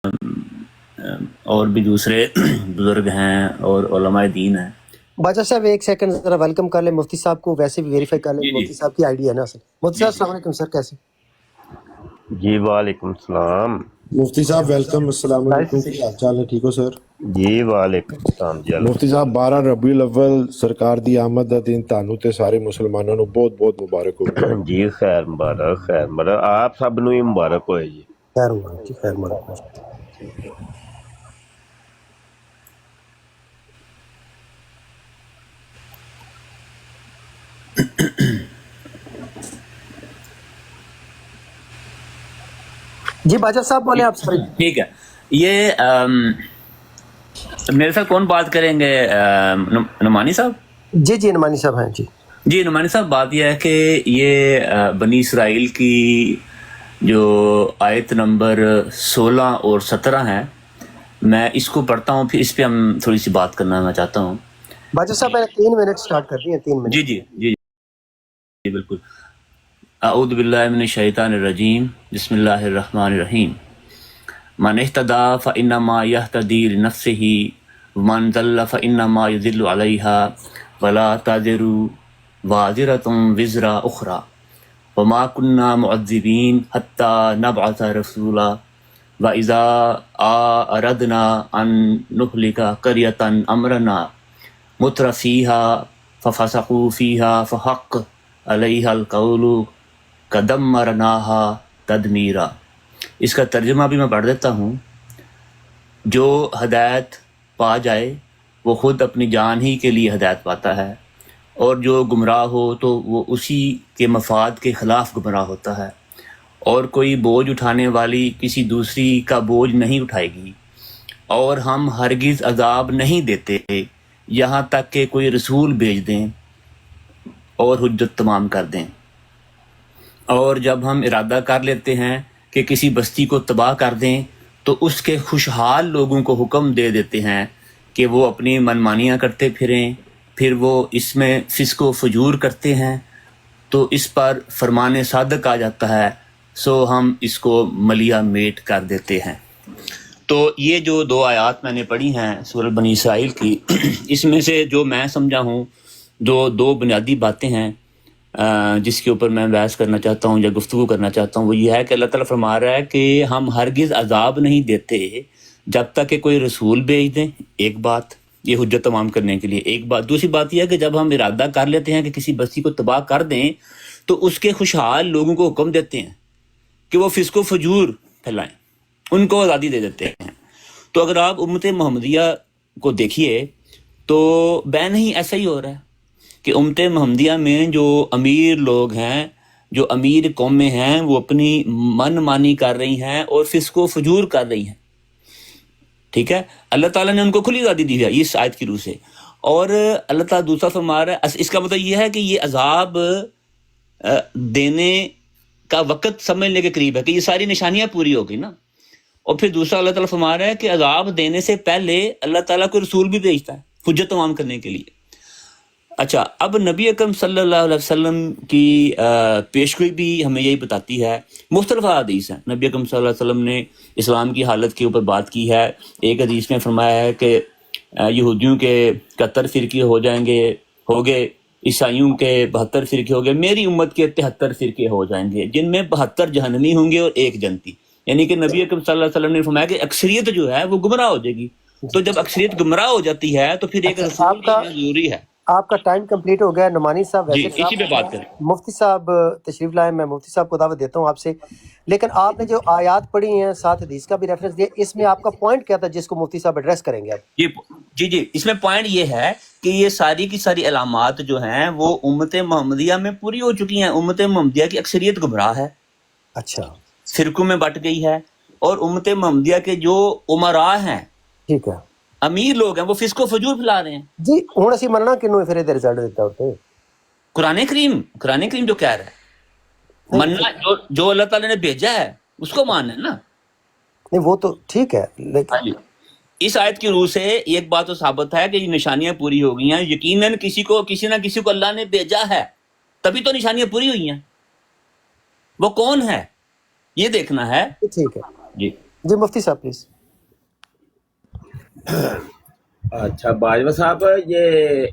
اور بھی دوسرے بزرگ ہیں اور علماء دین ہیں. باجا صاحب ایک سیکنڈ ذرا ویلکم کر لیں مفتی صاحب کو, ویسے بھی ویریفائی کر لیں. جی مفتی صاحب کی آئی ڈی ہے نا اصل. مفتی صاحب السلام علیکم سر, کیسے؟ جی وعلیکم السلام. مفتی صاحب ویلکم, السلام علیکم, کیا حال چال ہے؟ ٹھیک ہو سر؟ جی وعلیکم السلام. جی مفتی صاحب 12 ربیع الاول سرکار دی آمد دا دن تانوں تے سارے مسلمانوں نو بہت بہت مبارک ہو. جی خیر مبارک, خیر مبارک, آپ سب نو ہی مبارک ہوئے جی. خیر مبارک جی, خیر مبارک. جی باجا صاحب بولے آپ. سر ٹھیک ہے. یہ میرے ساتھ کون بات کریں گے؟ نعمانی صاحب. جی جی نعمانی صاحب ہیں جی. جی نعمانی صاحب, بات یہ ہے کہ یہ بنی اسرائیل کی جو آیت نمبر 16 اور 17 ہے, میں اس کو پڑھتا ہوں, پھر اس پہ ہم تھوڑی سی بات کرنا میں چاہتا ہوں. باجا صاحب میں نے 3 منٹ سٹارٹ کر دی ہیں. 3 منٹ. جی جی جی جی بالکل. اعوذ باللہ من الشیطان الرجیم, بسم اللہ الرحمن الرحیم. من اہتدی فانما یہتدی لنفسہ ومن ضل فانما یضل علیہا ولا تزر وازرۃ وزر اخری وما كنا معذبین حتی نبعث رسولا واذا اردنا ان نہلک قریۃ امرنا مترفیها ففسقوا فیها فحق علیہا القول کدمرناها تدمیرا. اس کا ترجمہ بھی میں پڑھ دیتا ہوں. جو ہدایت پا جائے وہ خود اپنی جان ہی کے لیے ہدایت پاتا ہے, اور جو گمراہ ہو تو وہ اسی کے مفاد کے خلاف گمراہ ہوتا ہے, اور کوئی بوجھ اٹھانے والی کسی دوسری کا بوجھ نہیں اٹھائے گی, اور ہم ہرگز عذاب نہیں دیتے یہاں تک کہ کوئی رسول بھیج دیں اور حجت تمام کر دیں. اور جب ہم ارادہ کر لیتے ہیں کہ کسی بستی کو تباہ کر دیں تو اس کے خوشحال لوگوں کو حکم دے دیتے ہیں کہ وہ اپنی منمانیاں کرتے پھریں, پھر وہ اس میں فسق و فجور کرتے ہیں, تو اس پر فرمان صادق آ جاتا ہے, سو ہم اس کو ملیا میٹ کر دیتے ہیں. تو یہ جو 2 آیات میں نے پڑھی ہیں سورہ بنی اسرائیل کی, اس میں سے جو میں سمجھا ہوں دو بنیادی باتیں ہیں جس کے اوپر میں بحث کرنا چاہتا ہوں یا گفتگو کرنا چاہتا ہوں. وہ یہ ہے کہ اللہ تعالیٰ فرما رہا ہے کہ ہم ہرگز عذاب نہیں دیتے جب تک کہ کوئی رسول بھیج دیں. ایک بات یہ حجت تمام کرنے کے لیے. ایک بات, دوسری بات یہ ہے کہ جب ہم ارادہ کر لیتے ہیں کہ کسی بستی کو تباہ کر دیں تو اس کے خوشحال لوگوں کو حکم دیتے ہیں کہ وہ فسق و فجور پھیلائیں, ان کو آزادی دے دیتے ہیں. تو اگر آپ امت محمدیہ کو دیکھیے تو بین ہی ایسا ہی ہو رہا ہے کہ امت محمدیہ میں جو امیر لوگ ہیں, جو امیر قومیں ہیں, وہ اپنی من مانی کر رہی ہیں اور فسق و فجور کر رہی ہیں. ٹھیک ہے, اللہ تعالیٰ نے ان کو کھلی آزادی دی ہے اس آیت کی روح سے. اور اللہ تعالیٰ دوسرا فرما رہا ہے, اس کا مطلب یہ ہے کہ یہ عذاب دینے کا وقت سمجھنے کے قریب ہے کہ یہ ساری نشانیاں پوری ہو گئی نا. اور پھر دوسرا اللہ تعالیٰ فرما رہا ہے کہ عذاب دینے سے پہلے اللہ تعالیٰ کو رسول بھی بھیجتا ہے حجت تمام کرنے کے لیے. اچھا, اب نبی اکرم صلی اللہ علیہ وسلم کی پیشگوئی بھی ہمیں یہی بتاتی ہے. مختلف حدیث ہیں, نبی اکرم صلی اللہ علیہ وسلم نے اسلام کی حالت کے اوپر بات کی ہے. ایک حدیث میں فرمایا ہے کہ یہودیوں کے 71 فرقے ہو جائیں گے, ہو گئے, عیسائیوں کے 72 فرقے ہو گئے, میری امت کے 73 فرقے ہو جائیں گے جن میں 72 جہنمی ہوں گے اور 1 جنتی. یعنی کہ نبی اکرم صلی اللہ علیہ وسلم نے فرمایا کہ اکثریت جو ہے وہ گمراہ ہو جائے گی. تو جب اکثریت گمراہ ہو جاتی ہے تو پھر ایک رسول بھی ضروری ہے. آپ کا ٹائم کمپلیٹ ہو گیا نعمانی صاحب. جی ویسے اسی پہ بات کریں. مفتی صاحب تشریف لائے, میں مفتی صاحب کو دعوت دیتا ہوں آپ سے. لیکن آپ نے جو آیات پڑھی ہیں, ساتھ حدیث کا بھی ریفرنس دیا, اس میں آپ کا پوائنٹ کیا تھا جس کو مفتی صاحب ایڈریس کریں گے آپ؟ جی اس میں پوائنٹ یہ ہے کہ یہ ساری کی ساری علامات جو ہیں وہ امت محمدیہ میں پوری ہو چکی ہیں. امت محمدیہ کی اکثریت گمراہ ہے, اچھا, فرقوں میں بٹ گئی ہے, اور امت محمدیہ کے جو عمراء ہیں, ٹھیک ہے, امیر لوگ ہیں, وہ فسق و فجور پھیلا رہے ہیں. جی ہوں اسی مننا کنوں پھر یہ رزلٹ دیتا ہوتے قرآن کریم جو کہہ رہا ہے, مننا جو اللہ تعالیٰ نے بھیجا ہے اس کو ماننا ہے نا. نہیں وہ تو ٹھیک ہے, لیکن اس آیت کی روح سے ایک بات تو ثابت ہے کہ یہ نشانیاں پوری ہو گئی ہیں. یقیناً کسی نہ کسی کو اللہ نے بھیجا ہے, تبھی تو نشانیاں پوری ہوئی ہیں. وہ کون ہے یہ دیکھنا ہے. ٹھیک ہے جی. جی مفتی صاحب پلیز. اچھا باجوہ صاحب، یہ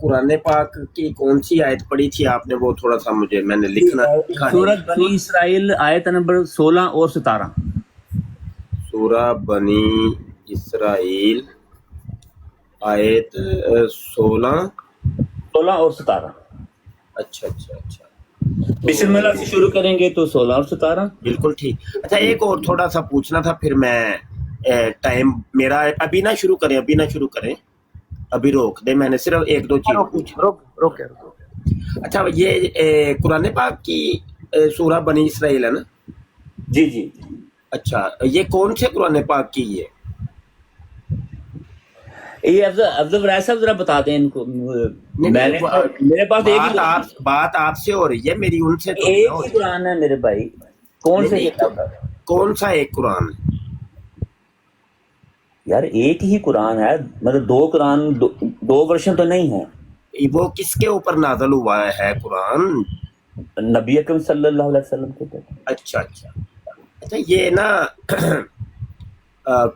قرآن پاک کی کون سی آیت پڑھی تھی آپ نے؟ وہ تھوڑا سا مجھے، میں نے لکھا نہیں. سورت بنی اسرائیل آیت نمبر 16 اور 17. سورہ بنی اسرائیل آیت 16. 16 اور 17. اچھا اچھا اچھا، بسم اللہ سے شروع کریں گے تو 16 اور 17. بالکل ٹھیک. اچھا ایک اور تھوڑا سا پوچھنا تھا، پھر میں ٹائم میرا ابھی نہ شروع کریں، ابھی روک دیں. میں نے صرف ایک دو چیز پوچھا. روک. اچھا یہ قرآن پاک کی سورہ بنی اسرائیل ہے نا؟ جی جی. اچھا یہ کون سے قرآن پاک کی ہے؟ یہ افضل رائے صاحب ذرا بتا دیں ان کو. میں نے میرے پاس بات آپ سے ہو رہی ہے، میری ان سے تو ایک ہی قرآن ہے میرے بھائی. کون سے کون سا ایک قرآن ہے یار؟ ایک ہی قرآن ہے، مطلب دو قرآن، دو ورشن تو نہیں ہیں. وہ کس کے اوپر نازل ہوا ہے قرآن؟ نبی اکرم صلی اللہ علیہ وسلم کے اوپر. اچھا یہ نا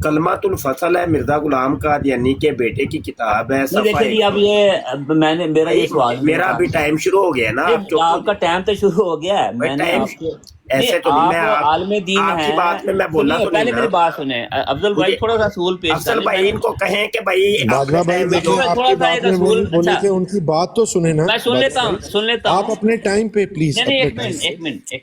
کلمات الفصل ہے، مرزا غلام قادیانی کے بیٹے کی کتاب ہے. دیکھیں جی اب یہ میں نے میرا یہ سوال، میرا ابھی ٹائم شروع ہو گیا نا. آپ کا ٹائم تو شروع ہو گیا ہے. میں نے ایسے تو نہیں، میں عالم دین آپ کی ہے. بات میں بولا تو پہلے میری بات سنیں افضل بھائی، تھوڑا سا اصول پیش کریں. افضل بھائی ان کو کہیں کہ بھائی باجوہ بھائی دیکھیں آپ کی بات میں وہ نہیں بولے تھے، ان کی بات تو سنیں نا. میں سن لیتا ہوں آپ اپنے ٹائم پہ پلیز. ایک منٹ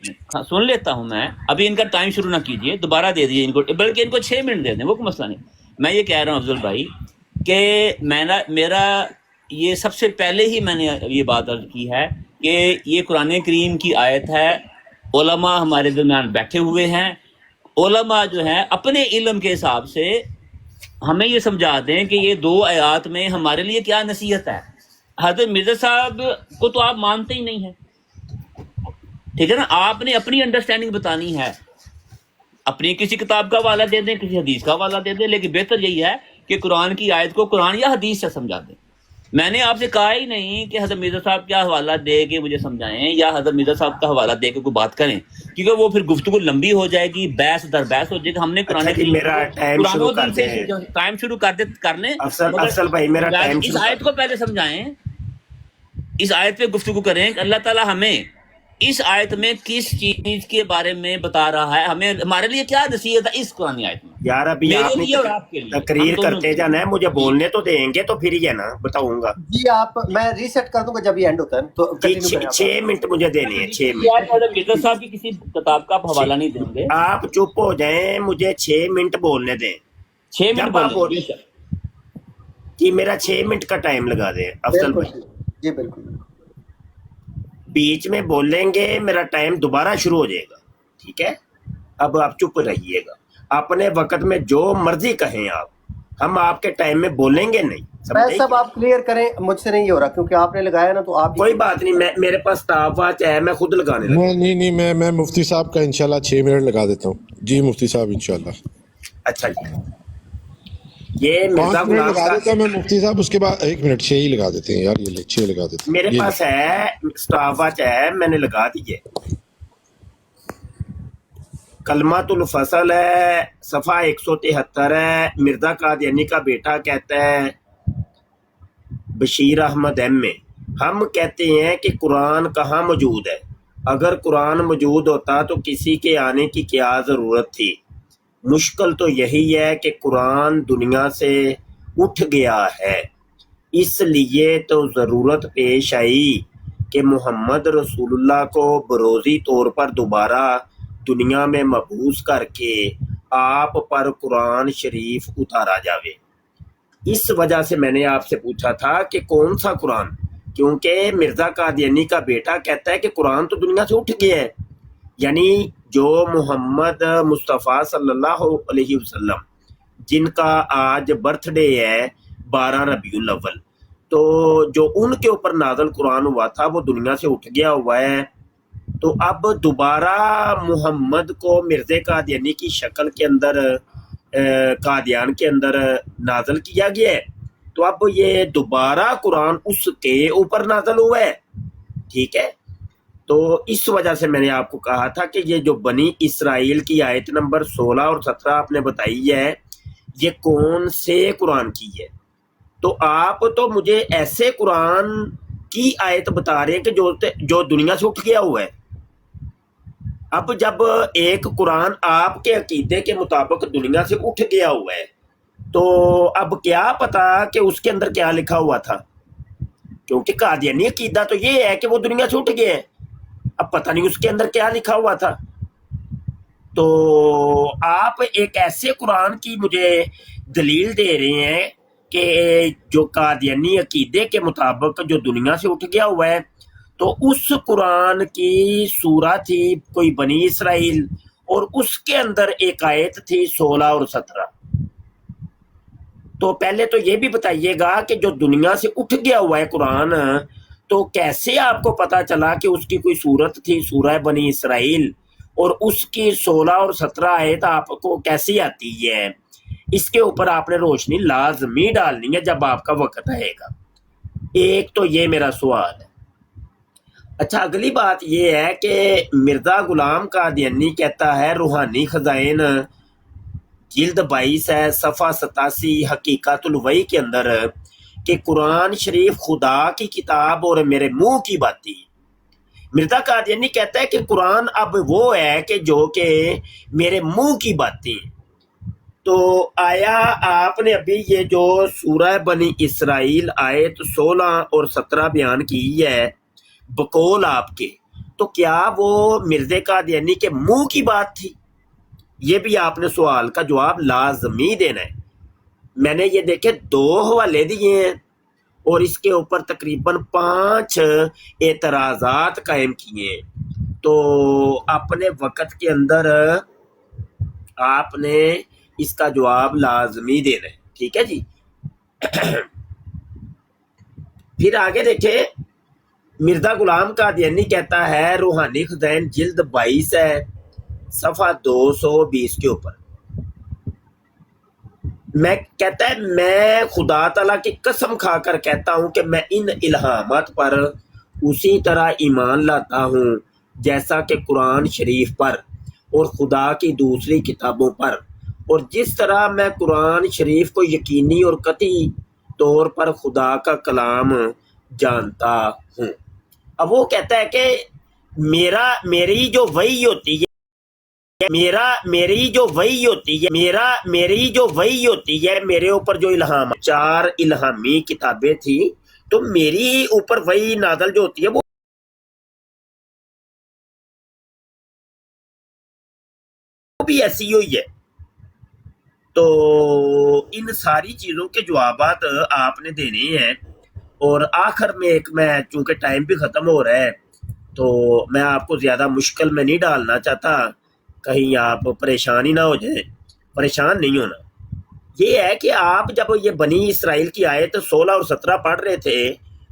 سن لیتا ہوں میں. ابھی ان کا ٹائم شروع نہ کیجیے، دوبارہ دے دیجیے ان کو، بلکہ ان کو 6 منٹ دے دیں، وہ کوئی مسئلہ نہیں. میں یہ کہہ رہا ہوں افضل بھائی کہ میرا یہ سب سے پہلے ہی میں نے یہ بات عرض کی ہے کہ یہ قرآن کریم کی آیت ہے. علماء ہمارے درمیان بیٹھے ہوئے ہیں. علماء جو ہیں اپنے علم کے حساب سے ہمیں یہ سمجھا دیں کہ یہ 2 آیات میں ہمارے لیے کیا نصیحت ہے. حضرت مرزا صاحب کو تو آپ مانتے ہی نہیں ہیں، ٹھیک ہے نا؟ آپ نے اپنی انڈرسٹینڈنگ بتانی ہے، اپنی کسی کتاب کا حوالہ دے دیں، کسی حدیث کا حوالہ دے دیں، لیکن بہتر یہی ہے کہ قرآن کی آیت کو قرآن یا حدیث سے سمجھا دیں. میں نے آپ سے کہا ہی نہیں کہ حضرت مرزا صاحب کیا حوالہ دے کے مجھے سمجھائیں یا حضرت مرزا صاحب کا حوالہ دے کے کوئی بات کریں، کیونکہ وہ پھر گفتگو لمبی ہو جائے گی، بحث در بحث ہو جائے گی. ہم نے قرآن ٹائم شروع کر لیں. افضل بھائی میرا ٹائم اس آیت کو پہلے سمجھائیں، اس آیت پہ گفتگو کریں کہ اللہ تعالیٰ ہمیں اس آیت میں کس چیز کے بارے میں بتا رہا ہے، ہمیں ہمارے لیے کیا نصیحت ہے اس قرآن آیت میں. یار ابھی آپ نے تقریر کرتے جانا ہے، مجھے بولنے تو دیں گے تو پھر یہ نا بتاؤں گا. جی آپ، میں ریسیٹ کر دوں گا جب یہ اینڈ ہوتا ہے تو 6 منٹ مجھے دینے ہیں. 6 منٹ. مرزا صاحب کی کسی کتاب کا آپ حوالہ نہیں دیں گے. آپ چپ ہو جائیں، مجھے 6 منٹ بولنے دیں. 6 منٹ کہ میرا 6 منٹ کا ٹائم لگا دیں افضل بھائی. جی بالکل. بیچ میں بولیں گے میرا ٹائم دوبارہ شروع ہو جائے گا، ٹھیک ہے؟ اب آپ چپ رہیے گا، اپنے وقت میں جو مرضی کہیں آپ، ہم آپ کے ٹائم میں بولیں گے نہیں. سب آپ کلیئر کریں، مجھ سے نہیں ہو رہا کیونکہ آپ نے لگایا نا تو آپ. کوئی بات نہیں، میرے پاس اسٹاپ واچ ہے، میں خود لگانے لگا. نہیں میں مفتی صاحب کا انشاءاللہ 6 منٹ لگا دیتا ہوں. جی مفتی صاحب انشاءاللہ. اچھا جی، یہ مرزا 5 منٹ غلام لگا دیتا ہوں میں مفتی صاحب، اس کے بعد 1 منٹ 6 ہی لگا دیتے ہیں یار. یہ 6 لگا دیتے ہیں، میرے پاس ہے اسٹاپ واچ ہے، میں نے لگا دیے. کلمات الفصل ہے، صفحہ 173 ہے. مرزا قادیانی کا بیٹا کہتا ہے بشیر احمد ایم میں، ہم کہتے ہیں کہ قرآن کہاں موجود ہے؟ اگر قرآن موجود ہوتا تو کسی کے آنے کی کیا ضرورت تھی؟ مشکل تو یہی ہے کہ قرآن دنیا سے اٹھ گیا ہے، اس لیے تو ضرورت پیش آئی کہ محمد رسول اللہ کو بروزی طور پر دوبارہ دنیا میں مبعوث کر کے آپ پر قرآن شریف اتارا جاوے. اس وجہ سے میں نے آپ سے پوچھا تھا کہ کون سا قرآن، کیونکہ مرزا قادیانی کا بیٹا کہتا ہے کہ قرآن تو دنیا سے اٹھ گیا ہے. یعنی جو محمد مصطفیٰ صلی اللہ علیہ وسلم جن کا آج برتھ ڈے ہے 12 ربیع الاول، تو جو ان کے اوپر نازل قرآن ہوا تھا وہ دنیا سے اٹھ گیا ہوا ہے. تو اب دوبارہ محمد کو مرزا قادیانی کی شکل کے اندر قادیان کے اندر نازل کیا گیا ہے. تو اب یہ دوبارہ قرآن اس کے اوپر نازل ہوا ہے، ٹھیک ہے؟ تو اس وجہ سے میں نے آپ کو کہا تھا کہ یہ جو بنی اسرائیل کی آیت نمبر 16 اور 17 آپ نے بتائی ہے یہ کون سے قرآن کی ہے؟ تو آپ تو مجھے ایسے قرآن کی آیت بتا رہے ہیں کہ جو دنیا سے اٹھ گیا ہوا ہے۔ اب جب ایک قرآن آپ کے عقیدے کے مطابق دنیا سے اٹھ گیا ہوا ہے تو اب کیا پتا کہ اس کے اندر کیا لکھا ہوا تھا، کیونکہ قادیانی عقیدہ تو یہ ہے کہ وہ دنیا سے اٹھ گیا ہے، اب پتہ نہیں اس کے اندر کیا لکھا ہوا تھا۔ تو آپ ایک ایسے قرآن کی مجھے دلیل دے رہے ہیں کہ جو قادیانی عقیدے کے مطابق جو دنیا سے اٹھ گیا ہوا ہے، تو اس قرآن کی سورہ تھی کوئی بنی اسرائیل اور اس کے اندر ایک آیت تھی 16 اور 17۔ تو پہلے تو یہ بھی بتائیے گا کہ جو دنیا سے اٹھ گیا ہوا ہے قرآن، تو کیسے آپ کو پتا چلا کہ اس کی کوئی صورت تھی سورہ بنی اسرائیل اور اس کی 16 اور 17 آیت آپ کو کیسی آتی ہے؟ اس کے اوپر آپ نے روشنی لازمی ڈالنی ہے جب آپ کا وقت آئے گا۔ ایک تو یہ میرا سوال ہے۔ اچھا، اگلی بات یہ ہے کہ مرزا غلام قادیانی کہتا ہے روحانی خزائن جلد 22 ہے صفحہ 87 حقیقت الوحی کے اندر کہ قرآن شریف خدا کی کتاب اور میرے منہ کی باتیں۔ مرزا قادیانی کہتا ہے کہ قرآن اب وہ ہے کہ جو کہ میرے منہ کی باتیں۔ تو آیا آپ نے ابھی یہ جو سورہ بنی اسرائیل آیت 16 اور 17 بیان کی ہے بقول آپ کے، تو کیا وہ مرزا قادیانی کے منہ کی بات تھی؟ یہ بھی آپ نے سوال کا جواب لازمی دینا ہے۔ میں نے یہ دیکھے 2 حوالے دیے ہیں اور اس کے اوپر تقریباً 5 اعتراضات قائم کیے ہیں، تو اپنے وقت کے اندر آپ نے اس کا جواب لازمی دینا ہے، ٹھیک ہے جی۔ پھر آگے دیکھیں، مرزا غلام قادیانی کہتا ہے روحانی خزائن جلد 22 ہے صفحہ 220 کے اوپر، کہتا ہے میں خدا تعالیٰ کی قسم کھا کر کہتا ہوں کہ میں ان الہامات پر اسی طرح ایمان لاتا ہوں جیسا کہ قرآن شریف پر اور خدا کی دوسری کتابوں پر، اور جس طرح میں قرآن شریف کو یقینی اور قطعی طور پر خدا کا کلام جانتا ہوں۔ اب وہ کہتا ہے کہ میری جو وحی ہوتی ہے میرے اوپر جو الہام 4 الہامی کتابیں تھی، تو میری اوپر وحی نازل جو ہوتی ہے وہ بھی ایسی ہوئی ہے۔ تو ان ساری چیزوں کے جوابات آپ نے دینے ہیں، اور آخر میں چونکہ ٹائم بھی ختم ہو رہا ہے تو میں آپ کو زیادہ مشکل میں نہیں ڈالنا چاہتا، کہیں آپ پریشان ہی نہ ہو جائیں۔ پریشان نہیں ہونا، یہ ہے کہ آپ جب یہ بنی اسرائیل کی آیت 16 اور 17 پڑھ رہے تھے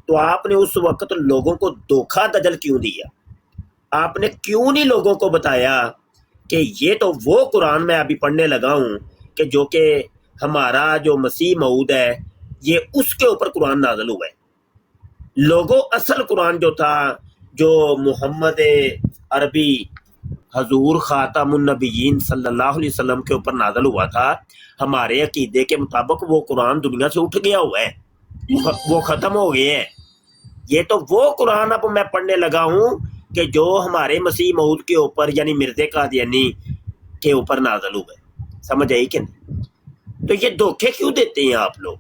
تو آپ نے اس وقت لوگوں کو دھوکہ دجل کیوں دیا؟ آپ نے کیوں نہیں لوگوں کو بتایا کہ یہ تو وہ قرآن میں ابھی پڑھنے لگا ہوں کہ جو کہ ہمارا جو مسیح موعود ہے یہ اس کے اوپر قرآن نازل ہوا ہے۔ لوگوں اصل قرآن جو تھا جو محمد عربی حضور خاتم النبیین صلی اللہ علیہ وسلم کے اوپر نازل ہوا تھا، ہمارے عقیدے کے مطابق وہ قرآن دنیا سے اٹھ گیا ہوا ہے، وہ ختم ہو گئے ہیں۔ یہ تو وہ قرآن اب میں پڑھنے لگا ہوں کہ جو ہمارے مسیح موعود کے اوپر یعنی مرزا قادیانی کے اوپر نازل ہوا ہے۔ سمجھ آئی کہ نہیں؟ تو یہ دھوکے کیوں دیتے ہیں آپ لوگ؟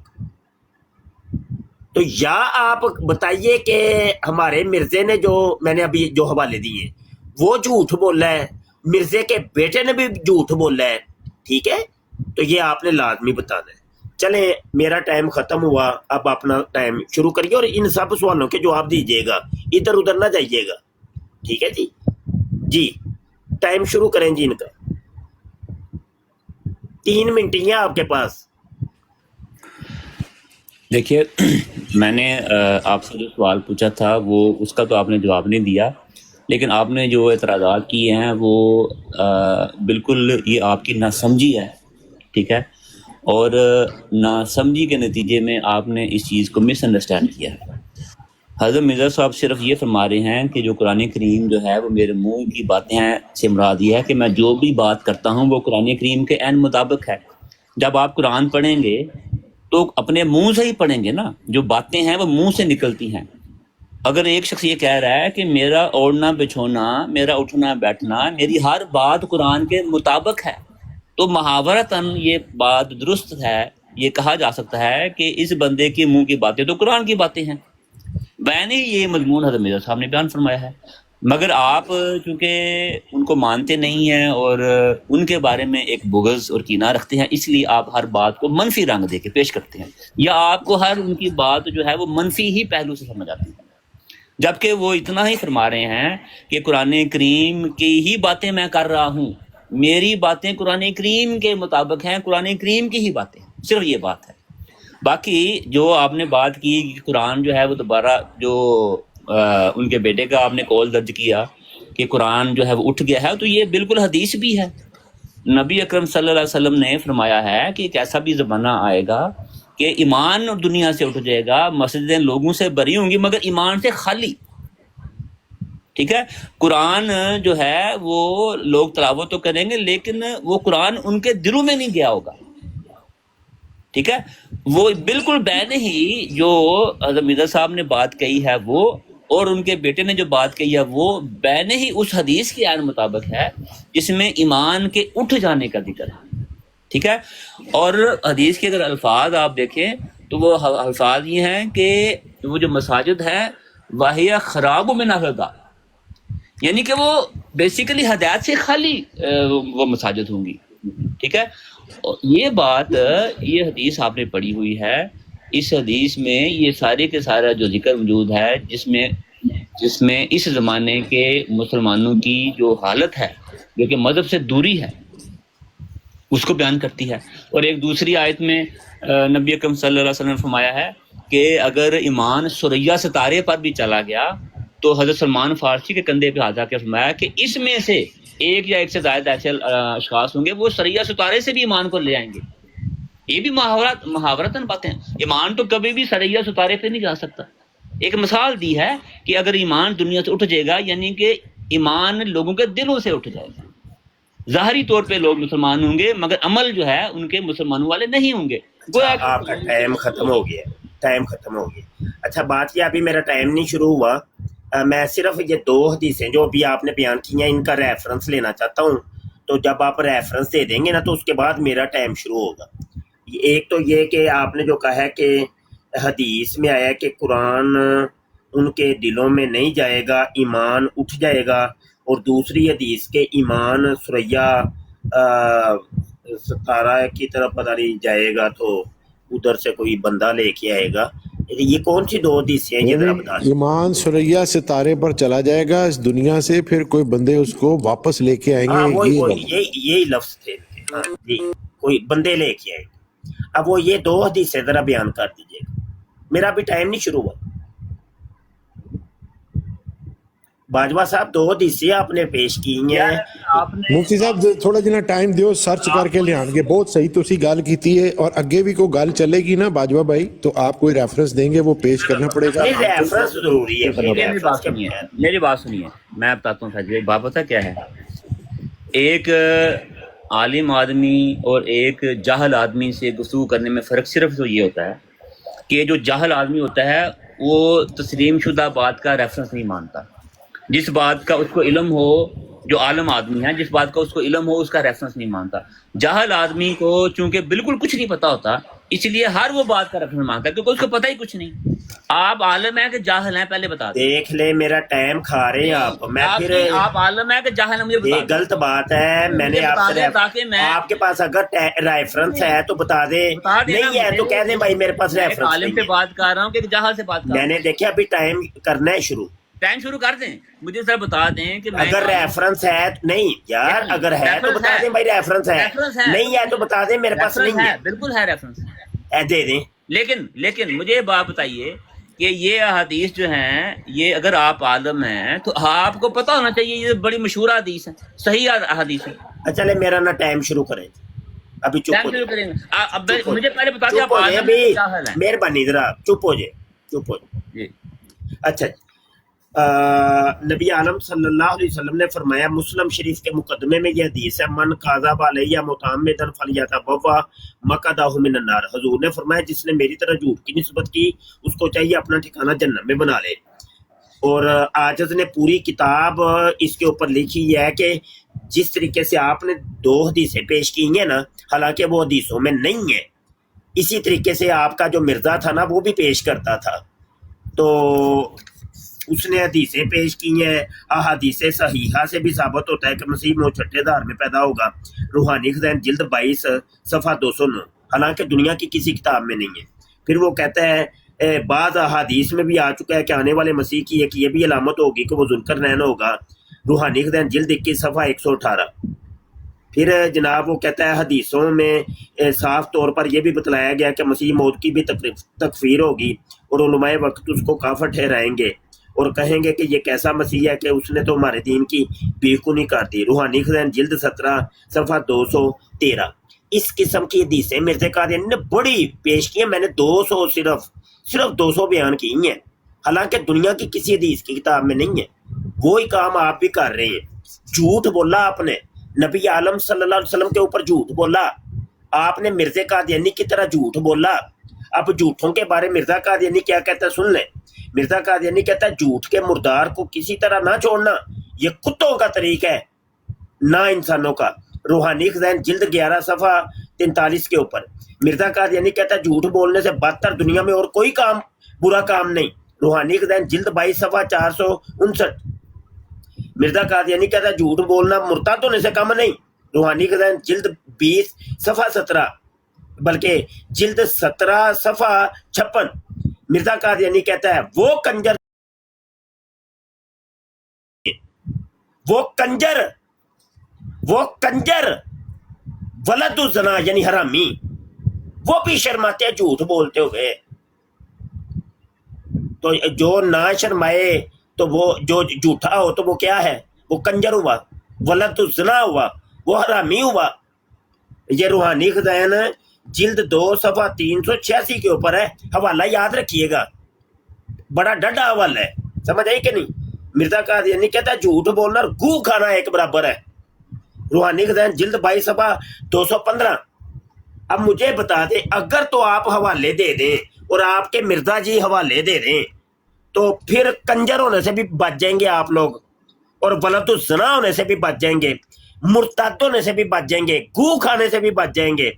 تو یا آپ بتائیے کہ ہمارے مرزے نے جو میں نے ابھی جو حوالے دیے وہ جھوٹ بولا ہے، مرزے کے بیٹے نے بھی جھوٹ بولا ہے، ٹھیک ہے؟ تو یہ آپ نے لازمی بتانا ہے۔ چلیں، میرا ٹائم ختم ہوا، اب اپنا ٹائم شروع کریے اور ان سب سوالوں کے جواب دیجیے گا، ادھر ادھر نہ جائیے گا، ٹھیک ہے جی؟ جی ٹائم شروع کریں جی، ان کا 3 منٹ ہی ہیں آپ کے پاس۔ دیکھیے، میں نے آپ سے جو سوال پوچھا تھا وہ اس کا تو آپ نے جواب نہیں دیا، لیکن آپ نے جو اعتراضات کیے ہیں وہ بالکل یہ آپ کی ناسمجھی ہے، ٹھیک ہے؟ اور ناسمجھی کے نتیجے میں آپ نے اس چیز کو مس انڈرسٹینڈ کیا ہے۔ حضرت مرزا صاحب صرف یہ فرما رہے ہیں کہ جو قرآن کریم جو ہے وہ میرے منہ کی باتیں ہیں سے مراد یہ ہے کہ میں جو بھی بات کرتا ہوں وہ قرآن کریم کے عین مطابق ہے. جب آپ قرآن پڑھیں گے تو اپنے منہ سے ہی پڑھیں گے نا، جو باتیں ہیں وہ منہ سے نکلتی ہیں. اگر ایک شخص یہ کہہ رہا ہے کہ میرا اوڑھنا بچھونا، میرا اٹھنا بیٹھنا، میری ہر بات قرآن کے مطابق ہے، تو محاورتاً یہ بات درست ہے، یہ کہا جا سکتا ہے کہ اس بندے کے منہ کی باتیں تو قرآن کی باتیں ہیں. میں نے یہ مضمون حضرت مرزا صاحب نے بیان فرمایا ہے، مگر آپ چونکہ ان کو مانتے نہیں ہیں اور ان کے بارے میں ایک بغض اور کینہ رکھتے ہیں، اس لیے آپ ہر بات کو منفی رنگ دے کے پیش کرتے ہیں، یا آپ کو ہر ان کی بات جو ہے وہ منفی ہی پہلو سے سمجھ آتی ہے، جبکہ وہ اتنا ہی فرما رہے ہیں کہ قرآن کریم کی ہی باتیں میں کر رہا ہوں، میری باتیں قرآن کریم کے مطابق ہیں، قرآن کریم کی ہی باتیں، صرف یہ بات ہے. باقی جو آپ نے بات کی کہ قرآن جو ہے وہ دوبارہ جو ان کے بیٹے کا آپ نے قول درج کیا کہ قرآن جو ہے وہ اٹھ گیا ہے، تو یہ بالکل حدیث بھی ہے. نبی اکرم صلی اللہ علیہ وسلم نے فرمایا ہے کہ ایک ایسا بھی زمانہ آئے گا کہ ایمان دنیا سے اٹھ جائے گا، مسجدیں لوگوں سے بری ہوں گی مگر ایمان سے خالی. ٹھیک ہے، قرآن جو ہے وہ لوگ تلاوت تو کریں گے لیکن وہ قرآن ان کے دلوں میں نہیں گیا ہوگا. ٹھیک ہے، وہ بالکل بین ہی جو حضرت مرزا صاحب نے بات کہی ہے وہ، اور ان کے بیٹے نے جو بات کہی ہے وہ بین ہی اس حدیث کے عین مطابق ہے جس میں ایمان کے اٹھ جانے کا ذکر ہے. ٹھیک ہے، اور حدیث کے اگر الفاظ آپ دیکھیں تو وہ الفاظ یہ ہیں کہ وہ جو مساجد ہے واہیہ خراب من اہلہا، یعنی کہ وہ بیسیکلی ہدایت سے خالی وہ مساجد ہوں گی. ٹھیک ہے، یہ بات یہ حدیث آپ نے پڑھی ہوئی ہے، اس حدیث میں یہ سارے کے سارا جو ذکر موجود ہے جس میں اس زمانے کے مسلمانوں کی جو حالت ہے جو کہ مذہب سے دوری ہے اس کو بیان کرتی ہے. اور ایک دوسری آیت میں نبی اکرم صلی اللہ علیہ وسلم نے فرمایا ہے کہ اگر ایمان ثریا ستارے پر بھی چلا گیا تو حضرت سلمان فارسی کے کندھے پہ ہاتھ رکھ کے فرمایا کہ اس میں سے ایک یا ایک سے زائد ایسے اشخاص ہوں گے وہ ثریا ستارے سے بھی ایمان کو لے آئیں گے. یہ بھی محاورتاً باتیں ہیں، ایمان تو کبھی بھی ثریا ستارے پہ نہیں جا سکتا. ایک مثال دی ہے کہ اگر ایمان دنیا سے اٹھ جائے گا یعنی کہ ایمان لوگوں کے دلوں سے اٹھ جائے گا. ظاہری طور پہ لوگ مسلمان ہوں گے مگر عمل جو ہے ان کے مسلمانوں والے نہیں ہوں گے. آپ کا ٹائم ختم ہو گیا. اچھا بات یہ ابھی میرا ٹائم نہیں شروع ہوا، میں صرف یہ 2 حدیثیں جو ابھی آپ نے بیان کی ہیں ان کا ریفرنس لینا چاہتا ہوں. تو جب آپ ریفرنس دے دیں گے نا تو اس کے بعد میرا ٹائم شروع ہوگا. ایک تو یہ کہ آپ نے جو کہا ہے کہ حدیث میں آیا کہ قرآن ان کے دلوں میں نہیں جائے گا، ایمان اٹھ جائے گا، اور دوسری حدیث کے ایمان ثریا ستارہ کی طرف پتہ نہیں جائے گا تو ادھر سے کوئی بندہ لے کے آئے گا. یہ کون سی 2 حدیثیں ہیں یہ ذرا بتا دیں. ایمان ثریا ستارے پر چلا جائے گا اس دنیا سے، پھر کوئی بندے اس کو واپس لے کے آئیں گے. یہی لفظ تھے. ہاں جی، کوئی بندے لے کے آئے گا. اب وہ یہ 2 حدیثیں ذرا بیان کر دیجیے گا، میرا بھی ٹائم نہیں شروع ہوا. باجوہ صاحب 2 حدیثیں آپ نے پیش کی ہیں. مفتی صاحب تھوڑا جنا ٹائم دیو، سرچ کر کے لے بہت صحیح تسی گل کیتی ہے، اور اگے بھی کوئی گل چلے گی نا باجوہ بھائی تو آپ کوئی ریفرنس دیں گے وہ پیش کرنا پڑے گا. ریفرنس ضروری ہے. میری بات سنیے، میں بتاتا ہوں فیض، بات پتہ کیا ہے، ایک عالم آدمی اور ایک جاہل آدمی سے گفتگو کرنے میں فرق صرف تو یہ ہوتا ہے کہ جو جاہل آدمی ہوتا ہے وہ تسلیم شدہ بات کا ریفرنس نہیں مانتا. جس بات کا اس کو علم ہو، جو عالم آدمی ہے جس بات کا اس کو علم ہو اس کا ریفرنس نہیں مانتا. جاہل آدمی کو چونکہ بالکل کچھ نہیں پتا ہوتا اس لیے ہر وہ بات کا ریفرنس مانگتا ہے کیونکہ اس کو پتہ ہی کچھ نہیں. آپ عالم ہیں کہ جاہل ہیں پہلے بتا دیں. دیکھ لیں میرا ٹائم کھا رہے ہیں آپ. میں پھر آپ عالم ہیں کہ جاہل ہیں مجھے بتا دیں. یہ غلط بات ہے. میں نے آپ کے پاس اگر ریفرنس ہے تو بتا دیں، نہیں ہے تو کہہ دیں بھائی میرے پاس ریفرنس عالم سے بات کر رہا ہوں کہ جاہل سے بات کر رہا ہوں. میں نے دیکھا ابھی ٹائم کرنا ہے شروع. ٹائم شروع کر دیں، مجھے سر بتا دیں کہ اگر ریفرنس ہے نہیں یار، اگر ہے تو بتا دیں بھائی ریفرنس ہے، نہیں ہے تو بتا دیں میرے پاس نہیں ہے. بالکل ہے ریفرنس دے دیں. لیکن مجھے بات بتائیے کہ یہ حدیث جو ہیں یہ اگر آپ عالم ہیں تو آپ کو پتہ ہونا چاہیے یہ بڑی مشہور حدیث ہے، صحیح حدیث ہے. چلے میرا نا ٹائم شروع کریں ابھی. چپ شروع کریں گے. اب مجھے پہلے بتا دیں آپ مہربانی ذرا چپ ہو جائے. جی اچھا نبی عالم صلی اللہ علیہ وسلم نے فرمایا، مسلم شریف کے مقدمے میں یہ حدیث ہے، من کاذب علیہ متعمدا فلیتبوأ مقعدہ من النار، حضور نے فرمایا جس نے میری طرح جھوٹ کی نسبت کی اس کو چاہیے اپنا ٹھکانہ جہنم میں بنا لے۔ اور عاجز نے پوری کتاب اس کے اوپر لکھی ہے کہ جس طریقے سے آپ نے 2 حدیثیں پیش کی ہیں نا، حالانکہ وہ حدیثوں میں نہیں ہیں، اسی طریقے سے آپ کا جو مرزا تھا نا وہ بھی پیش کرتا تھا، تو اس نے حدیثیں پیش کی ہیں۔ احادیث صحیحہ سے بھی ثابت ہوتا ہے کہ مسیح موعود چھٹے دہر میں پیدا ہوگا، روحانی خزائن جلد 22 صفحہ 209، حالانکہ دنیا کی کسی کتاب میں نہیں ہے۔ پھر وہ کہتا ہے بعض احادیث میں بھی آ چکا ہے کہ آنے والے مسیح کی ایک یہ بھی علامت ہوگی کہ وہ ذوالقرنین ہوگا، روحانی خزائن جلد 21 صفحہ 118۔ پھر جناب وہ کہتا ہے حدیثوں میں صاف طور پر یہ بھی بتلایا گیا کہ مسیح موعود کی بھی تکفیر ہوگی اور علماء وقت اس کو کافر ٹھہرائیں گے اور کہیں گے کہ یہ کیسا مسیح ہے کہ اس نے تو ہمارے دین کی بیخونی کر دی۔ روحانی خزائن جلد 17 صفحہ 213۔ اس قسم کی حدیثیں مرزا قادیانی نے بڑی پیش کی ہیں، میں نے 200 صرف 200 بیان کی ہیں، حالانکہ دنیا کی کسی حدیث کی کتاب میں نہیں ہے۔ وہی کام آپ بھی کر رہے ہیں، جھوٹ بولا آپ نے، نبی عالم صلی اللہ علیہ وسلم کے اوپر جھوٹ بولا آپ نے، مرزا قادیانی کی طرح جھوٹ بولا۔ اب جھوٹوں کے بارے مرزا قادیانی کیا کہتا ہے سن لیں۔ مرزا قادیانی کہتا ہے جھوٹ کے مردار کو کسی طرح نہ چھوڑنا، یہ کتوں کا طریقہ ہے نہ انسانوں کا۔ روحانی خزائن جلد 11 صفحہ 43 کے اوپر مرزا قادیانی کہتا ہے جھوٹ بولنے سے بدتر دنیا میں اور کوئی کام برا کام نہیں۔ روحانی خزائن جلد 22 صفحہ 459۔ مرزا قادیانی کہتا ہے جھوٹ بولنا مرتد ہونے سے کم نہیں۔ روحانی خزائن جلد 20 صفحہ 17 بلکہ جلد 17 صفحہ 56۔ مرزا قادیانی کہتا ہے وہ کنجر ولد الزنا یعنی حرامی، وہ بھی شرماتے ہیں جھوٹ بولتے ہوئے۔ تو جو نہ شرمائے تو وہ جو جھوٹا ہو تو وہ کیا ہے؟ وہ کنجر ہوا، ولد الزنا ہوا، وہ حرامی ہوا۔ یہ روحانی خزائن جلد 2 صفحہ 386 کے اوپر ہے، حوالہ یاد رکھیے گا، بڑا ڈڈا حوالہ ہے، سمجھ آئی کہ نہیں؟ مرزا قادیانی کہتا ہے جھوٹ بولنا اور گو کھانا ایک برابر ہے۔ روحانی خزائن جلد 22 صفحہ 215۔ اب مجھے بتا دیں، اگر تو آپ حوالے دے دیں اور آپ کے مرزا جی حوالے دے دیں تو پھر کنجر ہونے سے بھی بچ جائیں گے آپ لوگ، اور ولد الزنا ہونے سے بھی بچ جائیں گے، مرتد ہونے سے بھی بچ جائیں گے، گو کھانے سے بھی بچ جائیں گے،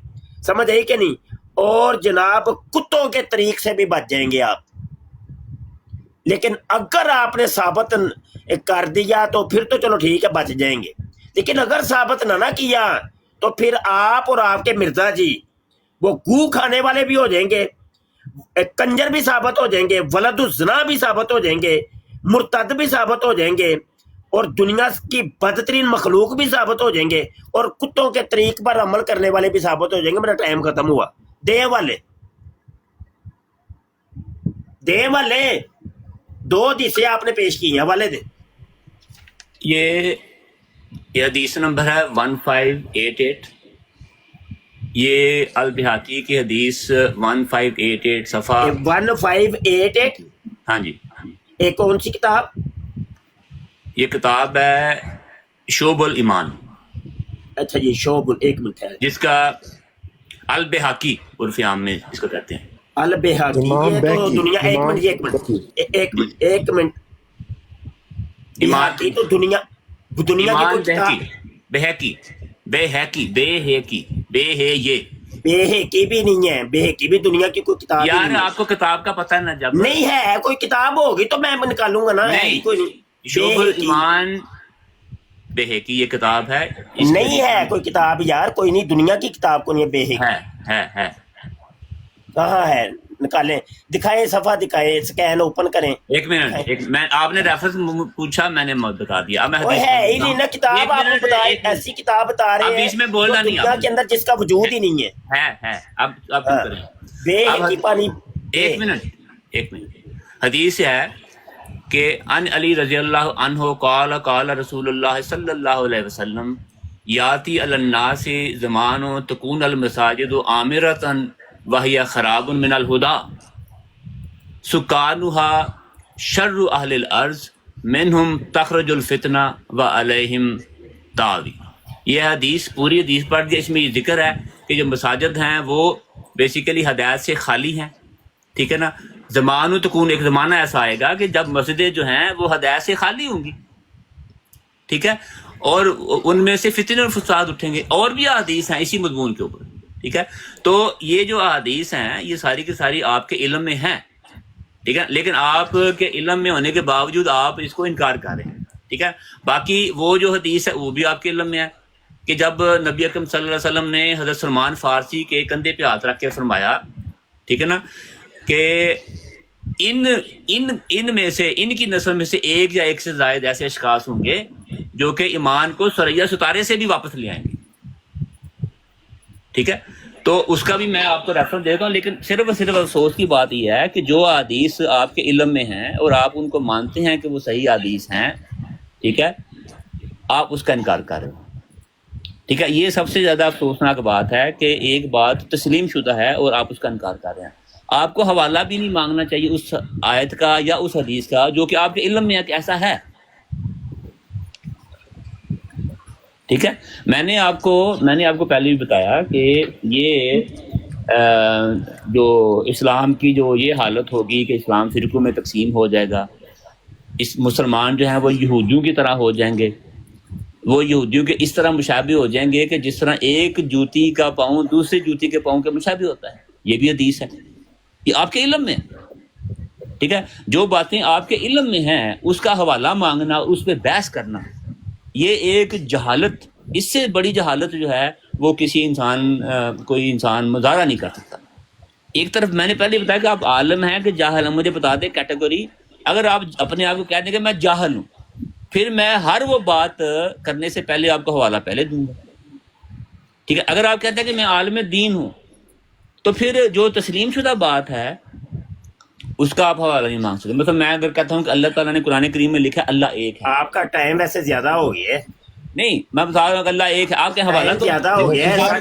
سمجھ آئی کہ نہیں؟ اور جناب کتوں کے طریق سے بھی بچ جائیں گے آپ۔ لیکن اگر آپ نے ثابت کر دیا تو پھر تو چلو ٹھیک ہے بچ جائیں گے، لیکن اگر ثابت نہ کیا تو پھر آپ اور آپ کے مرزا جی وہ گو کھانے والے بھی ہو جائیں گے، کنجر بھی ثابت ہو جائیں گے، ولد الزنا بھی ثابت ہو جائیں گے، مرتد بھی ثابت ہو جائیں گے، اور دنیا کی بدترین مخلوق بھی ثابت ہو جائیں گے، اور کتوں کے طریق پر عمل کرنے والے بھی ثابت ہو جائیں گے۔ میرا ٹائم ختم ہوا، دے والے 2 حدیثیں آپ نے پیش کی ہیں، حوالے دے۔ یہ حدیث نمبر ہے 1588، یہ البیہقی کی حدیث 1588 صفحہ 1588۔ ہاں جی، ایک کون سی کتاب؟ یہ کتاب ہے شعب الایمان، اچھا جی شعب، ایک منٹ ہے، جس کا البیہقی عرف عام میں اس کو کہتے ہیں۔ البیہقی، امام یہ تو بہقی، دنیا، ایک منٹ بیہقی تو دنیا کی ایمان کوئی کتاب، بہقی بے ہے یہ بیہقی بھی نہیں ہے، بیہقی بھی دنیا کی کوئی کتاب ہی یار نہیں ہے۔ آپ کو کتاب کا پتہ نہ جب نہیں ہے، کوئی کتاب ہوگی تو میں نکالوں گا نا، ہے ہی کوئی نہیں۔ شعب بیہقی الایمان بہقی یہ کتاب ہے، اس نہیں ہے کوئی کتاب یار، کوئی نہیں، دنیا کی کتاب کو نہیں ہے بیہقی، ہے کہاں ہے؟ نکالیں، دکھائیں، صفحہ دکھائیں، سکین اوپن کریں۔ ایک منٹ، میں آپ نے ریفرنس پوچھا، میں نے بتا دیا، اب میں وہ حدیث ہے ہی بتا نہیں ہوں۔ نا کتاب، ایک آپ منٹ، بتا ایک منٹ۔ ایسی کتاب بتا اب رہے ہیں بیچ میں بولنا جو نہیں دنیا آپ کے اندر جس کا وجود ہی نہیں ہے۔ ہے اب چپ کریں۔ بیہقی پانی، ایک منٹ، حدیث ہے کہ ان علی رضی اللہ عنہ قال قال رسول اللہ صلی اللہ علیہ وسلم یاتی علی الناس زمان تکون المساجد عامرۃ وہی خراب من الہدی سکانها شر اہل الارض منہم تخرج الفتنہ و علیہم تاوی. یہ حدیث پوری حدیث پڑھ دی. اس میں یہ ذکر ہے کہ جو مساجد ہیں وہ بیسیکلی ہدایت سے خالی ہیں. ٹھیک ہے نا. زمان تکون، ایک زمانہ ایسا آئے گا کہ جب مسجدیں جو ہیں وہ ہدایت سے خالی ہوں گی. ٹھیک ہے. اور ان میں سے فتنے اور فساد اٹھیں گے. اور بھی احادیث ہیں اسی مضمون کے اوپر. ٹھیک ہے. تو یہ جو احادیث ہیں یہ ساری کی ساری آپ کے علم میں ہیں. ٹھیک ہے. لیکن آپ کے علم میں ہونے کے باوجود آپ اس کو انکار کر رہے ہیں. ٹھیک ہے. باقی وہ جو حدیث ہے وہ بھی آپ کے علم میں ہے کہ جب نبی اکرم صلی اللہ علیہ وسلم نے حضرت سلمان فارسی کے کندھے پہ ہاتھ رکھ کے فرمایا، ٹھیک ہے نا، کہ ان میں سے، ان کی نسل میں سے ایک یا ایک سے زائد ایسے اشخاص ہوں گے جو کہ ایمان کو ثریا ستارے سے بھی واپس لے آئیں گے. ٹھیک ہے. تو اس کا بھی میں آپ کو ریفرنس دیتا ہوں. لیکن صرف اور صرف افسوس کی بات یہ ہے کہ جو حدیث آپ کے علم میں ہیں اور آپ ان کو مانتے ہیں کہ وہ صحیح حدیث ہیں، ٹھیک ہے، آپ اس کا انکار کر رہے ہو. ٹھیک ہے. یہ سب سے زیادہ افسوسناک بات ہے کہ ایک بات تسلیم شدہ ہے اور آپ اس کا انکار کر رہے ہیں. آپ کو حوالہ بھی نہیں مانگنا چاہیے اس آیت کا یا اس حدیث کا جو کہ آپ کے علم میں ہے کہ ایسا ہے. ٹھیک ہے. میں نے آپ کو پہلے بھی بتایا کہ یہ جو اسلام کی جو یہ حالت ہوگی کہ اسلام فرقوں میں تقسیم ہو جائے گا، اس مسلمان جو ہیں وہ یہودیوں کی طرح ہو جائیں گے، وہ یہودیوں کے اس طرح مشابہ ہو جائیں گے کہ جس طرح ایک جوتی کا پاؤں دوسری جوتی کے پاؤں کے مشابہ ہوتا ہے. یہ بھی حدیث ہے، یہ آپ کے علم میں ہے. ٹھیک ہے. جو باتیں آپ کے علم میں ہیں اس کا حوالہ مانگنا، اس پہ بحث کرنا، یہ ایک جہالت، اس سے بڑی جہالت جو ہے وہ کسی کوئی انسان مظاہرہ نہیں کر سکتا. ایک طرف میں نے پہلے بتایا کہ آپ عالم ہیں کہ جاہل ہیں. مجھے بتا دیں کیٹیگری، اگر آپ اپنے آپ کو کہہ دیں کہ میں جاہل ہوں، پھر میں ہر وہ بات کرنے سے پہلے آپ کو حوالہ پہلے دوں گا. ٹھیک ہے. اگر آپ کہتے ہیں کہ میں عالم دین ہوں تو پھر جو تسلیم شدہ بات ہے اس کا آپ حوالہ نہیں مانگ سکتے. مطلب میں اگر کہتا ہوں کہ اللہ تعالیٰ نے قرآن کریم میں لکھا ہے اللہ ایک ہے، آپ کا ٹائم ویسے زیادہ ہو گیا ہے. نہیں میں بتا رہا ہوں کہ اللہ ایک ہے. آپ کے حوالہ تو زیادہ ہو گیا ہے.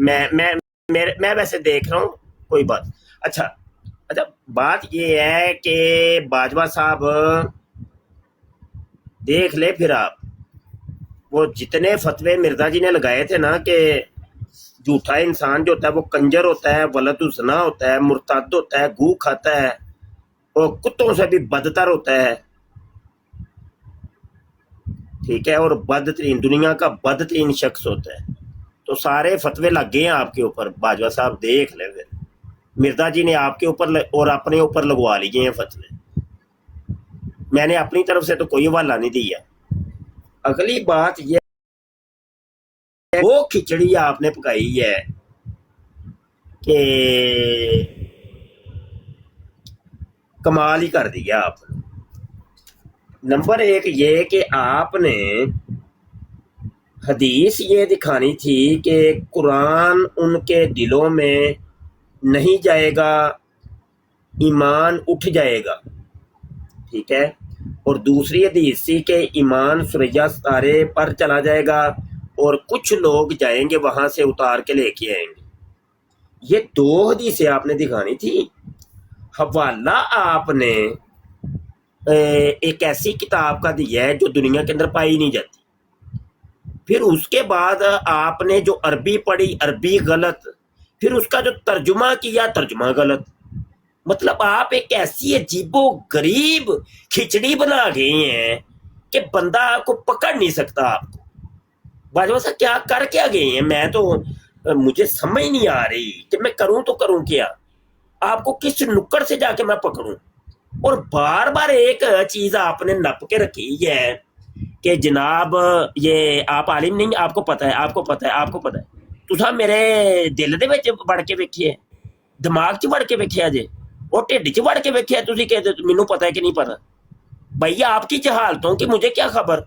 میں ویسے دیکھ رہا ہوں کوئی بات. اچھا بات یہ ہے کہ باجوہ صاحب دیکھ لے پھر آپ وہ جتنے فتوے مرزا جی نے لگائے تھے نا کہ جھوٹا انسان جو ہوتا ہے وہ کنجر ہوتا ہے، ولد الزنا ہوتا ہے، مرتد ہوتا ہے، گو کھاتا ہے اور کتوں سے بھی بدتر ہوتا ہے. ٹھیک ہے. اور بدترین، دنیا کا بدترین شخص ہوتا ہے. تو سارے فتوے لگ گئے ہیں آپ کے اوپر. باجوہ صاحب دیکھ لیں پھر مرزا جی نے آپ کے اوپر اور اپنے اوپر لگوا لیے ہیں فتوے. میں نے اپنی طرف سے تو کوئی حوالہ نہیں دیا. اگلی بات یہ وہ کھچڑی آپ نے پکائی ہے کہ کمال ہی کر دیا آپ نے. نمبر 1 یہ کہ آپ نے حدیث یہ دکھانی تھی کہ قرآن ان کے دلوں میں نہیں جائے گا، ایمان اٹھ جائے گا. ٹھیک ہے. اور دوسری حدیث تھی کہ ایمان ثریا ستارے پر چلا جائے گا اور کچھ لوگ جائیں گے وہاں سے اتار کے لے کے آئیں گے. یہ 2 حدیثیں آپ نے دکھانی تھی. حوالہ آپ نے ایک ایسی کتاب کا دیا ہے جو دنیا کے اندر پائی نہیں جاتی. پھر اس کے بعد آپ نے جو عربی پڑھی عربی غلط، پھر اس کا جو ترجمہ کیا ترجمہ غلط. مطلب آپ ایک ایسی عجیب و غریب کھچڑی بنا گئے ہیں کہ بندہ کو پکڑ نہیں سکتا. آپ کو باجوہ صاحب کیا کر کیا گئے ہیں؟ میں تو مجھے سمجھ نہیں آ رہی کہ میں کروں تو کروں کیا. آپ کو کس نکڑ سے جا کے میں پکڑوں؟ اور بار بار ایک چیز آپ نے نپ کے رکھی ہے کہ جناب یہ آپ عالم نہیں، آپ کو پتہ ہے، آپ کو پتہ ہے، آپ کو پتہ ہے. تساں میرے دل دے وچ وڑ کے ویکھیا، دماغ 'چ وڑ کے ویکھیا جے، اور ٹھڈ 'چ وڑ کے ویکھیا. تسی کہتے مینوں پتہ ہے کہ نہیں پتہ. بھائی آپ کی جہالتوں کی مجھے کیا خبر؟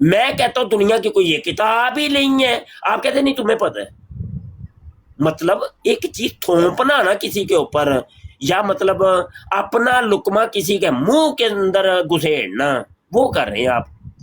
میں کہتا ہوں دنیا کی کوئی یہ کتاب ہی نہیں ہے، آپ کہتے نہیں تمہیں پتہ ہے. مطلب ایک چیز تھوپنا نا کسی کے اوپر، یا مطلب اپنا لقمہ کسی کے منہ کے اندر گھسیڑنا، وہ کر رہے ہیں آپ.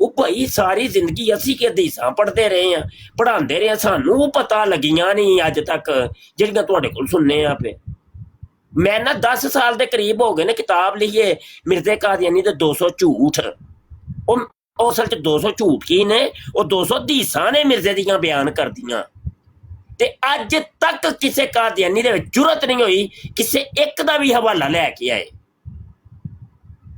ਉਹ ਭਾਈ ਸਾਰੀ ਜ਼ਿੰਦਗੀ ਅਸੀਂ ਕਿ ਹਦੀਸਾਂ ਪੜ੍ਹਦੇ ਰਹੇ ਆ, ਪੜ੍ਹਾਉਂਦੇ ਰਹੇ ਆ, ਸਾਨੂੰ ਪਤਾ ਲੱਗੀਆਂ ਨਹੀਂ ਅੱਜ ਤੱਕ ਜਿਹੜੀਆਂ ਤੁਹਾਡੇ ਕੋਲ ਸੁਣਨੇ ਆ ਪਏ। ਮੈਂ ਨਾ 10 ਸਾਲ ਦੇ ਕਰੀਬ ਹੋ ਗਏ ਨੇ ਕਿਤਾਬ ਲਿਖੀਏ ਮਿਰਜ਼ੇ ਕਾਦੀਆਨੀ ਦੇ 200 ਝੂਠ। ਉਹ ਅਸਲ 'ਚ 200 ਝੂਠ ਕੀ ਨੇ, ਉਹ 200 ਹਦੀਸਾਂ ਨੇ ਮਿਰਜ਼ੇ ਦੀਆਂ ਬਿਆਨ ਕਰਦੀਆਂ। ਤੇ ਅੱਜ ਤੱਕ ਕਿਸੇ ਕਾਦੀਆਨੀ ਦੇ ਵਿੱਚ ਜੁਰਤ ਨਹੀਂ ਹੋਈ ਕਿਸੇ ਇੱਕ ਦਾ ਵੀ ਹਵਾਲਾ ਲੈ ਕੇ ਆਏ।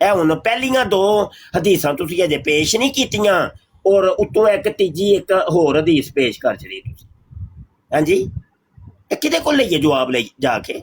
ਹੁਣ ਪਹਿਲੀਆਂ 2 ਹਦੀਸਾਂ ਤੁਸੀਂ ਅਜੇ ਪੇਸ਼ ਨਹੀਂ ਕੀਤੀਆਂ ਔਰ ਉੱਤੋਂ ਇੱਕ ਤੀਜੀ ਇੱਕ ਹੋਰ ਹਦੀਸ ਪੇਸ਼ ਕਰ ਛੜੀ ਤੁਸੀਂ। ਹਾਂਜੀ ਇਹ ਕਿਹਦੇ ਕੋਲ ਲਈਏ ਜਵਾਬ ਲਈ ਜਾ ਕੇ?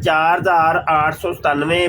4897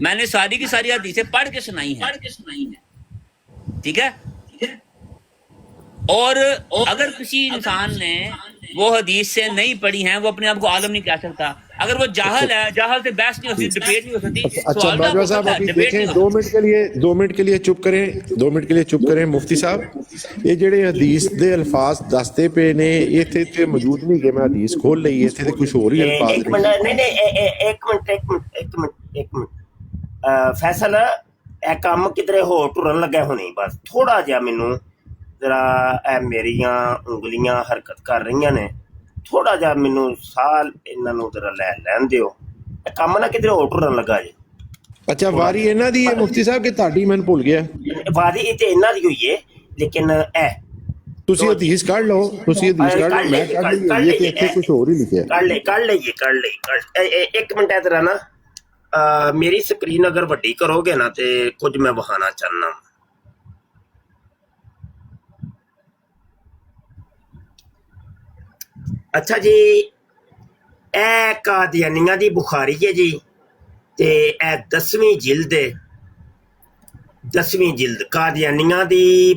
میں نے ساری کی ساری حدیثیں پڑھ کے سنائی ہیں، ٹھیک ہے. اور اگر کسی انسان نے وہ حدیث سے نہیں پڑھی ہیں، وہ اپنے آپ کو عالم نہیں کہہ سکتا. اگر وہ جاہل ہے، جاہل سے بحث نہیں ہو سکتی، ڈبیٹ نہیں ہو سکتی. اچھا سوال باجوہ صاحب ابھی دیکھیں 2 منٹ کے لیے 2 منٹ کے لیے چپ کریں، 2 منٹ کے لیے چپ کریں. مفتی صاحب یہ جڑے حدیث دے الفاظ دستے پہ نے یہ تھے موجود نہیں کہ میں حدیث کھول لئی ہے تھے کچھ اور ہی الفاظ ایک منٹ ایک منٹ فیصل اے کام کدھر ہو ٹرن لگا ہونی، بس تھوڑا جہا مینوں ذرا اے میریاں انگلیاں حرکت کر رہی نے، تھوڑا جہا مینوں سال انہاں نوں ذرا لین دیو، اے کام نہ کدھر ہو ٹرن لگا جی. اچھا واری انہاں دی ہے مفتی صاحب کہ تہاڈی میں بھول گیا. وادی تے انہاں دی ہوئی ہے لیکن اے تسی حدیث کر لو، تسی حدیث کر لو، میں کر لئی یہ تے اتنے کچھ اور ہی لکھیا ہے. کر لئی ایک منٹ ادھر نا میری سکرین اگر وڈی کرو گے نا تے کچھ میں بہانا چاہنا. اچھا جی اے قادیانیہ دی بخاری ہے جی، تے اے 10ویں جلد ہے، 10ویں جلد قادیانیہ دی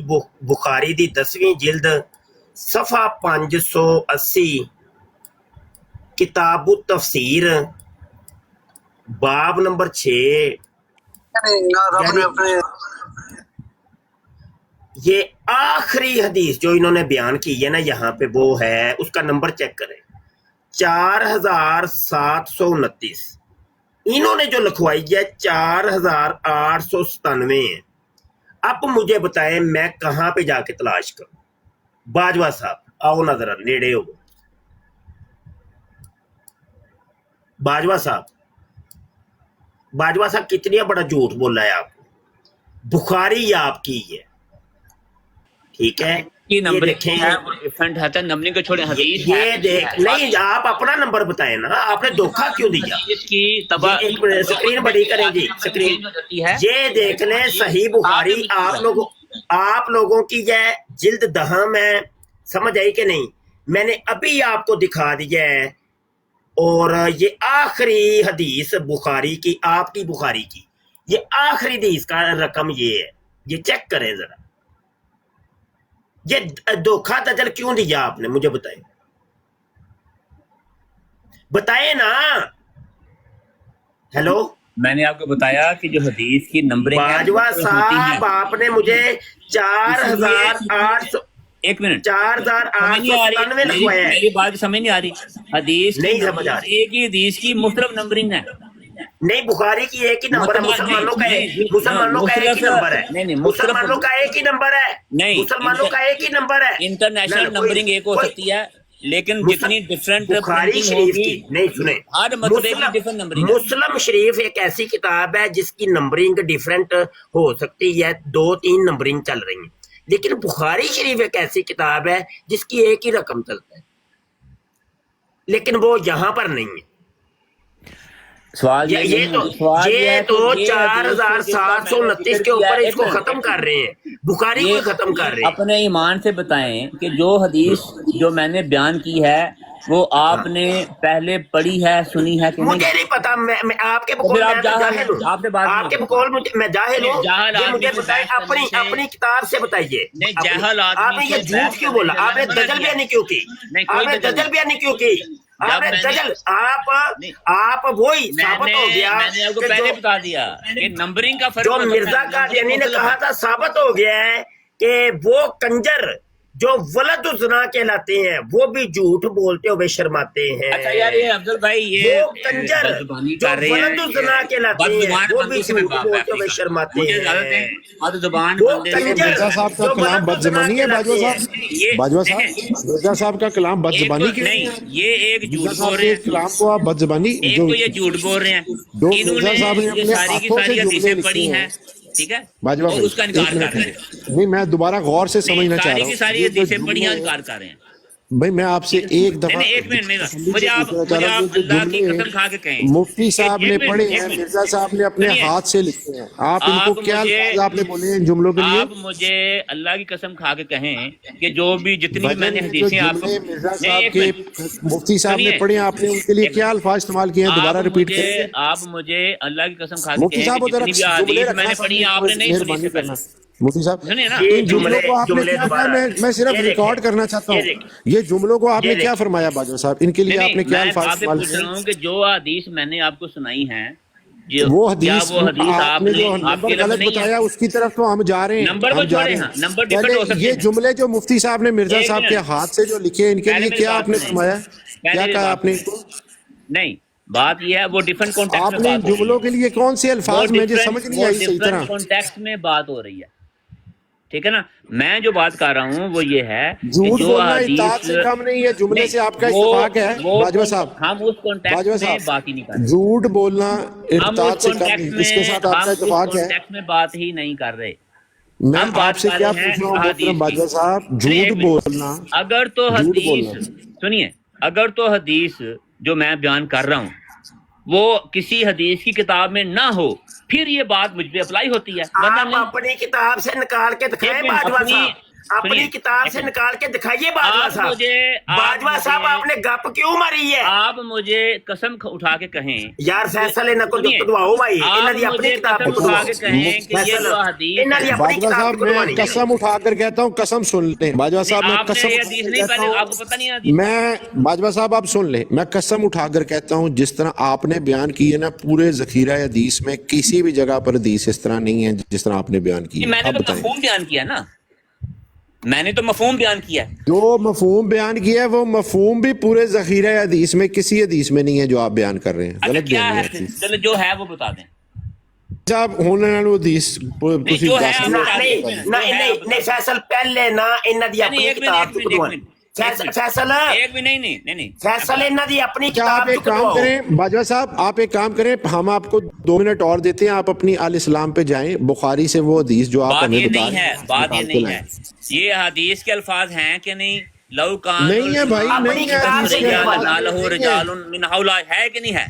بخاری دی 10ویں جلد صفحہ 580 کتاب التفسیر باب نمبر 6. یہ آخری حدیث جو انہوں نے بیان کی ہے نا یہاں پہ وہ ہے، اس کا نمبر چیک کریں 4729. انہوں نے جو لکھوائی ہے 4897 ہے. اب مجھے بتائیں میں کہاں پہ جا کے تلاش کروں؟ باجوہ صاحب آؤ نا ذرا نیڑے ہو. باجوہ صاحب کتنی بڑا جھوٹ بولا ہے آپ کو. بخاری آپ کی ہے، ٹھیک ہے. کی یہ نمبر دیکھیں ڈیفرنٹ ہے، نمبرنگ کو چھوڑیں. حدیث یہ دیکھ نہیں، آپ اپنا نمبر بتائیں نا، آپ نے دھوکہ کیوں دیا؟ کی تباہ ایک منٹ سکرین بڑی کریں جی، سکرین یہ دیکھ لیں صحیح بخاری آپ لوگوں کی یہ جلد 10 میں سمجھ آئی کہ نہیں؟ میں نے ابھی آپ کو دکھا دیا ہے. اور یہ آخری حدیث بخاری کی، آپ کی بخاری کی یہ آخری حدیث کا رقم یہ ہے، یہ چیک کریں ذرا. یہ دھوکہ دجل کیوں دیا آپ نے؟ مجھے بتائیں نا. ہیلو میں نے آپ کو بتایا کہ جو حدیث کی نمبرنگ باجوہ صاحب آپ نے مجھے 4800 ایک منٹ 4897 لکھوایا ہے. میری بات سمجھ نہیں آ رہی. حدیث نہیں سمجھ آ رہی. ایک ہی حدیث کی مختلف نمبرنگ ہے. نہیں بخاری کی ایک ہی نمبر ہے، مسلمانوں کا ایک ہی نمبر ہے، مسلمانوں کا ایک ہی نمبر ہے، نہیں مسلمانوں کا ایک ہی نمبر ہے. انٹرنیشنل نمبرنگ ایک ہو سکتی ہے لیکن جتنی ڈفرنٹ بخاری شریف کی نہیں سنیں، ہر مطلب کی ڈفرنٹ نمبرنگ. مسلم شریف ایک ایسی کتاب ہے جس کی نمبرنگ ڈیفرنٹ ہو سکتی ہے، 2-3 نمبرنگ چل رہی ہیں. لیکن بخاری شریف ایک ایسی کتاب ہے جس کی ایک ہی رقم چلتا ہے، لیکن وہ یہاں پر نہیں ہے. سوال یہ تو 4729 کے اوپر اس کو ختم کر رہے ہیں، بخاری کو ختم کر رہے ہیں. اپنے ایمان سے بتائیں کہ جو حدیث جو میں نے بیان کی ہے وہ آپ نے پہلے پڑھی ہے، سنی ہے کہ نہیں؟ مجھے نہیں پتا، میں آپ کے بقول میں جاہل ہوں، آپ کے بقول میں جاہل ہوں. یہ مجھے بتائیں اپنی کتاب سے بتائیے. آپ نے یہ جھوٹ کیوں بولا؟ آپ نے دجل بیانی کیوں کی؟ آپ نے دجل بیانی کیوں کی؟ آپ وہی ثابت ہو گیا، میں نے آپ کو پہلے بتا دیا کہ نمبرنگ کا فرق. جو مرزا قادیانی نے کہا تھا ثابت ہو گیا ہے کہ وہ کنجر جو ولد الزنا کہلاتے ہیں وہ بھی جھوٹ بولتے ہوئے شرماتے ہیں. اچھا یار یہ افضل بھائی یہ وہ کنجر جو ولد الزنا کہلاتے ہیں وہ بھی جھوٹ بولتے ہوئے شرماتے ہیں. وہ کنجر مرزا صاحب کا کلام بد زبانی ہے. باجوہ صاحب مرزا صاحب کا کلام بد زبانی کیوں نہیں؟ یہ ایک جھوٹ مرزا بول صاحب رہے کے ہیں، کلام کو آپ بد زبانی ایک تو یہ جھوٹ بول رہے ہیں، انہوں مرزا صاحب نے نے اپنے یہ ساری کی ہاتھوں سے ساری حدیثیں جملے پڑھی لکھے ہیں، ہیں. ٹھیک ہے، باجوہ اور بھائی اس کا انکار کر رہے ہیں. نہیں میں دوبارہ غور سے سمجھنا چاہ ساری رہا کی ہوں. ساری حدیثیں پڑھی ہیں، انکار کر رہے ہیں. بھائی میں آپ سے ایک دفعہ نہیں ایک منٹ مجھے آپ اللہ کی قسم کھا کے کہیں مفتی صاحب نے پڑھے ہیں، مرزا صاحب نے اپنے ہاتھ سے لکھے ہیں، آپ ان کو کیا الفاظ آپ نے بولے ہیں ان جملوں کے لیے؟ آپ مجھے اللہ کی قسم کھا کے کہیں کہ جو بھی جتنی بھی میں نے حدیثیں آپ کو مرزا صاحب کے مفتی صاحب نے پڑھے ہیں، آپ نے ان کے لیے کیا الفاظ استعمال کیے ہیں؟ دوبارہ ریپیٹ کریں گے؟ آپ مجھے اللہ کی قسم کھا کے مفتی کہیں صاحب کہ جتنی بھی حدیث میں نے پڑھی ہیں آپ نے نہیں سنی سے پہلے، مفتی صاحب سنیے نا ان جملوں کو آپ نے کیا کہا؟ میں صرف ریکارڈ کرنا چاہتا ہوں یہ جملوں کو آپ نے کیا فرمایا باجوہ صاحب، ان کے لیے آپ نے کیا میں الفاظ آپ سے استعمال پوچھ کیے؟ رہا ہوں کہ جو حدیث میں نے آپ کو سنائی ہیں وہ کیا حدیث وہ حدیث آپ نے جو آپ نمبر کے لفظ غلط نہیں بتایا ہے؟ اس کی طرف تو ہم جا رہے ہیں، نمبر کو ہم جا چھوڑیں رہے ہاں، ہیں۔ نمبر پہلے ڈفرنٹ ہو سکتے یہ ہیں۔ جملے جو مفتی صاحب نے مرزا ایک صاحب منٹ، کے ہاتھ سے جو لکھے ان کے پہلے لیے میری کیا بات آپ نے سنیں، فرمایا؟ پہلے کیا میری کہا بات آپ نے؟ سنیں۔ نہیں بات یہ ہے وہ ڈیفرنٹ کانٹیکس آپ میں نے بات ان ہو رہی جملوں ہے، کے لیے کون سے الفاظ مجھے سمجھ نہیں آئی صحیح طرح؟ ڈفرنٹ کانٹیکس میں بات ہو رہی ہے، ٹھیک ہے نا؟ میں جو بات کر رہا ہوں وہ یہ ہے کہ جھوٹ جو بولنا اطاعت حدیث سے کم نہیں ہے، جملے سے آپ کا وہ اتفاق ہے باجوہ صاحب، ہم اس کانٹیکس باجوہ میں صاحب بات ہی نہیں کر رہے، جھوٹ بولنا ہم اس اطاعت سے کم کانٹیکس نہیں، اس کے ساتھ آپ کا اتفاق ہے؟ میں بات ہی نہیں کر رہے، میں ہم آپ بات سے کر کیا رہے ہیں پوچھ رہا ہوں محترم احادیث کی۔ باجوہ صاحب، سنیے جھوٹ ایک منٹ، بولنا، اگر تو جھوٹ حدیث بولنا سنیے اگر تو حدیث جو میں بیان کر رہا ہوں وہ کسی حدیث کی کتاب میں نہ ہو پھر یہ بات مجھ پہ اپلائی ہوتی ہے، ورنہ آپ نہیں۔ اپنی کتاب سے نکال کے دکھائیں ایک منٹ، باجوہ صاحب، اپنی سنیے، کتاب ایک سے منٹ، نکال کے دکھائیے باجوہ صاحب۔ باجوہ صاحب آپ نے گپ کیوں ماری ہے؟ آپ مجھے قسم اٹھا کے کہیں، یار فیصل انہاں کو سنیے، کدواؤ بھائی، انہاں آپ دی اپنی مجھے کتاب قسم اٹھا کے کہیں کہ یہ فیصل جو حدیث انہاں دی ہے، اپنی باجوہ کتاب صاحب کی میں کدوانی ہے۔ قسم اٹھا کر کہتا ہوں، قسم سن لیں باجوہ صاحب، میں آپ نے قسم یہ اٹھا حدیث کر نہیں کہتا پہلے آپ کو ہوں، پتہ نہیں ہے حدیث کا؟ میں باجوہ صاحب آپ سن لیں، میں قسم اٹھا کر کہتا ہوں جس طرح آپ نے بیان کی ہے نا پورے ذخیرہ حدیث میں کسی بھی جگہ پر حدیث اس طرح نہیں ہے جس طرح آپ نے بیان کی ہے۔ میں نے اب تو بتائیں، مفہوم بیان کیا نا، میں نے تو مفہوم بیان کیا ہے۔ جو مفہوم بیان کیا ہے وہ مفہوم بھی پورے ذخیرہ حدیث میں کسی حدیث میں نہیں ہے جو آپ بیان کر رہے ہیں، اچھا غلط کیا بیان ہے ہے آپ کی چلو جو ہے وہ بتا دیں، صاحب ہونے والے حدیث نہیں تسی جو ہے دس آپ نہ بتا دیں، نہیں ایک منٹ، نہ جو ہے نہیں آپ بتا نہیں دیں۔ فیصل پہلے نہ انہاں دی اپنی ایک منٹ، کتاب ایک تو منٹ، ایک کدوانی۔ منٹ، ایک منٹ، فیصل ایک منٹ، نہیں فیصل انہاں دی اپنی کیا آپ کتاب تو ایک کام کدواؤ۔ کریں باجوہ صاحب، آپ ایک کام کریں، ہم آپ کو 2 منٹ اور دیتے ہیں، آپ اپنی آل اسلام پہ جائیں، بخاری سے وہ حدیث جو آپ بات ہمیں یہ بتا نہیں رہے ہے، ہیں بات یہ نکال کے نہیں لائیں۔ ہے، یہ حدیث کے الفاظ ہیں کہ نہیں؟ لو کان نہیں ہے بھائی، اپنی نہیں ہے کتاب حدیث سے کے یہ الفاظ والا رجال نہیں ہے۔ رجال من حولا ہے کہ نہیں ہے؟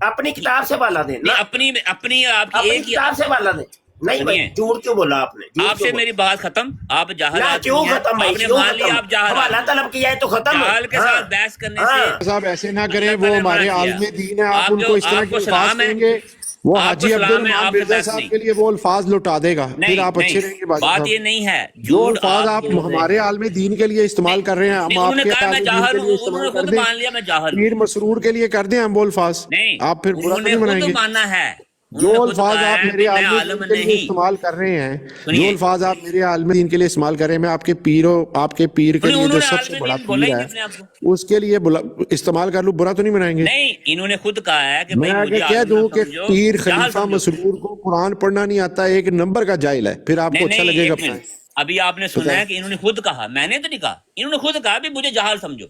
اپنی کتاب سے والا دیں نہیں اپنی آپ کی اپنی ایک ہی، کتاب سے والا دیں۔ نہیں بھائی سنیے، جھوٹ کیوں بولا آپ نے؟ جھوٹ آپ کیوں سے بولا؟ میری بات ختم، آپ جاہل نہ آدمی کیوں ہیں، ختم بھائی، آپ نے کیوں مان لیا آپ ختم؟ جاہل حوالہ آدمی طلب کیا ہے تو ختم۔ جہال کے ہاں، ساتھ بحث کرنے ہاں۔ سے صاحب ایسے نہ کریں، اللہ وہ تعالیٰ نے ہمارے منع کیا۔ عالم دین ہے، آپ ان کو اس طرح آپ کے کو الفاظ سلام ہے، کہیں گے، وہ آپ کو حاجی عبد سلام ہے، الرحمان آپ سے مرزا بحث صاحب نہیں، کے لیے وہ الفاظ لوٹا دے گا، پھر آپ اچھے رہیں گے باجوہ بات صاحب۔ یہ نہیں ہے، جو جھوٹ الفاظ آپ بول رہے ہمارے ہیں۔ عالم دین کے لیے استعمال کر رہے ہیں ہم نہیں، آپ انہوں نے کے کہا میں عالم دین جاہل کے لیے ہوں، انہوں استعمال نے کر خود دیں، مان لیا میں جاہل ہوں، پیر مسرور کے لیے کر دیں ہم وہ الفاظ، نہیں آپ پھر برا انہوں تو نے نہیں خود منائیں گے؟ مانا ہے، انہوں جو نے خود الفاظ کہا آپ ہے میرے کہ میں عالم عالم دین کے لیے نہیں، استعمال کر رہے ہیں، جو سنیے، الفاظ آپ میرے عالم دین کے لیے استعمال کر رہے ہیں، میں آپ کے آپ کے پیر کے لیے انہوں جو نے سب سے عالم بڑا دین بولا ہی پیر نہیں ہے اپنے آپ کو، اس کے لیے استعمال کر لوں، برا تو نہیں منائیں گے؟ نہیں انہوں نے خود کہا ہے کہ میں بھائی اگر مجھے کہہ عالم نہ دوں کہ سمجھو، پیر جاہل خلیفہ سمجھو، مسرور کو قرآن پڑھنا نہیں آتا، ایک نمبر کا جاہل ہے، پھر آپ کو اچھا نہیں لگے گا؟ ایک منٹ، ابھی آپ نے سنا ہے کہ انہوں نے خود کہا، میں نے تو نہیں کہا، انہوں نے خود کہا بھی مجھے جاہل سمجھو،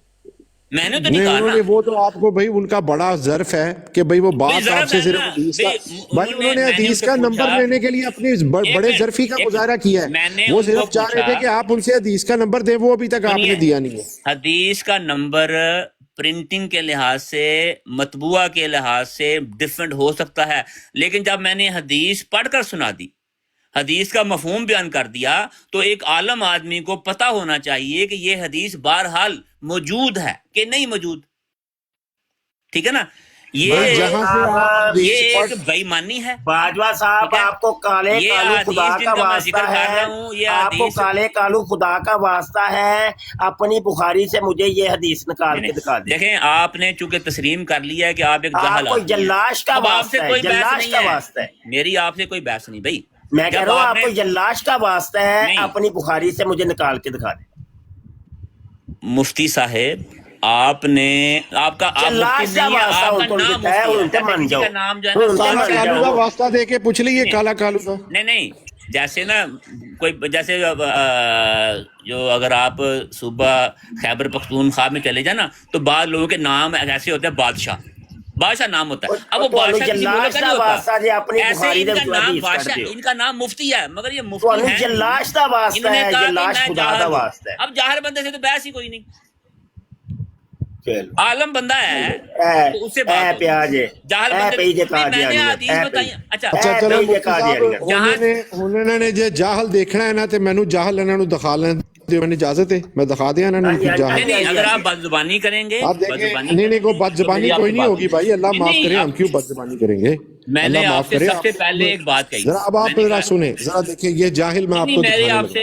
میں نے تو نہیں نہیں، کہا انہوں نا، نے وہ تو آپ کو بھائی ان کا بڑا ظرف ہے کہ بھئی وہ بھئی بات آپ ضرب سے ہے صرف نا، حدیث کا، بھئی انہوں نے میں نے ان حدیث سے کا پوچھا، نمبر لینے کے لیے اپنی ایک بڑے منٹ، ظرفی کا مظاہرہ کیا میں ہے، نے وہ ان کو صرف چاہ رہے تھے پوچھا، کہ آپ ان سے حدیث کا نمبر دیں، وہ ابھی تک آپ نے سنیے، دیا نہیں ہے۔ حدیث کا نمبر پرنٹنگ کے لحاظ سے، مطبوعہ کے لحاظ سے ڈیفرنٹ ہو سکتا ہے، لیکن جب میں نے حدیث پڑھ کر سنا دی، حدیث کا مفہوم بیان کر دیا، تو ایک عالم آدمی کو پتہ ہونا چاہیے کہ یہ حدیث بہرحال موجود ہے کہ نہیں موجود، ٹھیک ہے نا؟ بھائی جہاں سے آپ یہ حدیث ایک پڑھ، بے ایمانی ہے، باجوہ صاحب ٹھیک ہے؟ آپ کو کالے یہ کالو خدا حدیث کا جن کا میں واسطہ ذکر کر ہے، رہا ہوں، یہ آپ کو حدیث کالے کالو خدا کا واسطہ ہے، اپنی بخاری سے مجھے یہ حدیث نکال کے دکھا دیں۔ دیکھیں، آپ نے چونکہ تسلیم کر لیا ہے کہ آپ ایک آپ جاہل کو آدمی ہیں، جلاش کا اب آپ واسطہ سے ہے، کوئی بحث جلاش نہیں کا ہے، واسطہ ہے، میری آپ سے کوئی بحث نہیں بھائی، میں کہہ جب رہا ہوں آپ آپ نے کو جلاش کا واسطہ ہے، نہیں، اپنی بخاری سے مجھے نکال کے دکھا دیں۔ مفتی صاحب آپ نے آپ کا آپ مفتی جلاش کا نہیں ہے، واسطہ آپ کا ان کو نام دیتا ہے، مفتی ہے، ان سے جیسے من کسی جاؤ، کا نام جو ہے نا ان سے سید کالا من سے، کالو کا جاؤ۔ واسطہ دے کے پوچھ لیے، کالا کالو کا۔ نہیں جیسے نا کوئی جیسے جو اگر آپ صوبہ خیبر پختونخوا میں چلے جائیں نا، تو بعض لوگوں کے نام ایسے ہوتے ہیں بادشاہ، بادشاہ نام ہوتا ہے. اب وہ ਤੁਹਾਨੂੰ بادشاہ کسی ਜਲਾਸ਼ ملک کا ਦਾ نہیں ਵਾਸਤਾ ਜੇ ہوتا. ਆਪਣੀ ایسے ਬੁਖਾਰੀ ان ਦੇ کا ਵਿੱਚ نام حدیث بادشاہ, ਕੱਢਦੇ ਹੋ ان کا نام مفتی ہے, مگر یہ مفتی ਤੁਹਾਨੂੰ ہے. ਜਲਾਸ਼ ਦਾ ਵਾਸਤਾ انہوں نے ہے کہا کہ ਜਲਾਸ਼ میں ਖੁਦਾ ਦਾ جاہل ਵਾਸਤਾ ہے. ہوں. اب جاہل بندے سے تو بحث ہی کوئی نہیں. ਚਲੋ عالم بندہ ہے تو اس سے اے بات ہوگی. ਪਿਆ ਜੇ جاہل اے بندے پئی ਜੇ نہیں, میں نے قادیانیت حدیث اے بتائی. پئی اچھا ਅੱਛਾ ਇਹ ਚਲੋ ਪਈ ਜੇ ਮੁਫਤੀ ਸਾਹਿਬ قادیانیت. ਹੁਣ ਇਹਨਾਂ ਨੇ ਜੇ ਜਾਹਲ ਦੇਖਣਾ ਹੈ ਨਾ ਤੇ ਮੈਨੂੰ ਜਾਹਲ ਇਹਨਾਂ ਨੂੰ ਦਿਖਾ ਲੈਣ ਦਿਓ, ਮੈਨੂੰ ਇਜਾਜ਼ਤ ہے میں دکھا دیا ਇਹਨਾਂ ਨੂੰ ਹਾਂਜੀ, کہ ਹਾਂਜੀ, جاہل. نہیں نہیں, جی، اگر جی. آپ بد زبانی کریں گے, آپ بد دیکھیں زبانی نہیں نہیں کریں کوئی گے, بد تو زبانی میری آپ کوئی سے نہیں بات ہوگی بھائی, اللہ نہیں, معاف نہیں, کرے, ہم آپ- کیوں بد زبانی کریں گے, میں اللہ نے معاف آپ سے کرے. سب سے پہلے ایک بات کہی. ذرا اب آپ میں نے ذرا کہا- سنیں, ذرا دیکھیں یہ جاہل میں آپ نہیں کو میری دکھانے آپ لگا سے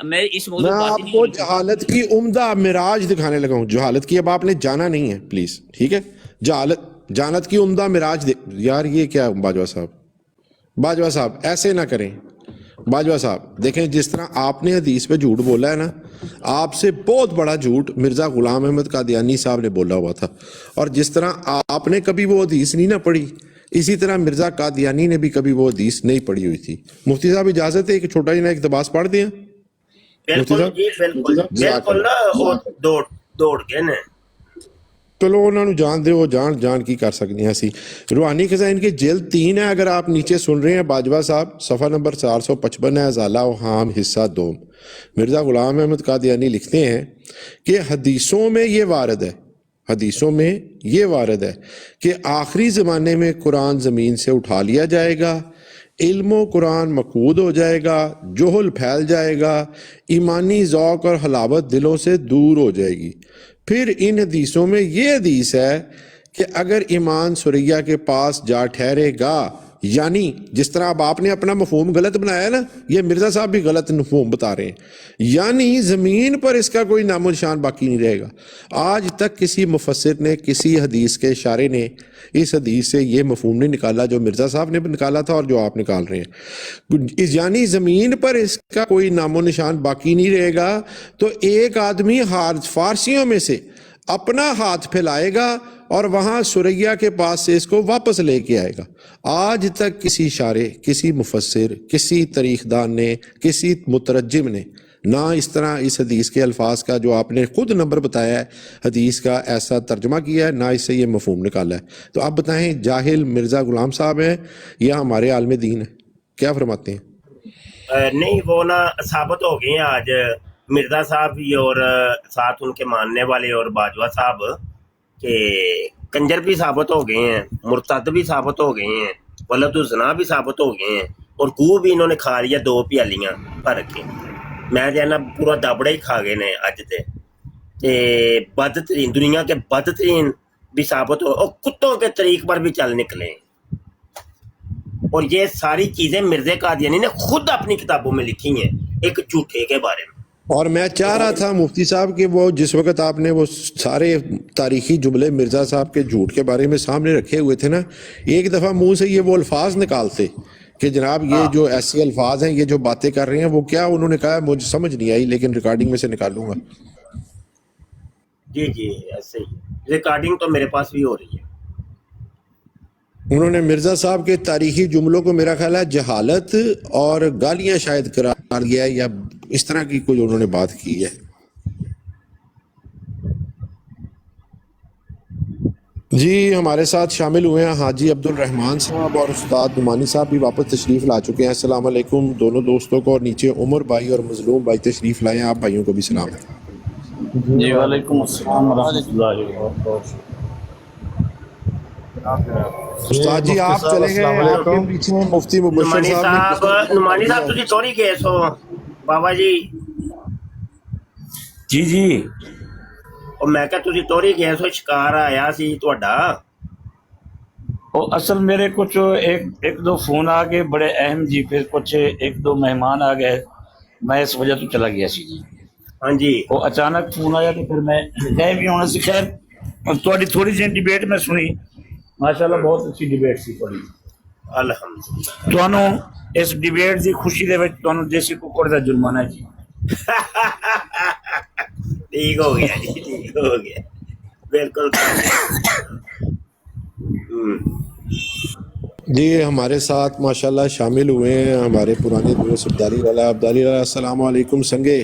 میری اس موضوع میں بات ہی آپ نہیں کو ہوئی تھی. جہالت کی عمدہ معراج دکھانے لگا ہوں. جہالت کی اب آپ نے جانا نہیں ہے پلیز, ٹھیک ہے, جہالت کی عمدہ معراج یار یہ کیا باجوہ صاحب ایسے نہ کریں. باجوہ صاحب دیکھیں جس طرح آپ نے حدیث پہ جھوٹ بولا ہے نا, آپ سے بہت بڑا جھوٹ مرزا غلام احمد قادیانی صاحب نے بولا ہوا تھا, اور جس طرح آپ نے کبھی وہ حدیث نہیں نہ پڑھی, اسی طرح مرزا قادیانی نے بھی کبھی وہ حدیث نہیں پڑھی ہوئی تھی. مفتی صاحب اجازت ہے کہ چھوٹا جی نے اقتباس پڑھ دیا. ਬਿਲਕੁਲ ਜੀ ਬਿਲਕੁਲ ਬਿਲਕੁਲ ਨਾ ਉਹ ਦੌੜ ਗਏ ਨੇ. چلو انہوں نے جان دے, وہ جان کی کر سکتے ہیں. اسی روحانی خزائن کی جلد 3 ہے, اگر آپ نیچے سن رہے ہیں باجوہ صاحب, صفحہ نمبر 455 ہے, ازالہ و حام حصہ 2. مرزا غلام احمد قادیانی لکھتے ہیں کہ حدیثوں میں یہ وارد ہے کہ آخری زمانے میں قرآن زمین سے اٹھا لیا جائے گا, علم و قرآن مقود ہو جائے گا, جہل پھیل جائے گا, ایمانی ذوق اور حلاوت دلوں سے دور ہو جائے گی. پھر ان حدیثوں میں یہ حدیث ہے کہ اگر ایمان سریا کے پاس جا ٹھہرے گا, یعنی جس طرح اب آپ نے اپنا مفہوم غلط بنایا نا, یہ مرزا صاحب بھی غلط مفہوم بتا رہے ہیں, یعنی زمین پر اس کا کوئی نام و نشان باقی نہیں رہے گا. آج تک کسی مفسر نے, کسی حدیث کے اشارے نے اس حدیث سے یہ مفہوم نہیں نکالا جو مرزا صاحب نے نکالا تھا اور جو آپ نکال رہے ہیں. یعنی زمین پر اس کا کوئی نام و نشان باقی نہیں رہے گا, تو ایک آدمی فارسیوں میں سے اپنا ہاتھ پھیلائے گا اور وہاں سریا کے پاس سے اس کو واپس لے کے آئے گا. آج تک کسی شارع, کسی مفسر, کسی تاریخ دان نے, کسی مترجم نے نہ اس طرح اس حدیث کے الفاظ کا جو آپ نے خود نمبر بتایا ہے حدیث کا ایسا ترجمہ کیا ہے, نہ اس سے یہ مفہوم نکالا ہے. تو آپ بتائیں جاہل مرزا غلام صاحب ہیں یا ہمارے عالم دین ہیں, کیا فرماتے ہیں؟ نہیں وہ نا ثابت ہو گئے ہیں آج مرزا صاحب بھی اور ساتھ ان کے ماننے والے اور باجوہ صاحب کہ کنجر بھی ثابت ہو گئے ہیں, مرتد بھی ثابت ہو گئے ہیں, ولد الزنا بھی ثابت ہو گئے ہیں, اور گو بھی انہوں نے کھا لیا 2 پیالیاں بھر کے. میں جانا پورا دابڑا ہی کھا گئے نے اج تے بدترین دنیا کے بدترین بھی ثابت ہو, اور کتوں کے طریق پر بھی چل نکلے. اور یہ ساری چیزیں مرزا قادیانی نے خود اپنی کتابوں میں لکھی ہیں ایک جھوٹے کے بارے میں. اور میں چاہ رہا تھا مفتی صاحب کہ وہ جس وقت آپ نے وہ سارے تاریخی جملے مرزا صاحب کے جھوٹ کے بارے میں سامنے رکھے ہوئے تھے نا, ایک دفعہ منہ سے یہ وہ الفاظ نکالتے کہ جناب یہ جو ایسے الفاظ ہیں, یہ جو باتیں کر رہے ہیں وہ کیا, انہوں نے کہا مجھے سمجھ نہیں آئی لیکن ریکارڈنگ میں سے نکالوں گا. جی ایسے ہی ریکارڈنگ تو میرے پاس بھی ہو رہی ہے. انہوں نے مرزا صاحب کے تاریخی جملوں کو میرا خیال ہے جہالت اور گالیاں شاید قرار دیا ہے, یا اس طرح کی کوئی انہوں نے بات کی ہے. جی ہمارے ساتھ شامل ہوئے ہیں حاجی عبد الرحمان صاحب اور استاد نعمانی صاحب بھی واپس تشریف لا چکے ہیں. السلام علیکم دونوں دوستوں کو, اور نیچے عمر بھائی اور مظلوم بھائی تشریف لائے ہیں, آپ بھائیوں کو بھی سلام ہے. جی وعلیکم السلام ورحمۃ اللہ وبرکاتہ. استاد جی آپ چلے گئے, آپ کے پیچھے مفتی مبشر نعمانی صاحب صاحب تجھے توڑی گئے سو بابا جی, جی اور میں کہا تجھے توڑی گئے سو, شکار آیا سی تہاڈا. اصل میرے کچھ ایک دو فون آ گئے بڑے اہم جی, پھر کچھ 1-2 مہمان آ گئے, میں اس وجہ تو چلا گیا سی جی. ہاں جی وہ اچانک فون آیا تو پھر میں گئے بھی ہونا سی. خیر تھوڑی سی ڈیبیٹ میں سنی, ماشاءاللہ بہت اچھی ڈیبیٹ سی تھوڑی. الحمدللہ تانوں اس ڈیبیٹ دی خوشی دے وچ تانوں دیسی ککڑ دا جرمانہ ہے جی. ٹھیک ہو گیا جی, ٹھیک ہو گیا بالکل. جی ہمارے ساتھ ماشاءاللہ شامل ہوئے ہیں ہمارے پرانے دوست عبدالی والا. السلام علیکم سنگے.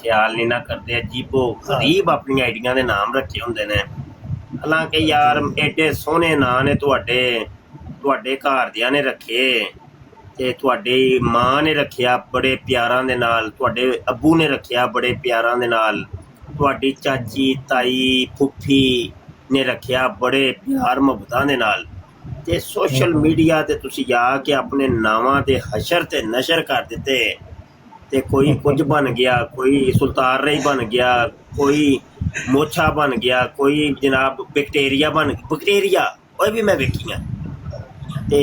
ਖਿਆਲ ਨਹੀਂ ਨਾ ਕਰਦੇ, ਅਜੀਬੋ ਗਰੀਬ ਆਪਣੀਆਂ ਆਈਡੀਆਂ ਦੇ ਨਾਮ ਰੱਖੇ ਹੁੰਦੇ ਨੇ। ਹਾਲਾਂਕਿ ਯਾਰ ਐਡੇ ਸੋਹਣੇ ਨਾਂ ਨੇ ਤੁਹਾਡੇ ਘਰ ਦਿਆਂ ਨੇ ਰੱਖੇ ਤੇ ਤੁਹਾਡੀ ਮਾਂ ਨੇ ਰੱਖਿਆ ਬੜੇ ਪਿਆਰਾਂ ਦੇ ਨਾਲ, ਤੁਹਾਡੇ ਅੱਬੂ ਨੇ ਰੱਖਿਆ ਬੜੇ ਪਿਆਰਾਂ ਦੇ ਨਾਲ, ਤੁਹਾਡੀ ਚਾਚੀ ਤਾਈ ਫੁੱਫੀ ਨੇ ਰੱਖਿਆ ਬੜੇ ਪਿਆਰ ਮੁਹੱਬਤਾਂ ਦੇ ਨਾਲ। ਤੇ ਸੋਸ਼ਲ ਮੀਡੀਆ ਤੇ ਤੁਸੀਂ ਜਾ ਕੇ ਆਪਣੇ ਨਾਵਾਂ ਤੇ ਹਸ਼ਰ ਤੇ ਨਸ਼ਰ ਕਰ ਦਿੱਤੇ ਤੇ ਕੋਈ ਕੁਝ ਬਣ ਗਿਆ, ਕੋਈ ਸੁਲਤਾਨ ਰਹੀ ਬਣ ਗਿਆ, ਕੋਈ ਮੋਛਾ ਬਣ ਗਿਆ, ਕੋਈ ਜਨਾਬ ਬੈਕਟੀਰੀਆ ਬੈਕਟੀਰੀਆ ਉਹ ਵੀ ਮੈਂ ਵੇਖੀਆਂ ਤੇ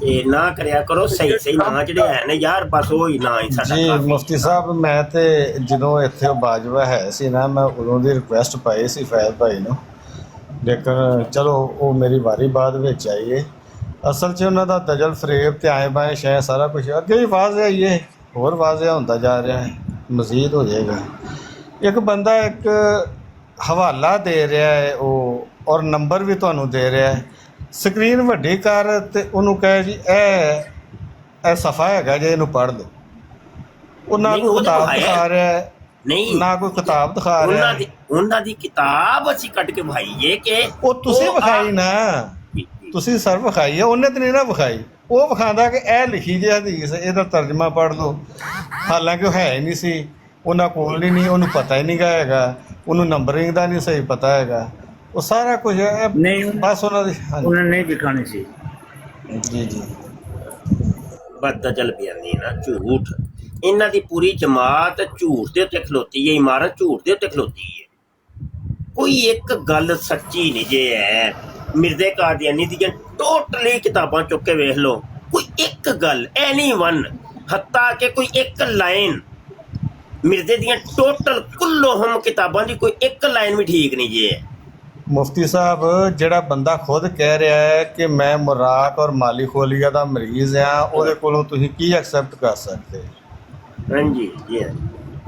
ਤੇ ਨਾ ਕਰਿਆ ਕਰੋ। ਸਹੀ ਨਾਂ ਜਿਹੜੇ ਹੈ ਨੇ ਯਾਰ, ਬਸ ਉਹ ਹੀ ਨਾਂ ਹੀ ਸਾਡਾ ਜੀ ਕਾਫੀ। ਮੁਫਤੀ ਸਾਹਿਬ, ਮੈਂ ਤੇ ਜਦੋਂ ਇੱਥੇ ਉਹ ਬਾਜਵਾ ਹੈ ਸੀ ਨਾ, ਮੈਂ ਉਦੋਂ ਦੀ ਰਿਕੁਐਸਟ ਪਾਈ ਸੀ ਫੈਜ਼ ਭਾਈ ਨੂੰ, ਲੇਕਿਨ ਚਲੋ ਉਹ ਮੇਰੀ ਵਾਰੀ ਬਾਅਦ ਵਿੱਚ ਆਈ ਹੈ। ਅਸਲ 'ਚ ਉਹਨਾਂ ਦਾ ਦਜਲ ਫਰੇਬ ਤੇ ਆਏ ਬਾਏ ਸ਼ੈ ਸਾਰਾ ਕੁਝ ਅੱਗੇ ਹੀ ਵਾਜ਼ਿਆ ਹੀ ਹੈ, ਹੋਰ ਵਾਜ਼ਿਆ ਹੁੰਦਾ ਜਾ ਰਿਹਾ ਹੈ, ਮਜ਼ੀਦ ਹੋ ਜਾਏਗਾ। ਇੱਕ ਬੰਦਾ ਇੱਕ ਹਵਾਲਾ ਦੇ ਰਿਹਾ ਹੈ ਉਹ, ਔਰ ਨੰਬਰ ਵੀ ਤੁਹਾਨੂੰ ਦੇ ਰਿਹਾ ਹੈ, ਸਕਰੀਨ ਵੱਡੀ ਕਰ ਤੇ ਉਹਨੂੰ ਕਹੇ ਜੀ ਇਹ ਸਫਾ ਹੈਗਾ ਜੇ ਇਹਨੂੰ ਪੜ੍ਹ ਲਓ। ਉਹ ਨਾ ਨਹੀਂ, ਕੋਈ ਉਹ ਤਾਂ ਕਿਤਾਬ ਹੈ। ਦਿਖਾ ਰਿਹਾ ਹੈ, ਨਹੀਂ ਨਾ ਕੋਈ ਕਿਤਾਬ ਦਿਖਾ ਰਿਹਾ ਹੈ। ਉਹਨਾਂ ਦੀ ਕਿਤਾਬ ਅਸੀਂ ਕੱਢ ਕੇ ਵਿਖਾਈਏ ਕਿ ਉਹ ਤੁਸੀਂ ਉਹ ਵਿਖਾਈ ਨਾ, ਤੁਸੀਂ ਸਰ ਵਿਖਾਈ ਹੈ, ਉਹਨੇ ਤਾਂ ਨਹੀਂ ਨਾ ਵਿਖਾਈ। ਉਹ ਵਿਖਾਉਂਦਾ ਕਿ ਇਹ ਲਿਖੀ ਜੇ ਹਦੀਸ, ਇਹਦਾ ਤਰਜਮਾ ਪੜ੍ਹ ਲਓ। ਹਾਲਾਂਕਿ ਉਹ ਹੈ ਹੀ ਨਹੀਂ ਸੀ, ਉਹਨਾਂ ਕੋਲ ਹੀ ਨਹੀਂ, ਉਹਨੂੰ ਪਤਾ ਹੀ ਨਹੀਂ ਗਾ ਹੈਗਾ, ਉਹਨੂੰ ਨੰਬਰਿੰਗ ਦਾ ਨਹੀਂ ਸਹੀ ਪਤਾ ਹੈਗਾ, ਉਹ ਸਾਰਾ ਕੁਝ ਹੈ ਨਹੀਂ, ਬਸ ਉਹਨਾਂ ਦੀ। ਹਾਂਜੀ ਉਹਨਾਂ ਨੇ ਨਹੀਂ ਦਿਖਾਣੀ ਸੀ। ਜੀ ਜੀ ਬਦਦਜਲ ਬਿਆਨੀ ਨਾ, ਝੂਠ। ਇਹਨਾਂ ਦੀ ਪੂਰੀ ਜਮਾਤ ਝੂਠ ਦੇ ਉੱਤੇ ਖਲੋਤੀ ਹੈ, ਇਮਾਰਤ ਝੂਠ ਦੇ ਉੱਤੇ ਖਲੋਤੀ ਹੈ। ਕੋਈ ਇੱਕ ਗੱਲ ਸੱਚੀ ਨਹੀਂ ਜੇ ਹੈ। ਮਿਰਜ਼ੇ ਕਾਦੀਆਨੀ ਦੀਆਂ ਟੋਟਲੀ ਕਿਤਾਬਾਂ ਚੁੱਕ ਕੇ ਵੇਖ ਲਓ, ਕੋਈ ਇੱਕ ਗੱਲ ਐਨੀਵਨ, ਹੱਤਾ ਕਿ ਕੋਈ ਇੱਕ ਲਾਈਨ ਮਿਰਜ਼ੇ ਦੀਆਂ ਟੋਟਲ ਕੁੱਲੋਹਮ ਕਿਤਾਬਾਂ ਦੀ ਕੋਈ ਇੱਕ ਲਾਈਨ ਵੀ ਠੀਕ ਨਹੀਂ ਜੇ ਹੈ। ਮੁਫਤੀ ਸਾਹਿਬ, ਜਿਹੜਾ ਬੰਦਾ ਖੁਦ ਕਹਿ ਰਿਹਾ ਹੈ ਕਿ ਮੈਂ ਮੁਰਾਕ ਔਰ ਮਾਲੀ ਖੋਲੀਆ ਦਾ ਮਰੀਜ਼ ਹਾਂ, ਉਹਦੇ ਕੋਲੋਂ ਤੁਸੀਂ ਕੀ ਐਕਸੈਪਟ ਕਰ ਸਕਦੇ? ਹਾਂਜੀ ਜੀ,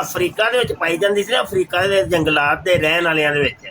ਅਫਰੀਕਾ ਦੇ ਵਿੱਚ ਪਾਈ ਜਾਂਦੀ ਸੀ ਨਾ, ਅਫਰੀਕਾ ਦੇ ਜੰਗਲਾਤ ਦੇ ਰਹਿਣ ਵਾਲਿਆਂ ਦੇ ਵਿੱਚ।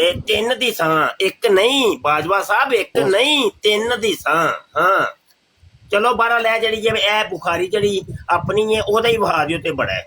ਇਹ ਤਿੰਨ ਦੀ ਸਾਂ, ਇੱਕ ਨਹੀਂ ਬਾਜਵਾ ਸਾਹਿਬ, ਇੱਕ ਨਹੀਂ ਤਿੰਨ ਦੀ ਸਾਂ। ਹਾਂ ਚਲੋ ਬਾਹਰ ਲੈ ਜਿਹੜੀ ਇਹ ਬੁਖਾਰੀ ਜਿਹੜੀ ਆਪਣੀ ਹੈ ਉਹਦਾ ਹੀ ਵਹਾ ਦਿਓ ਤੇ ਬੜਾ ਹੈ।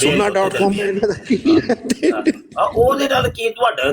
sunnah.com ਉਹਦੇ ਨਾਲ ਕੀ ਤੁਹਾਡਾ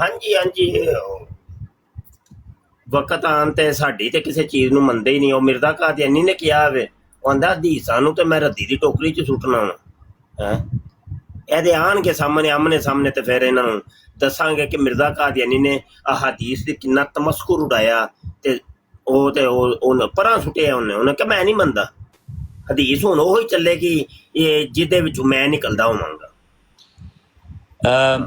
ਹਾਂਜੀ ਹਾਂਜੀ, ਵਕਤ ਆਨ ਤੇ ਸਾਡੀ ਤੇ ਕਿਸੇ ਚੀਜ਼ ਨੂੰ ਮੰਨਦੇ ਹੀ ਨਹੀਂ। ਉਹ ਮਿਰਜ਼ਾ ਕਾਦੀਆਨੀ ਨੇ ਕਿਹਾ ਵੇ, ਉਹ ਆਂਦਾ ਹਦੀਸਾਂ ਨੂੰ ਤੇ ਮੈਂ ਰੱਦੀ ਦੀ ਟੋਕਰੀ 'ਚ ਸੁੱਟਣਾ ਵਾ। ਹੈ ਇਹਦੇ ਆਣਗੇ ਸਾਹਮਣੇ ਆਮਨੇ ਸਾਹਮਣੇ ਤੇ ਫਿਰ ਇਹਨਾਂ ਨੂੰ ਦੱਸਾਂਗੇ ਕਿ ਮਿਰਜ਼ਾ ਕਾਦੀਆਨੀ ਨੇ ਆਹ ਹਦੀਸ ਦੀ ਕਿੰਨਾ ਤਮਸਕੁਰ ਉਡਾਇਆ ਤੇ ਉਹ ਤੇ ਉਹ ਪਰਾਂ ਸੁੱਟਿਆ ਉਹਨੇ ਕਿ ਮੈਂ ਨਹੀਂ ਮੰਨਦਾ ਹਦੀਸ। ਹੁਣ ਉਹ ਹੀ ਚੱਲੇਗੀ ਇਹ ਜਿਹਦੇ ਵਿੱਚੋਂ ਮੈਂ ਨਿਕਲਦਾ ਹੋਵਾਂਗਾ।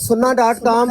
sunnah.com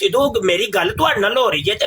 ਜਦੋਂ ਮੇਰੀ ਗੱਲ ਤੁਹਾਡੇ ਨਾਲ ਹੋ ਰਹੀ ਹੈ ਤੇ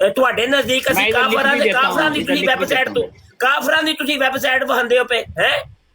ਤੁਹਾਡੇ ਨਜ਼ਦੀਕ ਅਸੀਂ ਕਾਫਰਾਂ ਦੀ ਤੁਸੀਂ ਵੈਬਸਾਈਟ ਤੋਂ ਕਾਫਰਾਂ ਦੀ ਤੁਸੀਂ ਵੈਬਸਾਈਟ ਵਹਾਉਂਦੇ ਹੋ ਪਏ ਹੈ।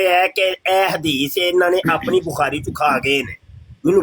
ਰਿਹਾ ਹੈ ਕਿ ਇਹ ਹਦੀਸ ਇਹਨਾਂ ਨੇ ਆਪਣੀ ਬੁਖਾਰੀ ਚ ਖਾ ਗਏ ਨੇ। ਮੈਨੂੰ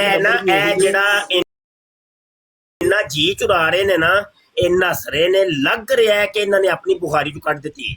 ਇਹ ਨਾ ਇਹ ਜਿਹੜਾ ਇਹਨਾਂ ਜੀ ਚੁਰਾ ਰਹੇ ਨੇ ਨਾ, ਇਹ ਨਸ ਰਹੇ ਨੇ। ਲੱਗ ਰਿਹਾ ਹੈ ਕਿ ਇਹਨਾਂ ਨੇ ਆਪਣੀ ਬੁਖਾਰੀ ਚ ਕੱਢ ਦਿੱਤੀ।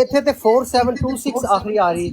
ਇੱਥੇ ਤੇ 4726 ਆਖਰੀ ਆ ਰਹੀ।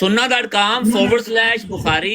sunnah.com/bukhari: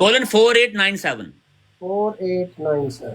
:4897। 4897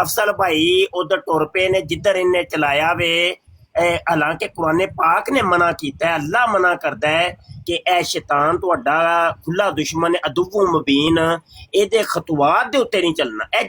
ਅਫਸਲ ਭਾਈ ਉਧਰ ਟੁਰ ਪਏ ਨੇ ਜਿੱਧਰ ਇਹਨੇ ਚਲਾਇਆ ਵੇ ਹਾਲਾਂਕਿ ਕੁਰਾਨ ਪਾਕ ਨੇ ਮਨਾ ਕੀਤਾ ਹੈ ਅੱਲਾ ਮਨਾ ਕਰਦਾ ਹੈ ਕਿ ਇਹ ਸ਼ੈਤਾਨ ਤੁਹਾਡਾ ਖੁੱਲਾ ਦੁਸ਼ਮਣ ਹੈ ਅਦੁਵੁ ਮੁਬੀਨ ਇਹਦੇ ਖਤਵਾਤ ਦੇ ਉੱਤੇ ਨਹੀਂ ਚੱਲਣਾ ਇਹ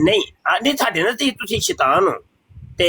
ਨਹੀਂ ਸਾਡੇ ਨਾਲ ਤੁਸੀਂ ਸ਼ੈਤਾਨ ਹੋ ਤੇ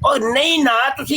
ਉਹ ਨਹੀਂ ਨਾ ਤੁਸੀਂ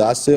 10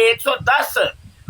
110,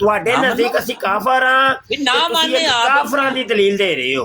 ਤੁਹਾਡੇ ਨਜ਼ਦੀਕ ਅਸੀਂ ਕਾਫਰ ਹਾਂ, ਨਾ ਮੰਨੇ ਆਪ ਕਾਫਰਾਂ ਦੀ ਦਲੀਲ ਦੇ ਰਹੇ ਹੋ।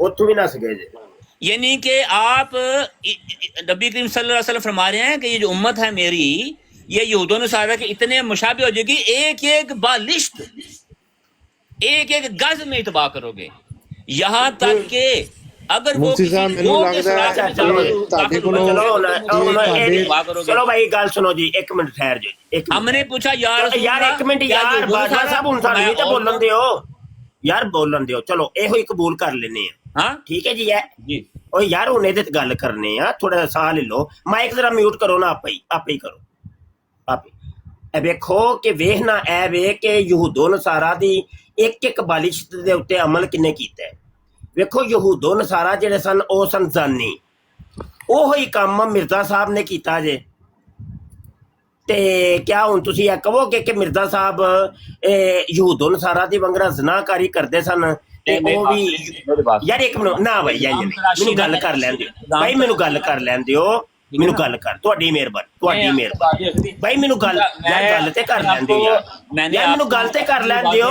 ਉੱਥੋਂ ਵੀ ਨਸ ਗਏ ਜੇ। یعنی کہ آپ نبی کریم صلی اللہ علیہ وسلم فرما رہے ہیں کہ یہ جو امت ہے میری یہ یہود و نصارہ کے اتنے مشابہ ہو جائے گی، ایک ایک بالشت ایک ایک گز میں اتباع کرو گے، یہاں تک کہ اگر وہ مفتی صاحب مینوں لگدا ہے چلو بھائی گل سنو جی، ایک منٹ ٹھہر جائے، ہم نے پوچھا یار ایک منٹ یار باجوہ صاحب ہن سانوں تے بولن دیو یار، بولن دیو، چلو یہ ہوئی قبول کر لینے ہیں، ہاں ٹھیک ہے جی جی او یار ہن تے گل کرنے ہیں، تھوڑا سا ساہ لے لو، مائک ذرا میوٹ کرو نا، آپ ہی کرو آپ اے ویکھو کہ ویکھنا اے وے کہ یہود و نصارہ دی ایک ایک بالشت دے اوتے عمل کنے کیتا ہے۔ ویکھو یہود و نصارہ جڑے سن او سن زانی، اوہی کام مرزا صاحب نے کیتا جے، تے کیا ہن تسی اے کہو گے کہ مرزا صاحب یہود و نصارہ دی ونگرا زنا کاری کردے سن تے او بھی یار ایک منٹ نہ بھائی یار مینوں گل کر لین دیو بھائی، مینوں گل کر لین دیو، مینوں گل کر، تہاڈی مہربانی بھائی مینوں گل یار گل تے کر لین دیو یار مینوں گل تے کر لین دیو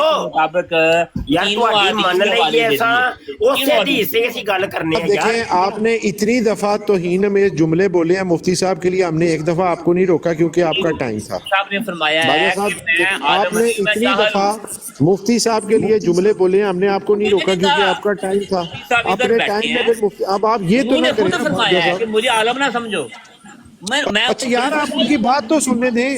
یار، تہاڈی من لئی ہے سا اس حدیث سے اسی گل کرنے ہیں یار۔ دیکھیں آپ نے اتنی دفعہ توہین میں جملے بولے ہیں مفتی صاحب کے لیے، ہم نے ایک دفعہ آپ کو نہیں روکا کیونکہ آپ کا ٹائم تھا۔ صاحب نے فرمایا ہے آپ نے اتنی دفعہ مفتی صاحب کے لیے جملے بولے ہیں، ہم نے آپ کو نہیں روکا کیونکہ آپ کا ٹائم تھا، اپنے ٹائم میں اب آپ یہ تو نہ خود کریں فرمایا ہے کہ مجھے عالم نہ سمجھو، میں اچھا یار آپ ان کی بات تو سننے دیں،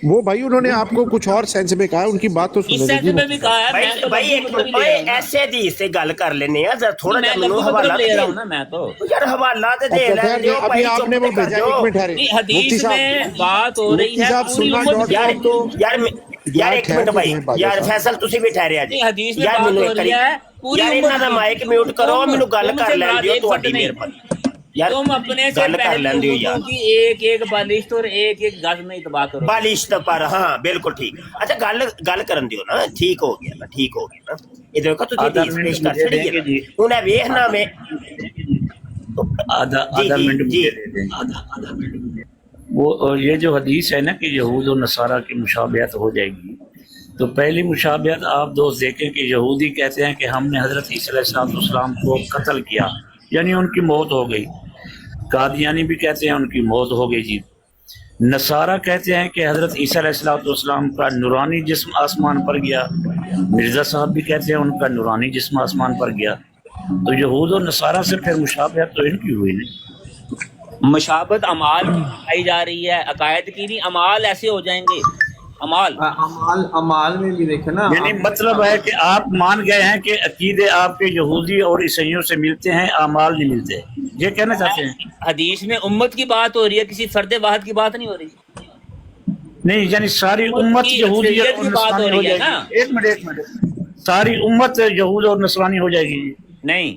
وہ بھائی انہوں نے آپ کو کچھ اور سینس میں کہا ہے، ان کی بات تو اس سننے سینس دیں۔ میں بھی کہا ہے بھائی ایک منٹ ایسے حدیث سے گل کر لینے ہیں، ذرا تھوڑا میں جا مینوں لفظ حوالہ لے رہا ہوں نا، میں تو یار حوالہ تے دے اچھا لین دیو ابھی بھائی، آپ نے وہ بھیجا، ایک منٹ ٹھہرے نہیں، مفتی حدیث میں صاحب، بات ہو رہی مفتی ہے صاحب پوری سننا امت ڈاٹ یار کام تو یار ایک منٹ بھائی یار فیصل تسی بھی ٹھہریا جی، نہیں، حدیث میں یار بات مینوں ہو ایک رہی ہے پوری یار امت انہاں دا کی۔ مائک میوٹ کرو، مینوں گل تم کر سے لین مراد دیو، ایک فرد تہاڈی نہیں، مہربانی یار تم اپنے سے گل کر پہلے لین دیو یار، کی ایک ایک بالشت اور ایک ایک گز میں اتباع کرو۔ بالشت پر ہاں بالکل ٹھیک، اچھا گل کرن دیو نا، ٹھیک ہو گیا نا، ٹھیک ہو گیا نا، ادھر کو تو آدھا حدیث منٹ پیش کر مجھے چھڑی دیں ہے گے نا، جی، انہیں ویکھنا میں آدھا جی منٹ جی مجھے دے دیں۔ وہ یہ جو حدیث ہے نا کہ یہود و نصارہ کی مشابہت ہو جائے گی، تو پہلی مشابہت آپ دوست دیکھیں کہ یہودی کہتے ہیں کہ ہم نے حضرت عیسیٰ علیہ السلام کو قتل کیا، یعنی ان کی موت ہو گئی۔ قادیانی بھی کہتے ہیں ان کی موت ہو گئی جی۔ نصارہ کہتے ہیں کہ حضرت عیسیٰ علیہ السلام کا نورانی جسم آسمان پر گیا۔ مرزا صاحب بھی کہتے ہیں ان کا نورانی جسم آسمان پر گیا۔ تو یہود و نصارہ سے پھر مشابہت تو ان کی ہوئی نہیں۔ مشابہت اعمال کی پائی جا رہی ہے، عقائد کی نہیں، اعمال ایسے ہو جائیں گے، اعمال امال میں بھی دیکھیں نا، یعنی مطلب ہے کہ آپ مان گئے ہیں کہ عقیدے آپ کے یہودی اور عیسائیوں سے ملتے ہیں، اعمال نہیں ملتے، یہ کہنا چاہتے ہیں؟ حدیث میں امت کی بات ہو رہی ہے، کسی فرد واحد کی بات نہیں ہو رہی، نہیں یعنی ساری امت کی یہودی اکثریت اور کی بات نصرانی ہو ہو رہی ہے جائے نا۔ گی۔ ایک منٹ ساری امت یہود اور نصرانی ہو جائے گی؟ نہیں،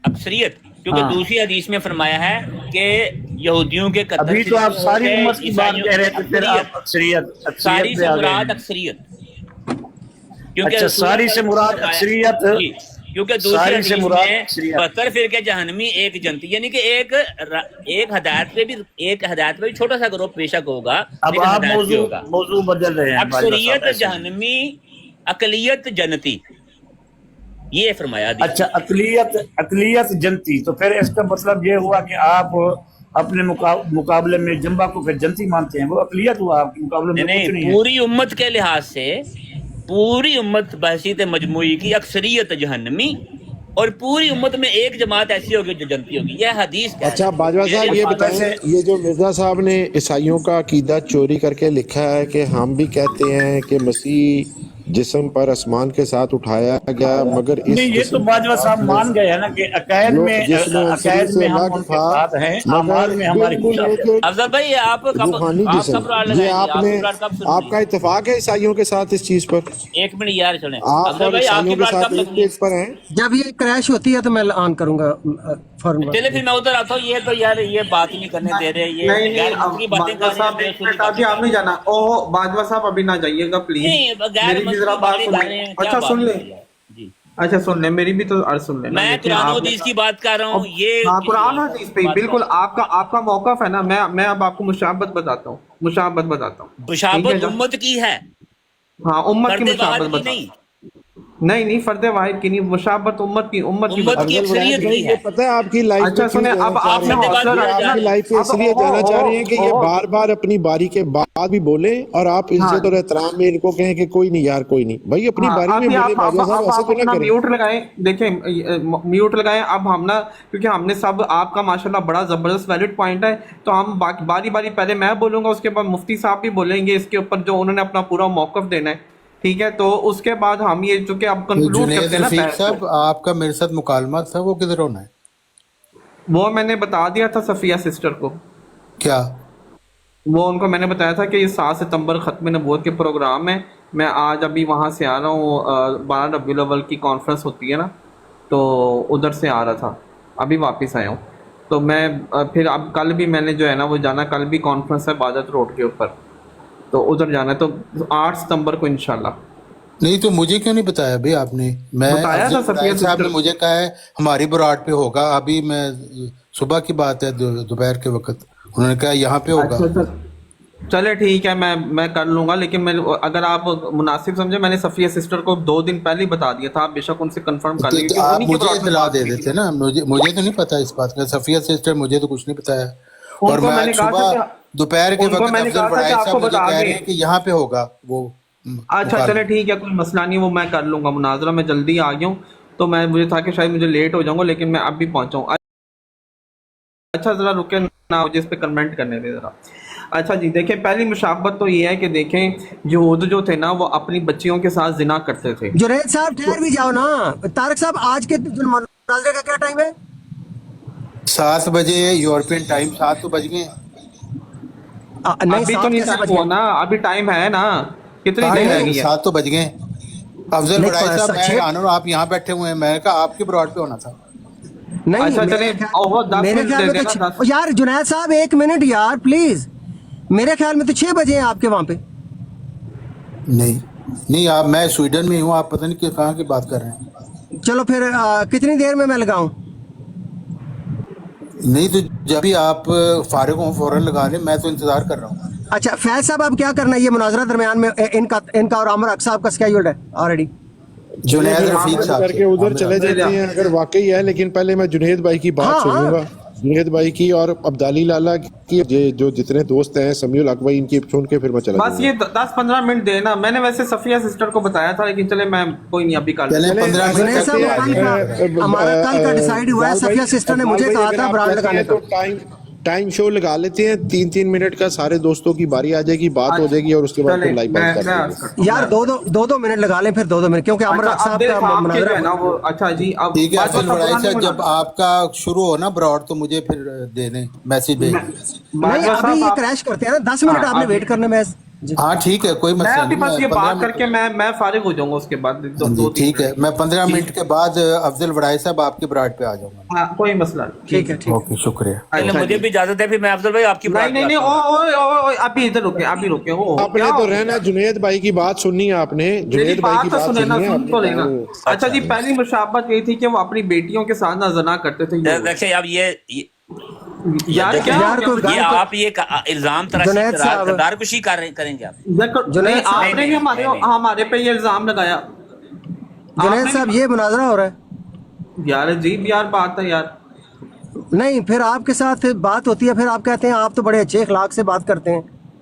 اکثریت، کیونکہ دوسری حدیث میں فرمایا ہے کہ یہودیوں کے قتل ابھی تو آپ ساری امت کی بات کہہ رہے تھے، پھر آپ ساری اکثریت سے پہ آ گئے مراد ہیں۔ اکثریت، اچھا ساری سے مراد اکثریت، جی، کیونکہ دوسری ساری سے حدیث مراد میں اکثریت۔ 72 فرقے جہنمی ایک جنتی، یعنی کہ ایک ہدایت پہ بھی چھوٹا سا گروہ بے شک ہوگا، اب لیکن آپ ہدایت پہ ہوگا۔ موضوع بدل رہے ہیں، اکثریت جہنمی، اقلیت جنتی، یہ فرمایا حدیث۔ اچھا اقلیت جنتی، تو پھر اس کا مطلب یہ ہوا کہ آپ اپنے مقابلے میں جنبا کو پھر جنتی مانتے ہیں، وہ اقلیت ہوا، آپ کے مقابلے میں کچھ نہیں ہے۔ پوری امت کے لحاظ سے پوری امت بحثیت مجموعی کی اکثریت جہنمی، اور پوری امت میں ایک جماعت ایسی ہوگی جو جنتی ہوگی، یہ حدیث کہہ اچھا رہی ہے۔ باجوہ صاحب یہ بتائیں، یہ جو مرزا صاحب نے عیسائیوں کا عقیدہ چوری کر کے لکھا ہے کہ ہم بھی کہتے ہیں کہ مسیح جسم پر آسمان کے ساتھ اٹھایا گیا، مگر اس نہیں یہ تو جسم باجوہ صاحب مان گئے ہیں نا کہ عقائد میں جس میں انسانی سے ہم الگ ان کے تھا، ساتھ ہیں، مگر اعمال میں ہماری بالکل ایک مشابہت۔ افضل بھائی آپ روحانی جسم، کب راڑ یہ لگائیں گے؟ آپ آپ نے کی بات کب شروع آپ کا ہوئی؟ اتفاق ہے عیسائیوں کے ساتھ اس چیز پر؟ ایک منٹ یار سنیں، آپ افضل اور بھائی آپ کی عیسائیوں کے بات ساتھ کب ایک لگنی ہے؟ پیج پر ہیں؟ جب یہ کریش ہوتی ہے تو میں آن کروں گا فوراً۔ چلے پھر میں ادھر آتا ہوں، یہ تو یار یہ بات ہی نہیں کرنے دے رہے، یہ نہیں غیر منطقی باتیں کر رہے ہیں، بے ایک اصولی منٹ ابھی آپ نہیں جانا، اوہ باجوہ صاحب ابھی نہ جائیے گا پلیز، نہیں، غیر میری بھی ذرا منطقی بات باتیں سن کر رہے لیں۔ ہیں، کیا اچھا بات سن ہے لیں، یار؟ جی، اچھا سن لیں، میری بھی تو عرض سن لیں نا۔ میں دیکھیں قرآن و آپ حدیث کی بات کر رہا ہوں، یہ ہاں کسی قرآن اور حدیث پہ بات بالکل کر آپ کا موقف ہے نا، میں اب آپ کو مشابہت بتاتا ہوں، ٹھیک ہے مشابہت جا، امت کی ہے، ہاں امت کی فرد مشابہت واحد کی بتا، نہیں۔ نہیں نہیں فرد واحد کی نہیں، مشابہت امت کی امت کی افضل اکثریت ولایت بھائی کی یہ ہے. پتہ ہے آپ کی لائف اچھا پہ کیوں سنیں، جانا اب چاہ آپ رہے نے ہیں؟ بات حوصلہ کر یہ جا آپ کی رہے لائف پہ اس لیے جانا چاہ رہے ہیں کہ یہ بار بار اپنی باری کے بعد بھی بولیں اور آپ عزت اور احترام میں ان کو کہیں کہ کوئی نہیں یار کوئی نہیں. بھائی اپنی ہاں باری میں ابھی بولیں باجوہ صاحب، ایسے آپ تو نہ اپنا کریں. میوٹ لگائیں، دیکھیں میوٹ لگائیں اب ہم نا، کیونکہ ہم نے سب آپ کا ماشاءاللہ بڑا زبردست ویلڈ پوائنٹ ہے، تو ہم باری باری پہلے میں بولوں گا، اس کے بعد مفتی صاحب بھی بولیں گے اس کے اوپر جو انہوں نے اپنا پورا موقف دینا ہے، ٹھیک ہے. تو اس کے بعد ہم یہ چونکہ اب کنکلوڈ جنید کرتے ہیں نا رفیق بحث کو. صاحب آپ کا میرے ساتھ مکالمہ تھا، وہ کدھر ہونا ہے؟ وہ میں نے بتا دیا تھا صفیہ سسٹر کو، کیا؟ وہ ان کو میں نے بتایا تھا کہ یہ 7 ستمبر ختم نبوت کے پروگرام ہے، میں آج ابھی وہاں سے آ رہا ہوں، 12 ربیع الاول کی کانفرنس ہوتی ہے نا، تو ادھر سے آ رہا تھا، ابھی واپس آیا ہوں. تو میں پھر اب کل بھی میں نے جو ہے نا وہ جانا، کل بھی کانفرنس ہے بادت روڈ کے اوپر، تو ادھر جانا ہے، تو 8 ستمبر کو انشاءاللہ. نہیں تو مجھے کیوں نہیں بتایا بھائی آپ نے؟ میں بتایا تھا افضل صفیہ ولایت صاحب نے سسٹر. مجھے کہا ہے ہماری براڈ پہ ہوگا، ابھی میں صبح کی بات ہے دوپہر کے وقت انہوں نے کہا یہاں پہ ہوگا. اچھا اچھا چلے ٹھیک ہے، میں کر لوں گا، لیکن میں اگر آپ مناسب سمجھے میں نے صفیہ سسٹر کو 2 دن پہلے ہی بتا دیا تھا، آپ بے شک ان سے کنفرم کر لیں، کیونکہ آپ انہی کی مجھے براڈ میں اطلاع بات دے ہوئی تھی. دیتے نا، مجھے تو نہیں پتا اس بات کا. صفیہ سسٹر مجھے تو کچھ نہیں بتایا، اور ان کو میں میں نے آج کہا تھا صبح کہ دوپہر کے ان کو وقت میں نے افضل کہا تھا کہ ولایت آپ صاحب کو مجھے بتا کہہ رہے دیں. ہیں کہ یہاں پہ ہوگا وہ اچھا چلے مکالمہ. ٹھیک ہے، کوئی مسئلہ نہیں، وہ میں کر لوں گا مناظرہ. میں جلدی آ گیا ہوں، تو مجھے تھا کہ شاید مجھے لیٹ ہو جاؤں گا، لیکن میں اب بھی پہنچا ہوں. اچھا ذرا رکے نا، مجھے اس پہ کمنٹ کرنے دے ذرا. اچھا جی دیکھیں، پہلی مشابہت تو یہ ہے کہ دیکھیں یہود جو تھے نا وہ اپنی بچیوں کے ساتھ زنا کرتے تھے. جنید صاحب ٹھہر بھی جاؤ نا. طارق صاحب آج کے مناظرے کا کیا ٹائم ہے؟ 7 بجے یورپین ٹائم، 7 تو بج گئے. نہیں ابھی تو 7 نہیں کیسے ٹائم بج ہوا گئے؟ نا، ابھی ٹائم ہے نا، کتنی کہاں دیر نہیں رہ ٹائم ہے؟ گئی ہے. 7 تو بج گئے. افضل ولایت صاحب میں نہیں آنور آپ یہاں بیٹھے ہوئے ہیں، میں نے کہا آپ کی براڈ پہ ہونا تھا. نہیں اچھا چلیں میرے 10 منٹ خیال دے میں دینا، تو 10. یار جنید صاحب 1 منٹ یار پلیز، میرے خیال میں تو 6 بجے ہیں آپ کے وہاں پہ. نہیں آپ، میں سویڈن میں ہوں، آپ پتہ نہیں کہ کہاں کی بات کر رہے ہیں. چلو پھر کتنی دیر میں لگاؤں؟ نہیں تو جب بھی آپ فارغ ہوں فوراً لگا لیں، میں تو انتظار کر رہا ہوں. اچھا فیض صاحب آپ کیا کرنا ہے؟ یہ مناظرہ درمیان میں ان کا اور عامر حق صاحب کا اسکیجولڈ ہے آلریڈی. چلیں جنید پھر رفیق بند صاحب کر سے کے ادھر عامر چلے حق. جاتے ہیں اگر واقعی ہے. لیکن پہلے میں جنید بھائی کی بات ہاں سن لوں ہاں گا، جنید بھائی کی اور عبدالی لالا کی، جو جتنے دوست ہیں سمیع الحق بھائی، ان کی سن کے پھر میں چلا بس جاؤں گا. یہ 10-15 منٹ دینا. میں نے ویسے صفیہ سسٹر کو بتایا تھا، لیکن چلے میں کوئی نہیں ابھی کر چلیں لیتا ہوں. 15 ایسا منٹ جنید تک صاحب ہی وہ آ کل جائیں. کا ہمارا کل کا ڈیسائیڈ ہوا ہے. صفیہ سسٹر نے مجھے کہا تھا براڈ لگانے کا. تو ٹائم شو لگا لیتے ہیں 3 منٹ کا، سارے دوستوں کی باری آ جائے گی، بات ہو جائے گی، اور اس کے بعد چلیں پھر لائیو میں بند کر دیں گے. عرض کرتا ہوں. یار دو منٹ لگا لیں، پھر 2 منٹ، کیونکہ عامر اچھا حق اب صاحب دیکھ کا آپ کے جو ہے مناظرہ. نا وہ، اچھا جی اب ٹھیک ہے باجوہ افضل صاحب ولایت پرانے صاحب، جب آپ کا شروع ہو نا براڈ تو مجھے پھر دے دیں، میسج بھیج دیں. نہیں باجوہ ابھی صاحب یہ آپ، کریش کرتے ہیں نا، 10 منٹ آپ نے ویٹ کرنا ہے. جی ہاں ٹھیک ہے، کوئی میں مسئلہ ابھی نہیں. بس میں یہ 15 بات کر کے میں فارغ ہو جاؤں گا، اس کے بعد جی 2-3 ٹھیک ہے، منٹ. میں 15 منٹ کے بعد افضل ولایت صاحب آپ کی براڈ پہ آ جاؤں گا. ہاں کوئی مسئلہ نہیں. ٹھیک ہے ٹھیک ہے. اوکے شکریہ. چلے اچھا مجھے جی، بھی اجازت ہے، پھر میں افضل بھائی آپ کی نہیں براد پہ نہیں نہیں، آتا ہوں. ابھی ادھر رکے، ابھی رکے. آپ کیا نے تو ہو گیا؟ رہنا، جنید بھائی کی بات سننی ہے آپ نے، میری جنید بھائی کی بات تو بات سنیں نا، سننی ہے سن تو لینا. اچھا اچھا جی، پہلی مشابہت یہ تھی کہ وہ اپنی بیٹیوں کے ساتھ نہ زنا کرتے تھے. دیکھیں اب یہ یار دیکھیں، کیا ہو یار گیا کوئی مجھے؟ یہ گن آپ یہ الزام تراشی جنید صاحب کردار کشی کریں گے آپ. نہیں جنید آپ صاحب نے بھی ہمارے پہ یہ الزام لگایا. آپ جنید نے صاحب بھی، یہ مناظرہ ہو رہا ہے. یار عجیب یار بات ہے یار. نہیں پھر آپ کے ساتھ بات ہوتی ہے، پھر آپ کہتے ہیں آپ تو بڑے اچھے اخلاق سے بات کرتے ہیں.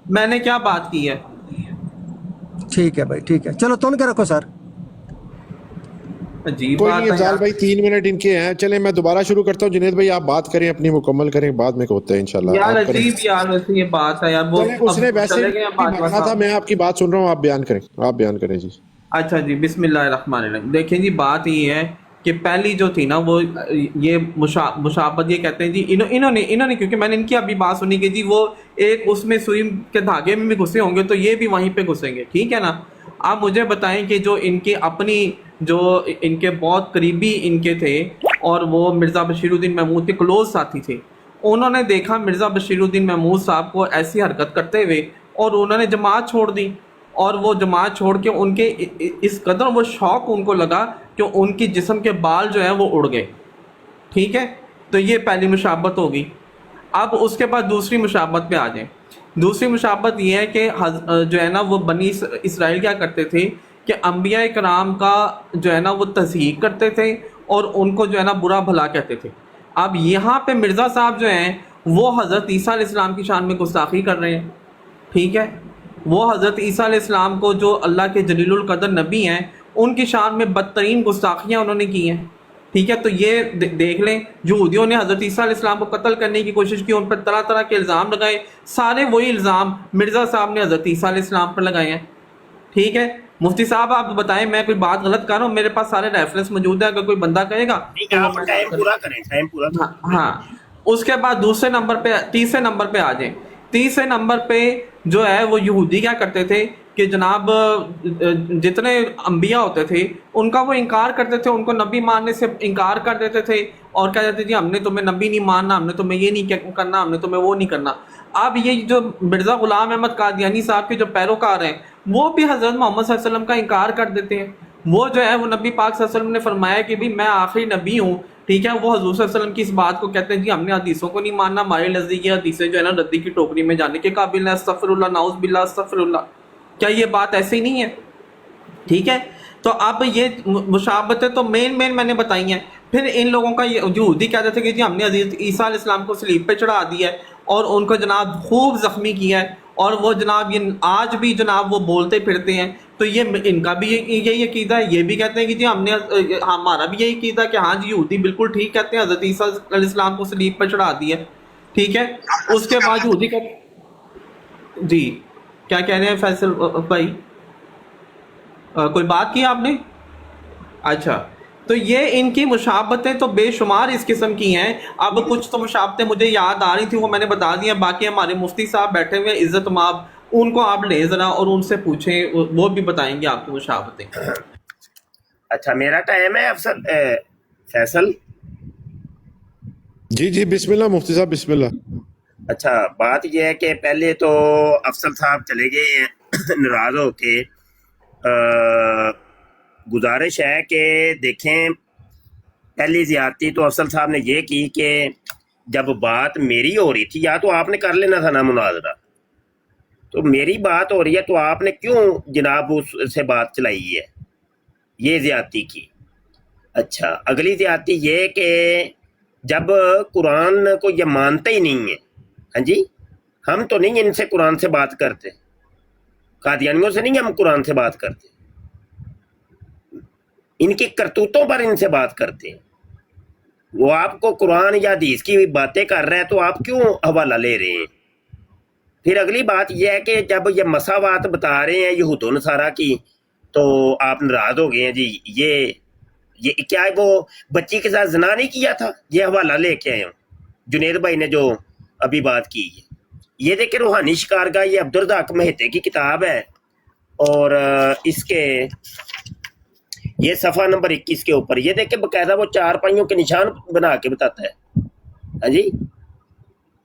میں نے کیا بات کی ہے؟ ٹھیک ہے بھائی ٹھیک ہے، چلو تن کے رکھو سر. عجیب کوئی بات نہیں ہے افضال یار. بھائی 3 منٹ ان کے ہیں. چلیں میں دوبارہ شروع کرتا ہوں. جنید بھائی آپ بات کریں اپنی، مکمل کریں، بعد میں ہوتا ہے انشاءاللہ. یار آپ کریں. عجیب یار ویسے یہ بات ہے یار. وہ چلیں اس نے اب ویسے چلے گئے ہیں بھی باجوہ ماننا تھا، صاحب. میں آپ کی بات سن رہا ہوں، آپ بیان کریں، آپ بیان کریں جی. اچھا جی، بسم اللہ الرحمن الرحیم. دیکھیں جی بات یہ ہے کہ پہلی جو تھی نا وہ یہ مشابہت، یہ کہتے ہیں جی انہوں نے کیونکہ میں نے ان کی ابھی بات سنی کہ جی وہ ایک اس میں سوئی کے دھاگے میں بھی گھسے ہوں گے تو یہ بھی وہیں پہ گھسیں گے، ٹھیک ہے نا. آپ مجھے بتائیں کہ جو ان کے اپنی، جو ان کے بہت قریبی ان کے تھے اور وہ مرزا بشیر الدین محمود کے کلوز ساتھی تھے، انہوں نے دیکھا مرزا بشیر الدین محمود صاحب کو ایسی حرکت کرتے ہوئے اور انہوں نے جماعت چھوڑ دی. اور وہ جماعت چھوڑ کے ان کے اس قدر وہ شوق ان کو لگا کہ ان کی جسم کے بال جو ہیں وہ اڑ گئے، ٹھیک ہے. تو یہ پہلی مشابہت ہوگی. اب اس کے بعد دوسری مشابہت پہ آ جائیں. دوسری مشابہت یہ ہے کہ جو ہے نا وہ بنی اسرائیل کیا کرتے تھے کہ انبیاء کرام کا جو ہے نا وہ تصحیح کرتے تھے اور ان کو جو ہے نا برا بھلا کہتے تھے. اب یہاں پہ مرزا صاحب جو ہیں وہ حضرت عیسیٰ علیہ السلام کی شان میں گستاخی کر رہے ہیں. ٹھیک ہے, وہ حضرت عیسیٰ علیہ السلام کو جو اللہ کے جلیل القدر نبی ہیں ان کی شان میں بدترین گستاخیاں انہوں نے کی ہیں. ٹھیک ہے, تو یہ دیکھ لیں یہودیوں نے حضرت عیسیٰ علیہ السلام کو قتل کرنے کی کوشش کی, ان پر طرح طرح کے الزام لگائے, سارے وہی الزام مرزا صاحب نے حضرت عیسیٰ علیہ السلام پر لگائے ہیں. ٹھیک ہے, مفتی صاحب آپ بتائیں میں کوئی بات غلط کر رہا ہوں؟ میرے پاس سارے ریفرنس موجود ہیں, اگر کوئی بندہ کہے گا ٹائم پورا کریں, ٹائم پورا کریں. ہاں. اس کے بعد دوسرے نمبر پہ تیسرے نمبر پہ آ جائیں. تیسرے نمبر پہ جو ہے وہ یہودی کیا کرتے تھے کہ جناب جتنے انبیاء ہوتے تھے ان کا وہ انکار کرتے تھے, ان کو نبی ماننے سے انکار کر دیتے تھے اور کہہ دیتے جی ہم نے تمہیں نبی نہیں ماننا, ہم نے تمہیں یہ نہیں کرنا, ہم نے تمہیں وہ نہیں کرنا. اب یہ جو مرزا غلام احمد قادیانی صاحب کے جو پیروکار ہیں وہ بھی حضرت محمد صلی اللہ علیہ وسلم کا انکار کر دیتے ہیں. وہ جو ہے وہ نبی پاک صلی اللہ علیہ وسلم نے فرمایا کہ بھی میں آخری نبی ہوں. ٹھیک ہے, وہ حضور صلی اللہ علیہ وسلم کی اس بات کو کہتے ہیں جی ہم نے حدیثوں کو نہیں ماننا, ہمارے نزدیک یہ حدیثیں جو ہے نا ردی کی ٹوکری میں جانے کے قابل ہیں. استغفر اللہ, نعوذ باللہ, استغفر اللہ. کیا یہ بات ایسی نہیں ہے؟ ٹھیک ہے, تو اب یہ مشابہتیں تو مین میں نے بتائی ہیں. پھر ان لوگوں کا یہ یہودی کہتے تھے کہ جی ہم نے حضرت عیسیٰ علیہ السلام کو صلیب پہ چڑھا دیا ہے اور ان کو جناب خوب زخمی کیا ہے, اور وہ جناب یہ آج بھی جناب وہ بولتے پھرتے ہیں. تو یہ ان کا بھی یہی عقیدہ ہے, یہ بھی کہتے ہیں کہ جی ہم نے, ہمارا بھی یہی عقیدہ کہ ہاں جی یہودی بالکل ٹھیک کہتے ہیں, حضرت عیسیٰ علیہ السلام کو صلیب پہ چڑھا دیا. ٹھیک ہے, اس کے بعد یہودی کا جی کیا کہہ رہے ہیں فیصل بھائی, کوئی بات کی آپ نے؟ اچھا, تو یہ ان کی مشابہتیں تو بے شمار اس قسم کی ہیں. اب کچھ تو مشابہتیں مجھے یاد آ رہی تھیں وہ میں نے بتا دی ہیں, باقی ہمارے مفتی صاحب بیٹھے ہوئے عزت مآب, ان کو آپ لیں ذرا اور ان سے پوچھیں, وہ بھی بتائیں گے آپ کی مشابہتیں. اچھا میرا ٹائم ہے افسر فیصل. جی بسم اللہ مفتی صاحب, بسم اللہ. اچھا بات یہ ہے کہ پہلے تو افسر صاحب چلے گئے ہیں ناراض ہو کے. گزارش ہے کہ دیکھیں پہلی زیادتی تو افسر صاحب نے یہ کی کہ جب بات میری ہو رہی تھی, یا تو آپ نے کر لینا تھا نا مناظرہ, تو میری بات ہو رہی ہے تو آپ نے کیوں جناب اس سے بات چلائی ہے, یہ زیادتی کی. اچھا اگلی زیادتی یہ کہ جب قرآن کو یہ مانتے ہی نہیں ہیں, ہاں جی ہم تو نہیں ان سے قرآن سے بات کرتے, قادیانیوں سے نہیں ہم قرآن سے بات کرتے, ان کی کرتوتوں پر ان سے بات کرتے ہیں. وہ آپ کو قرآن یا حدیث کی باتیں کر رہے ہیں تو آپ کیوں حوالہ لے رہے ہیں؟ پھر اگلی بات یہ ہے کہ جب یہ مساوات بتا رہے ہیں یہود و نصارہ کی تو آپ ناراض ہو گئے ہیں. جی یہ کیا وہ بچی کے ساتھ زنا نہیں کیا تھا, یہ حوالہ لے کے آئے ہوں جنید بھائی نے جو ابھی بات کی ہے. یہ دیکھیں روحانی شکارگاہ, یہ عبدالرزاق مہتے کی کتاب ہے, اور اس کے یہ صفحہ نمبر 21 کے اوپر یہ دیکھیں باقاعدہ وہ 4 پائیوں کے نشان بنا کے بتاتا ہے. ہاں جی,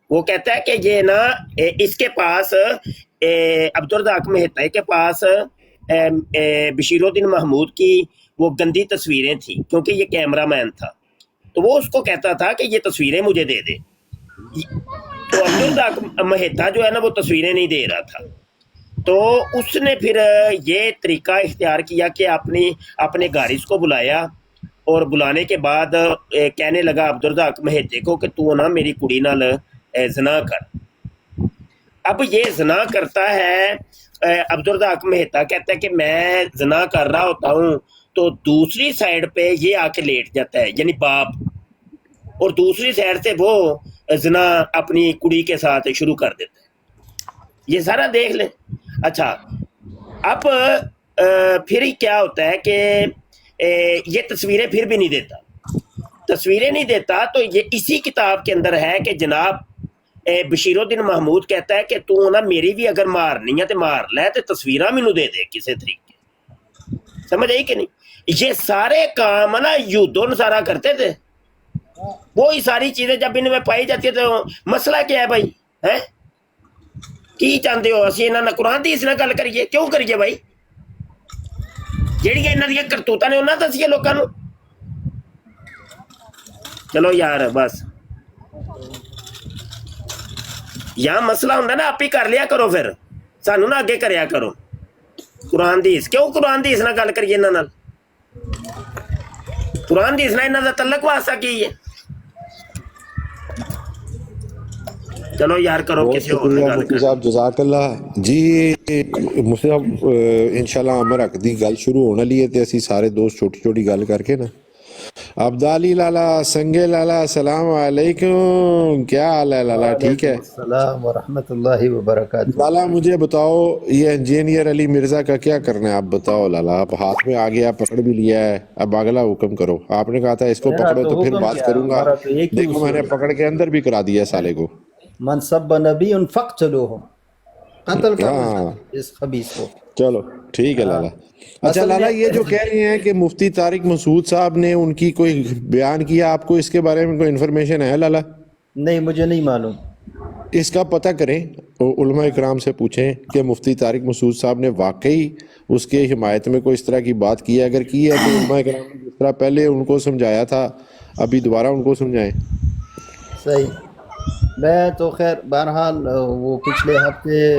وہ کہتا ہے کہ یہ نا اس کے پاس عبدالرزاق مہتے کے پاس بشیر الدین محمود کی وہ گندی تصویریں تھیں, کیونکہ یہ کیمرہ مین تھا, تو وہ اس کو کہتا تھا کہ یہ تصویریں مجھے دے دے. تو عبدالرزاق مہتا جو ہے نا وہ تصویریں نہیں دے رہا تھا, تو اس نے پھر یہ طریقہ اختیار کیا کہ اپنے گارس کو بلایا, اور بلانے کے بعد کہنے لگا عبدالرزاق مہتے کو کہ تو نا میری کڑی نال زنا کر. اب یہ زنا کرتا ہے, عبدالرزاق مہتا کہتا ہے کہ میں زنا کر رہا ہوتا ہوں تو دوسری سائڈ پہ یہ آ کے لیٹ جاتا ہے, یعنی باپ, اور دوسری سائڈ سے وہ زنا اپنی کڑی کے ساتھ شروع کر دیتا ہے. یہ سارا دیکھ لیں. اچھا اب پھر کیا ہوتا ہے کہ یہ تصویریں پھر بھی نہیں دیتا, تو یہ اسی کتاب کے اندر ہے کہ جناب بشیر الدین محمود کہتا ہے کہ تو نا میری بھی اگر مارنی ہے تو مار لے, تو تصویراں مینوں دے دے کسی طریقے. سمجھ آئی کہ نہیں؟ یہ سارے کام نا یہود و نصارہ کرتے تھے, وہی ساری چیزیں جب ان میں پائی جاتی ہے تو مسئلہ کیا ہے بھائی؟ ہے کی چاہتے ہو اسی انہاں قرآن دی اس نال گل کریے, کیوں کریے بھائی؟ جہڑیاں انہاں دیاں کرتوتاں نے انہاں دسیے لوکاں نوں. چلو یار بس یا مسئلہ ہوندا نا آپ ہی کر لیا کرو, پھر سانوں نہ اگے کریا کرو. ਕੁਰਾਨ ਦੀ ਇਸ ਕਿਉਂ ਕੁਰਾਨ ਦੀ ਇਸ ਨਾਲ ਗੱਲ ਕਰੀਏ ਇਹਨਾਂ ਨਾਲ ਕੁਰਾਨ ਦੀ ਇਸ ਨਾਲ ਇਹਨਾਂ ਦਾ ਤਲਕ ਵਾਸਤਾ ਕੀ ਹੈ ਚਲੋ ਯਾਰ ਕਰੋ بہت ਕਿਸੇ ਹੋਰ شکریہ ਨਾਲ ਗੱਲ مفتی ਕਰੋ صاحب جزاک اللہ جی مفتی صاحب انشاءاللہ عمر حق دی گل شروع ہونے والی ہے تے اسی سارے دوست چھوٹی چھوٹی گل کر کے نا عبدالی لالا سنگے لالا السلام علیکم کیا حال ہے لالا ٹھیک ہے السلام ورحمۃ اللہ وبرکاتہ. لالا مجھے بتاؤ یہ انجینئر علی مرزا کا کیا کرنا ہے آپ بتاؤ لالا آپ ہاتھ میں آگے آپ پکڑ بھی لیا ہے اب اگلا حکم کرو آپ نے کہا تھا اس کو میرا پکڑو تو تو پھر حکم بات کیا کروں گا ہمارا تو ایک ہی دیکھو میں نے اصول ہے پکڑ کے اندر بھی کرا دیا سالے کو من سب نبی فقتلوہ قتل کرو ہاں اس خبیث کو. چلو ٹھیک ہے لالا اچھا اصل لالا میں یہ جو کہہ رہے ہیں کہ مفتی طارق مسعود صاحب نے ان کی کوئی بیان کیا آپ کو اس کے بارے میں کوئی انفارمیشن ہے لالا نہیں مجھے نہیں معلوم. اس کا پتہ کریں علماء اکرام سے پوچھیں کہ مفتی طارق مسعود صاحب نے واقعی اس کے حمایت میں کوئی اس طرح کی بات کی ہے اگر کی ہے تو علماء اکرام نے جس طرح پہلے ان کو سمجھایا تھا ابھی دوبارہ ان کو سمجھائیں صحیح. میں تو خیر بہرحال وہ پچھلے ہفتے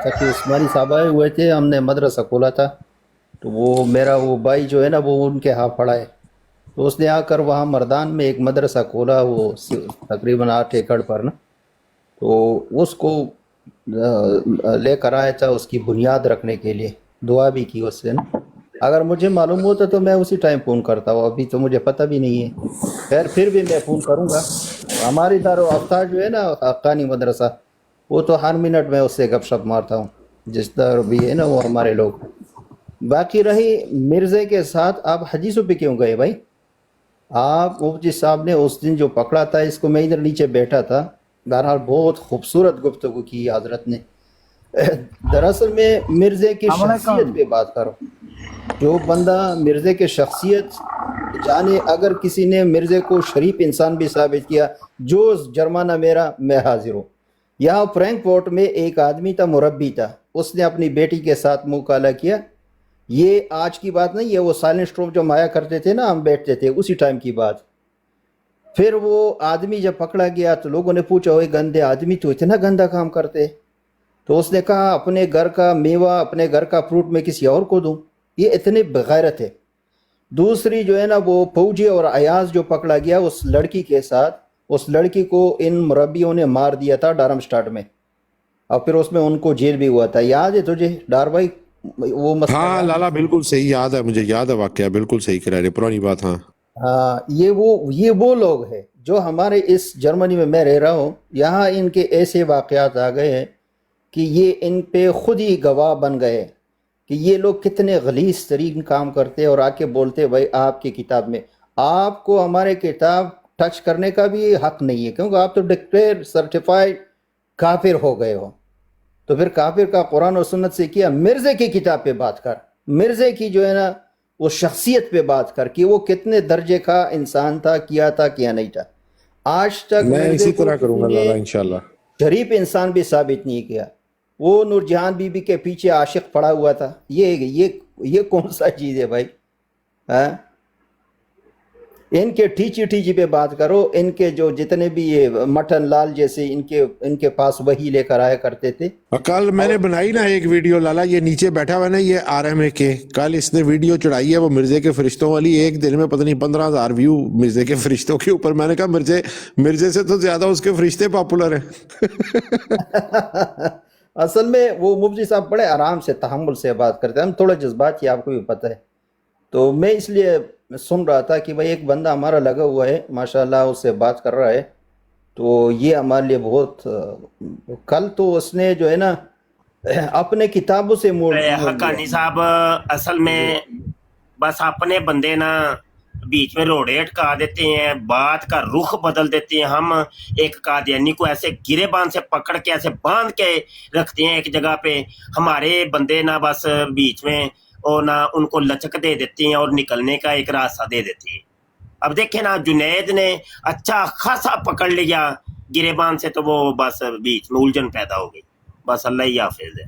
تقی عثمانی صاحب آئے ہوئے تھے ہم نے مدرسہ کھولا تھا تو وہ میرا وہ بھائی جو ہے نا وہ ان کے ہاں پڑھا ہے تو اس نے آ کر وہاں مردان میں ایک مدرسہ کھولا وہ تقریباً 8 ایکڑ پر نا تو اس کو لے کر آیا تھا اس کی بنیاد رکھنے کے لیے دعا بھی کی اس سے نا اگر مجھے معلوم ہوتا تو میں اسی ٹائم فون کرتا ہوں ابھی تو مجھے پتہ بھی نہیں ہے خیر پھر بھی میں فون کروں گا. ہماری دارالافتہ جو ہے نا حقانی مدرسہ وہ تو ہر منٹ میں اس سے گپ شپ مارتا ہوں جس طرح بھی ہے نا وہ ہمارے لوگ. باقی رہی مرزے کے ساتھ آپ حدیثوں پہ کیوں گئے بھائی آپ مفتی صاحب نے اس دن جو پکڑا تھا اس کو میں ادھر نیچے بیٹھا تھا بہرحال بہت خوبصورت گفتگو کی حضرت نے. دراصل میں مرزے کی شخصیت پہ بات کرو جو بندہ مرزے کے شخصیت جانے اگر کسی نے مرزے کو شریف انسان بھی ثابت کیا جو جرمانہ میرا میں حاضر ہوں. یہاں فرینک فورٹ میں ایک آدمی تھا مربی تھا اس نے اپنی بیٹی کے ساتھ منہ کالا کیا یہ آج کی بات نہیں ہے وہ سائلنٹ اسٹروپ جو مایا کرتے تھے نا ہم بیٹھتے تھے اسی ٹائم کی بات. پھر وہ آدمی جب پکڑا گیا تو لوگوں نے پوچھا وہ گندے آدمی تو اتنا گندا کام کرتے تو اس نے کہا اپنے گھر کا میوہ اپنے گھر کا فروٹ میں کسی اور کو دوں یہ اتنے بغیرت ہے. دوسری جو ہے نا وہ فوجی اور ایاز جو پکڑا گیا اس لڑکی کے ساتھ اس لڑکی کو ان مربیوں نے مار دیا تھا ڈارم سٹارٹ میں اور پھر اس میں ان کو جیل بھی ہوا تھا یاد ہے تجھے ڈار بھائی وہ مسئلہ ہاں لالا بالکل صحیح یاد ہے مجھے یاد ہے واقعہ بالکل صحیح کرا رہے پرانی بات ہاں ہاں یہ وہ لوگ ہیں جو ہمارے اس جرمنی میں رہ رہا ہوں یہاں ان کے ایسے واقعات آ گئے ہیں کہ یہ ان پہ خود ہی گواہ بن گئے کہ یہ لوگ کتنے غلیظ ترین کام کرتے اور آ کے بولتے بھائی آپ کی کتاب میں آپ کو ہمارے کتاب ٹچ کرنے کا بھی حق نہیں ہے کیونکہ آپ تو ڈکلیئر سرٹیفائڈ کافر ہو گئے ہو تو پھر کافر کا قرآن و سنت سے کیا مرزے کی کتاب پہ بات کر مرزے کی جو ہے نا وہ شخصیت پہ بات کر کہ وہ کتنے درجے کا انسان تھا کیا نہیں تھا آج تک میں مرزے اسی کو طرح کروں گا کسی نے لالا انشاءاللہ شریف انسان بھی ثابت نہیں کیا وہ نور جہان بی بی کے پیچھے عاشق پڑا ہوا تھا یہ کون سا چیز ہے بھائی ہاں ان کے ٹھیچی پہ بات کرو ان کے جو جتنے بھی یہ مٹن لال جیسے ان کے پاس وہی لے کر آیا کرتے تھے کل میں نے بنائی نا ایک ویڈیو لالا یہ نیچے بیٹھا ہوا نا یہ RMA کے کل اس نے ویڈیو چڑھائی ہے وہ مرزے کے فرشتوں والی ایک دن میں پتہ نہیں 15,000 ویو مرزے کے فرشتوں کے اوپر میں نے کہا مرزے سے تو زیادہ اس کے فرشتے پاپولر ہیں اصل میں وہ مفتی صاحب بڑے آرام سے تحمل سے بات کرتے ہیں ہم تھوڑا جذبات کی آپ کو بھی پتہ ہے تو میں اس لیے سن رہا تھا کہ بھائی ایک بندہ ہمارا لگا ہوا ہے ماشاءاللہ اس سے بات کر رہا ہے تو یہ ہمارے لیے بہت کل تو اس نے جو ہے نا اپنے کتابوں سے موڑ حقانی صاحب اصل میں بس اپنے بندے نا بیچ میں روڑے اٹکا دیتے ہیں بات کا رخ بدل دیتے ہیں ہم ایک قادیانی کو ایسے گرے باندھ سے پکڑ کے ایسے باندھ کے رکھتے ہیں ایک جگہ پہ ہمارے بندے نا بس بیچ میں اور نہ ان کو لچک دے دیتے ہیں اور نکلنے کا ایک راستہ دے دیتے ہیں. اب دیکھیں نا جنید نے اچھا خاصا پکڑ لیا گرے باندھ سے تو وہ بس بیچ میں الجھن پیدا ہو گئی بس اللہ ہی حافظ ہے.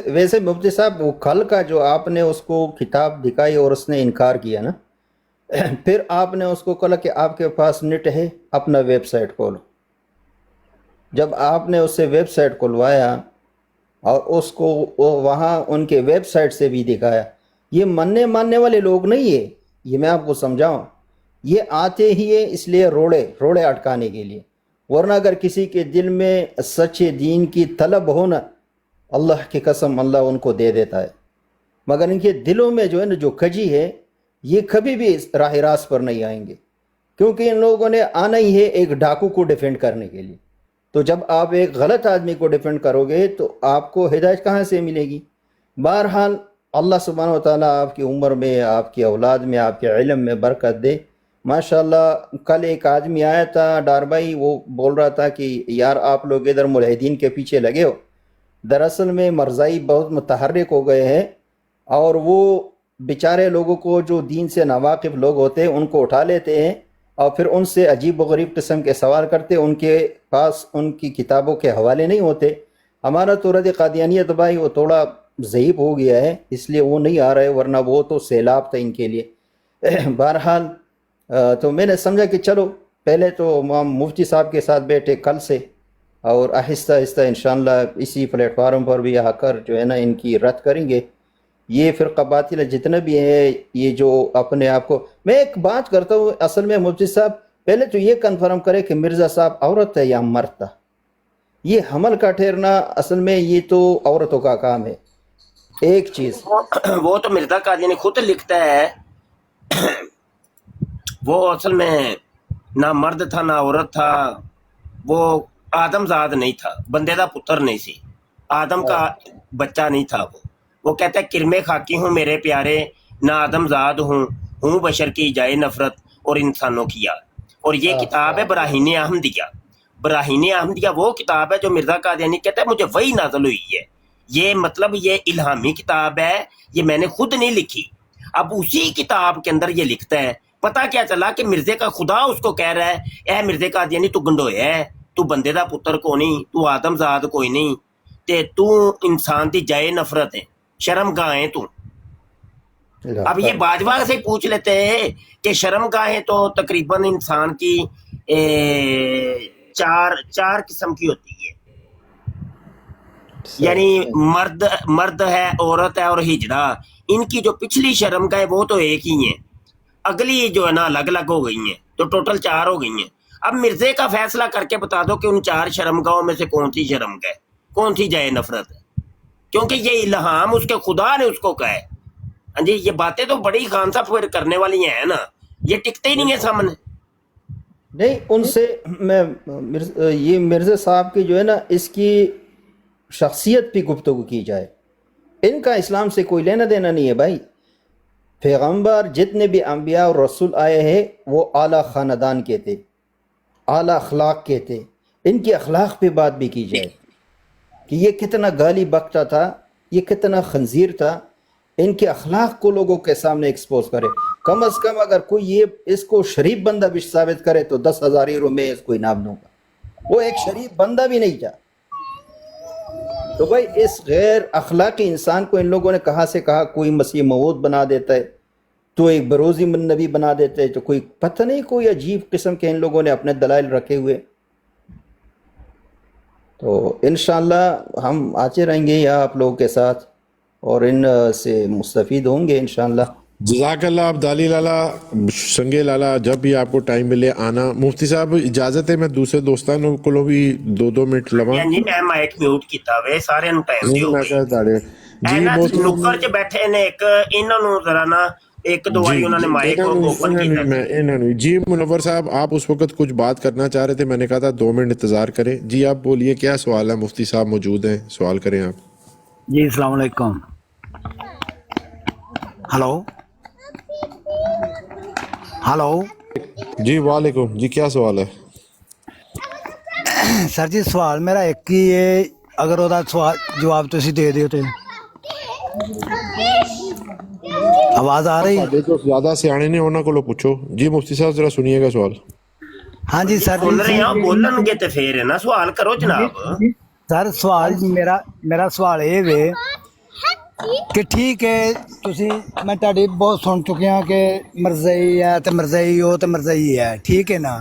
ویسے مفتی صاحب وہ کل کا جو آپ نے اس کو کتاب دکھائی اور اس نے انکار کیا نا پھر آپ نے اس کو کہا کہ آپ کے پاس نیٹ ہے اپنا ویب سائٹ کھولو. جب آپ نے اس سے ویب سائٹ کھلوایا اور اس کو وہ وہاں ان کے ویب سائٹ سے بھی دکھایا. یہ ماننے والے لوگ نہیں ہے، یہ میں آپ کو سمجھاؤں، یہ آتے ہی ہے اس لیے روڑے اٹکانے کے لیے. ورنہ اگر کسی کے دل میں سچے دین کی طلب ہو نا، اللہ کی قسم اللہ ان کو دے دیتا ہے. مگر ان کے دلوں میں جو ہے نا جو کجی ہے، یہ کبھی بھی راہ راست پر نہیں آئیں گے، کیونکہ ان لوگوں نے آنا ہی ہے ایک ڈاکو کو ڈیفینڈ کرنے کے لیے. تو جب آپ ایک غلط آدمی کو ڈیفینڈ کرو گے تو آپ کو ہدایت کہاں سے ملے گی؟ بہرحال اللہ سبحانہ و تعالیٰ آپ کی عمر میں، آپ کی اولاد میں، آپ کے علم میں برکت دے. ماشاءاللہ کل ایک آدمی آیا تھا ڈار بھائی، وہ بول رہا تھا کہ یار آپ لوگ ادھر ملحدین کے پیچھے لگے ہو. دراصل میں مرزائی بہت متحرک ہو گئے ہیں، اور وہ بیچارے لوگوں کو جو دین سے ناواقف لوگ ہوتے ہیں ان کو اٹھا لیتے ہیں اور پھر ان سے عجیب و غریب قسم کے سوال کرتے. ان کے پاس ان کی کتابوں کے حوالے نہیں ہوتے. ہمارا تو رد قادیانیت بھائی وہ تھوڑا ضعیف ہو گیا ہے، اس لیے وہ نہیں آ رہے، ورنہ وہ تو سیلاب تھا ان کے لیے. بہرحال تو میں نے سمجھا کہ چلو پہلے تو ہم مفتی صاحب کے ساتھ بیٹھے کل سے، اور آہستہ آہستہ انشاءاللہ اسی پلیٹ فارم پر بھی آ کر جو ہے نا ان کی رد کریں گے. یہ فرقہ باطل جتنے بھی ہیں، یہ جو اپنے آپ کو، میں ایک بات کرتا ہوں، اصل میں مفتی صاحب پہلے تو یہ کنفرم کرے کہ مرزا صاحب عورت ہے یا مرد تھا. یہ حمل کا ٹھہرنا اصل میں یہ تو عورتوں کا کام ہے. ایک چیز وہ تو مرزا قادیانی خود لکھتا ہے، وہ اصل میں نہ مرد تھا نہ عورت تھا، وہ آدم زاد نہیں تھا، بندے دا پتر نہیں سی، آدم کا بچہ نہیں تھا. وہ کہتا ہے کرمے خاکی ہوں میرے پیارے، نہ آدم زاد ہوں بشر کی جائے نفرت اور انسانوں کی یاد. اور یہ کتاب ہے براہین احمدیہ. براہین احمدیہ وہ کتاب ہے جو مرزا قادیانی کہتا ہے مجھے وہی نازل ہوئی ہے. یہ مطلب یہ الہامی کتاب ہے، یہ میں نے خود نہیں لکھی. اب اسی کتاب کے اندر یہ لکھتا ہے، پتہ کیا چلا کہ مرزے کا خدا اس کو کہہ رہا ہے، اے مرزے قادیانی تو گنڈویا ہے، تو بندے دا پتر کو نہیں، تو آدم زاد کوئی نہیں، تے تو انسان دی جائے نفرت ہے، شرم گاہیں تو. اب یہ باجوہ سے پوچھ لیتے ہیں کہ شرم گاہیں تو تقریباً انسان کی چار قسم کی ہوتی ہے، یعنی مرد ہے، عورت ہے اور ہجڑا. ان کی جو پچھلی شرم گاہیں وہ تو ایک ہی ہیں، اگلی جو ہے نا الگ الگ ہو گئی ہیں، تو ٹوٹل 4 ہو گئی ہیں. اب مرزے کا فیصلہ کر کے بتا دو کہ ان 4 شرم گاہوں میں سے کون سی شرم گاہ، کون سی جائے نفرت ہے، کیونکہ یہ الہام اس کے خدا نے اس کو کہا ہے. ہاں جی، یہ باتیں تو بڑی خان صاحب پھر کرنے والی ہیں نا، یہ ٹکتے ہی نہیں ہیں سامنے. نہیں، ان سے میں یہ مرزا صاحب کی جو ہے نا اس کی شخصیت پہ گفتگو کی جائے. ان کا اسلام سے کوئی لینا دینا نہیں ہے بھائی. پیغمبر جتنے بھی انبیاء اور رسول آئے ہیں وہ اعلیٰ خاندان کے تھے، اعلیٰ اخلاق کے تھے. ان کی اخلاق پہ بات بھی کی جائے کہ یہ کتنا گالی بکتا تھا، یہ کتنا خنزیر تھا. ان کے اخلاق کو لوگوں کے سامنے ایکسپوز کرے. کم از کم اگر کوئی یہ اس کو شریف بندہ بھی ثابت کرے تو 10,000 یورو میں اس کو انعام دوں گا. وہ ایک شریف بندہ بھی نہیں تھا. تو بھائی اس غیر اخلاقی انسان کو ان لوگوں نے کہاں سے کہا، کوئی مسیح موعود بنا دیتا ہے، تو ایک بروزی نبی بنا دیتے ہیں، تو کوئی پتہ نہیں کوئی عجیب قسم کے ان لوگوں نے اپنے دلائل رکھے ہوئے. تو انشاءاللہ ہم آتے رہیں گے یہاں آپ لوگوں کے ساتھ اور ان سے مستفید ہوں گے انشاءاللہ. جزاک اللہ عبدالی لالا، سنگے لالا، جب بھی آپ کو ٹائم ملے آنا. مفتی صاحب اجازت ہے میں دوسرے دوستانوں کو بھی 2 منٹ لواں؟ جی میں مائک میوٹ کیتا وے، سارے نوں ٹائم دیو جی نکر چ بیٹھے نے، ایک انہاں نوں ذرا نا ایک دو واری انہوں نے مائک اوپن کیتا. جی منور صاحب آپ اس وقت کچھ بات کرنا چاہ رہے تھے، میں نے کہا تھا 2 منٹ انتظار کریں. جی آپ بولیے کیا سوال ہے؟ مفتی صاحب موجود ہیں، سوال کریں آپ. جی السلام علیکم. ہلو جی وعلیکم. جی کیا سوال ہے سر جی؟ سوال میرا ایک ہی ہے، اگر وہ سوال جواب تسی دے دیو تے. آواز آ رہی؟ جو زیادہ سیانے نے انہوں کو پوچھو. جی مفتی صاحب ذرا سنیے گا سوال. ہاں جی سر سن رہے ہیں، بولن گے تے پھر ہے نا، سوال کرو جناب. سر سوال میرا سوال یہ وے کہ ٹھیک ہے تسی میں تہاڈی بہت سن چکے ہاں کہ مرزائی ہے تے مرزائی ہو تے مرزائی ہے، ٹھیک ہے نا.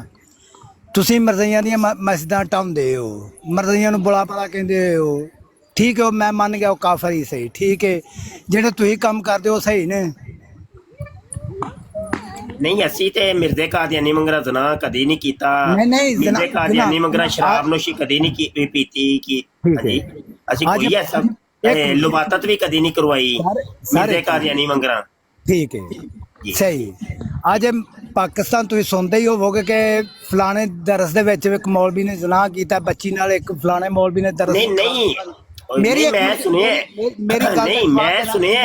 تسی مرزائیاں دیاں مسجداں ٹاؤندے ہو، مرزائیاں نوں بڑا بڑا کہندے ہو، ਠੀਕ ਹੈ, ਉਹ ਮੈਂ ਮੰਨ ਗਿਆ ਉਹ ਕਾਫਰ ਹੀ ਸਹੀ, ਠੀਕ ਹੈ। ਜਿਹੜੇ ਤੁਸੀਂ ਕੰਮ ਕਰਦੇ ਹੋ ਸਹੀ ਨੇ। ਨਹੀਂ ਅਸੀਂ ਤੇ ਮਿਰਜ਼ੇ ਕਾਦੀਆਨੀ ਮੰਗਰਾ ਜ਼ਨਾ ਕਦੀ ਨਹੀਂ ਕੀਤਾ। ਨਹੀਂ, ਜ਼ਨਾ- ਮਿਰਜ਼ੇ ਕਾਦੀਆਨੀ ਜ਼ਨਾ- ਮੰਗਰਾ ਸ਼ਰਾਬ ਨੋਸ਼ੀ ਕਦੀ ਨਹੀਂ ਪੀਤੀ ਕੀ ਹਾਂਜੀ। ਅਸੀਂ ਅੱਜ- ਕੋਈ ਐਸਾ ਲੁਬਾਤਤ ਵੀ ਕਦੀ ਨਹੀਂ ਕਰਵਾਈ ਮਿਰਜ਼ੇ ਕਾਦੀਆਨੀ ਮੰਗਰਾ। ਠੀਕ ਹੈ, ਸਹੀ। ਅੱਜ ਪਾਕਿਸਤਾਨ ਤੁਸੀਂ ਸੁਣਦੇ ਹੀ ਹੋਵੋਗੇ ਕਿ ਫਲਾਣੇ ਦਰਸ ਦੇ ਵਿੱਚ ਇੱਕ ਮੌਲਵੀ ਨੇ ਜ਼ਨਾ ਕੀਤਾ ਬੱਚੀ ਨਾਲ, ਇੱਕ ਫਲਾਣੇ ਮੌਲਵੀ ਨੇ ਦਰਸ ਨਹੀਂ ਨਹੀਂ ਮੇਰੀ ਇੱਕ- ਮੈਂ ਸੁਣਿਆ ਮੇਰੀ ਗੱਲ ਨਹੀਂ ਮੈਂ ਸੁਣਿਆ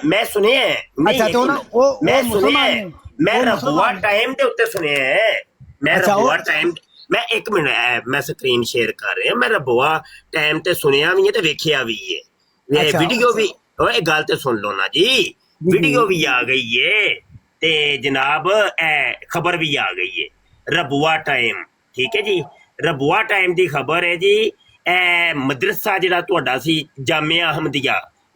ਮੈਂ ਸੁਣਿਆ ਅੱਛਾ, ਤੇ ਉਹ ਮੈਂ ਮੁਸਲਮਾਨ ਸੁਣਿਆ ਨੇ। ਮੈਂ ਉਹ ਰਬੂਆ ਮੁਸਲਮਾਨ ਟਾਈਮ ਦੇ ਉੱਤੇ ਸੁਣਿਆ ਹੈ। ਮੈਂ ਅੱਛਾ, ਉਹ- ਰਬੂਆ ਟਾਈਮ ਮੈਂ 1 ਮਿੰਟ ਮੈਂ ਸਕਰੀਨ ਸ਼ੇਅਰ ਕਰ ਰਿਹਾ। ਮੈਂ ਰਬੂਆ ਟਾਈਮ ਤੇ ਸੁਣਿਆ ਵੀ ਹੈ ਤੇ ਵੇਖਿਆ ਵੀ ਹੈ। ਇਹ ਅੱਛਾ। ਵੀਡੀਓ ਵੀ ਓਏ ਗੱਲ ਤੇ ਸੁਣ ਲਓ ਨਾ ਜੀ। ਵੀਡੀਓ ਵੀ ਆ ਗਈ ਹੈ ਤੇ ਜਨਾਬ ਖਬਰ ਵੀ ਆ ਗਈ ਹੈ। ਰਬੂਆ ਟਾਈਮ, ਠੀਕ ਹੈ ਜੀ। ਰਬੂਆ ਟਾਈਮ ਦੀ ਖਬਰ ਹੈ ਜੀ। ਮਦਰਸਾ ਜਿਹੜਾ ਤੁਹਾਡਾ ਸੀ ਜਾਮਿਆ ਅਹਮਦੀਆ,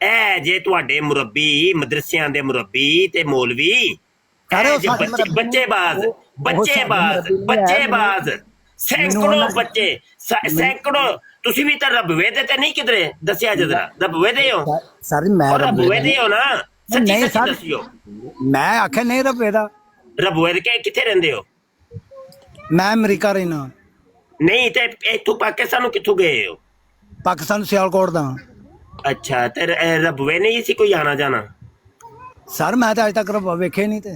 ਇਹ ਜੇ ਤੁਹਾਡੇ ਮੁਰੱਬੀ ਮਦਰਸਿਆਂ ਦੇ ਮੁਰੱਬੀ ਤੇ ਮੌਲਵੀ ਬੱਚੇਬਾਜ਼ ਸੈਂਕੜੋ ਤੁਸੀਂ ਵੀ ਤਾਂ ਰਬਵੇ ਦੇ ਤੇ ਨਹੀਂ ਕਿਧਰੇ ਦੱਸਿਆ ਜਰਾ ਰਬਵੇ ਦੇ ਹੋ ਸਰ ਮੈਂ ਰਬਵੇ ਦੇ ਹੋ ਨਾ ਸੱਚੀ ਨਹੀਂ ਸੱਚੀ ਸਰ, ਦੱਸਿਓ ਮੈਂ ਆਖਿਆ ਨਹੀਂ ਰਬੇ ਦਾ। ਰਬਵੇ ਦੇ ਕਿੱਥੇ ਰਹਿੰਦੇ ਹੋ? ਮੈਂ ਅਮਰੀਕਾ ਰਹਿਣਾ। ਨਹੀਂ ਤੇ ਇੱਥੋਂ ਪਾਕਿਸਤਾਨ ਨੂੰ ਕਿੱਥੋਂ ਗਏ ਹੋ? ਪਾਕਿਸਤਾਨ ਸਿਆਲਕੋਟ ਦਾ। ਅੱਛਾ ਤੇ ਰਬਵੇ ਨਹੀਂ ਸੀ ਕੋਈ ਆਣਾ ਜਾਣਾ? ਸਰ ਮੈਂ ਤਾਂ ਅਜੇ ਤੱਕ ਰਬਾ ਵੇਖੇ ਨਹੀਂ ਤੇ।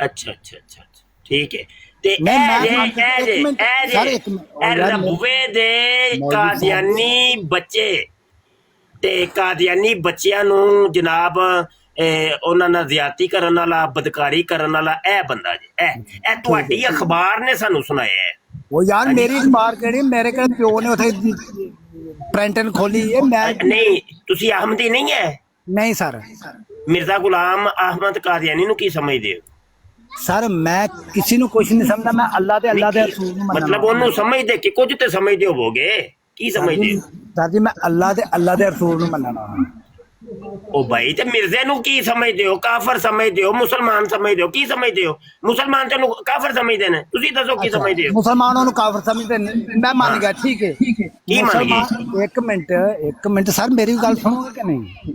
ਅੱਛਾ ਅੱਛਾ ਅੱਛਾ ਠੀਕ ਹੈ। ਤੇ ਰਬਵੇ ਦੇ ਕਾਦੀਆਨੀ ਬੱਚੇ ਤੇ ਕਾਦੀਆਨੀ ਬੱਚਿਆਂ ਨੂੰ ਜਨਾਬ ਉਹਨਾਂ ਨਾਲ ਜ਼ਿਆਦਤੀ ਕਰਨ ਵਾਲਾ ਬਦਕਾਰੀ ਕਰਨ ਵਾਲਾ ਇਹ ਬੰਦਾ ਜੀ ਇਹ ਤੁਹਾਡੀ ਅਖਬਾਰ ਨੇ ਸਾਨੂੰ ਸੁਣਾਇਆ ਹੈ। ਉਹ ਯਾਰ ਮੇਰੀ ਅਖਬਾਰ ਕਿਹੜੀ, ਮੇਰੇ ਕੋਲ ਪਿਓ ਨੇ ਉੱਥੇ ਪ੍ਰਿੰਟਨ ਖੋਲੀ ਹੈ। ਮੈਂ ਨਹੀਂ ਤੁਸੀਂ ਅਹਮਦੀ ਨਹੀਂ ਹੈ? ਨਹੀਂ ਸਰ। ਮਿਰਜ਼ਾ ਗੁਲਾਮ ਅਹਿਮਦ ਕਾਦੀਆਨੀ ਨੂੰ ਕੀ ਸਮਝਦੇ ਹੋ? ਸਰ ਮੈਂ ਕਿਸੇ ਨੂੰ ਕੁਝ ਨਹੀਂ ਸਮਝਦਾ, ਮੈਂ ਅੱਲਾ ਦੇ ਰਸੂਲ ਨੂੰ ਮੰਨਦਾ। ਮਤਲਬ ਉਹਨੂੰ ਸਮਝਦੇ ਕਿ ਕੁਝ ਤੇ ਸਮਝਦੇ ਹੋਵੋਗੇ, ਕੀ ਸਮਝਦੇ ਹੋ? ਸਰ ਜੀ ਮੈਂ ਅੱਲਾ ਦੇ ਰਸੂਲ ਨੂੰ ਮੰਨਣਾ। ਉਹ ਭਾਈ ਤੇ ਮਿਰਜ਼ੇ ਨੂੰ ਕੀ ਸਮਝਦੇ ਹੋ? ਕਾਫਰ ਸਮਝਦੇ ਹੋ? ਮੁਸਲਮਾਨ ਸਮਝਦੇ ਹੋ? ਕੀ ਸਮਝਦੇ ਹੋ? ਮੁਸਲਮਾਨ ਤੇ ਕਾਫਰ ਸਮਝਦੇ ਨੇ, ਤੁਸੀਂ ਦੱਸੋ ਕੀ ਸਮਝਦੇ ਹੋ? ਮੁਸਲਮਾਨਾਂ ਨੂੰ ਕਾਫਰ ਸਮਝਦੇ ਨੇ, ਮੈਂ ਮੰਨ ਗਿਆ। ਠੀਕ ਹੈ ਕੀ ਮੰਨ ਗਏ? ਇੱਕ ਮਿੰਟ ਸਰ ਮੇਰੀ ਗੱਲ ਸੁਣੋਗੇ ਕਿ ਨਹੀਂ?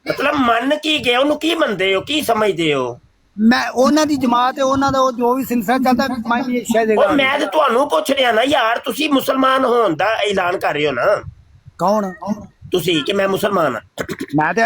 ਮਤਲਬ ਮੰਨ ਕੀ ਗਏ, ਉਹਨੂੰ ਕੀ ਮੰਨਦੇ ਹੋ, ਕੀ ਸਮਝਦੇ ਹੋ? ਮੈਂ ਉਹਨਾਂ ਦੀ ਜਮਾਤ ਹੈ, ਉਹਨਾਂ ਦਾ ਉਹ ਜੋ ਵੀ ਸਿਲਸਿਲਾ ਚੱਲਦਾ ਮੈਂ ਵੀ ਉਹ ਮੈਂ ਤੇ ਤੁਹਾਨੂੰ ਪੁੱਛ ਰਿਹਾ ਨਾ ਯਾਰ, ਤੁਸੀਂ ਮੁਸਲਮਾਨ ਹੋਣ ਦਾ ਐਲਾਨ ਕਰ ਰਹੇ ਹੋ ਨਾ। ਕੌਣ ਤੁਸੀਂ ਕਿ ਮੈਂ ਮੁਸਲਮਾਨ ਹਾਂ? ਮੈਂ ਤੇ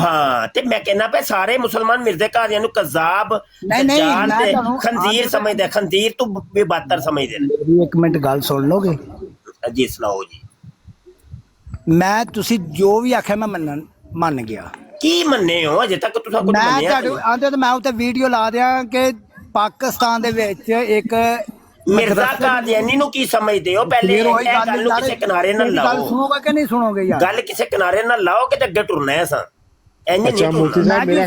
ਹਾਂ ਤੇ ਮੈਂ ਕਹਿੰਦਾ ਪਏ ਸਾਰੇ ਮੁਸਲਮਾਨ ਮਿਰਜ਼ੇ ਕਾਦੀਆਨੀ ਨੂੰ ਕਜ਼ਾਬ ਦਜਾਲ ਤੇ ਖੰਜ਼ੀਰ ਸਮਝਦੇ, ਖੰਜ਼ੀਰ ਤੋਂ ਵੀ ਬਦਤਰ ਸਮਝਦੇ ਨੇ। ਇੱਕ ਮਿੰਟ ਗੱਲ ਸੁਣ ਲੋਗੇ ਜੀ ਸੁਣਾਓ ਜੀ। ਮੈਂ ਤੁਸੀਂ ਜੋ ਵੀ ਆਖਿਆ ਮੈਂ ਮੰਨ ਗਿਆ। ਕੀ ਮੰਨੇ ਹੋ? ਅਜੇ ਤੱਕ ਤੁਸੀਂ ਕੁਝ ਮੈਂ ਮੰਨਿਆ ਤੁਹਾਡੇ ਆਂਦੇ ਤੇ ਮੈਂ ਉੱਤੇ ਵੀਡੀਓ ਲਾ ਦਿਆਂ ਕਿ ਪਾਕਿਸਤਾਨ ਦੇ ਵਿੱਚ ਇੱਕ ਮਿਰਜ਼ਾ ਕਾਦੀਆਨੀ ਨੂੰ ਕੀ ਸਮਝਦੇ ਹੋ? ਪਹਿਲੇ ਇਹ ਗੱਲ ਨੂੰ ਕਿਸੇ ਕਿਨਾਰੇ ਨਾਲ ਲਾਓ। ਗੱਲ ਸੁਣੋਗੇ ਕਿ ਨਹੀਂ ਸੁਣੋਗੇ ਯਾਰ? ਗੱਲ ਕਿਸੇ ਕਿਨਾਰੇ ਨਾਲ ਲਾਓ ਕਿ ਅੱਗੇ ਟੁਰਨਾ ਹੈ ਸਾਂ। ਅੱਛਾ ਮੁਫਤੀ ਸਾਹਿਬ ਮੇਰਾ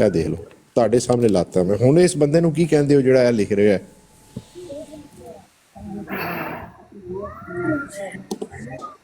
ਇਹ ਦੇਖ ਲਓ ਤੁਹਾਡੇ ਸਾਹਮਣੇ ਲਾਤਾ ਮੈਂ। ਹੁਣ ਇਸ ਬੰਦੇ ਨੂੰ ਕੀ ਕਹਿੰਦੇ ਹੋ ਜਿਹੜਾ ਇਹ ਲਿਖ ਰਿਹਾ ਹੈ?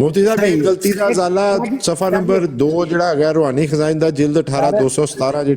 ਮੁਫਤੀ ਸਾਹਿਬ ਇਹ ਗਲਤੀ ਦਾ ਜ਼ਾਲਾ ਸਫਾ ਨੰਬਰ 2 ਜਿਹੜਾ ਹੈਗਾ ਰੂਹਾਨੀ ਖਜ਼ਾਨ ਦਾ ਜਿਲਦ 18 217 ਜੇ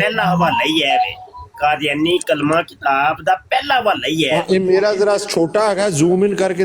ਪਹਿਲਾ ਹਵਾਲਾ ਹੀ ਹੈ ਵੇ ਕਾਦੀਆਨੀ ਕਲਮਾਂ ਕਿਤਾਬ ਦਾ ਪਹਿਲਾ ਹਵਾਲਾ ਹੀ ਹੈ ਇਹ ਮੇਰਾ ਜ਼ਰਾ ਛੋਟਾ ਹੈਗਾ ਜ਼ੂਮ ਇਨ ਕਰਕੇ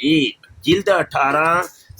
ਜੀ ਜਿਲਦ 18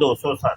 207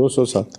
207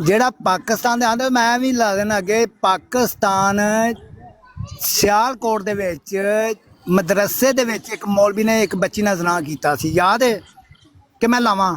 ਜਿਹੜਾ ਪਾਕਿਸਤਾਨ ਦੇ ਆਂਦੇ ਮੈਂ ਵੀ ਲਾ ਦੇਣਾ ਅੱਗੇ ਪਾਕਿਸਤਾਨ ਸਿਆਲਕੋਟ ਦੇ ਵਿੱਚ ਮਦਰਸੇ ਦੇ ਵਿੱਚ ਇੱਕ ਮੌਲਵੀ ਨੇ ਇੱਕ ਬੱਚੀ ਨਾਲ ਜ਼ਨਾ ਕੀਤਾ ਸੀ ਯਾਦ ਹੈ ਕਿ ਮੈਂ ਲਾਵਾਂ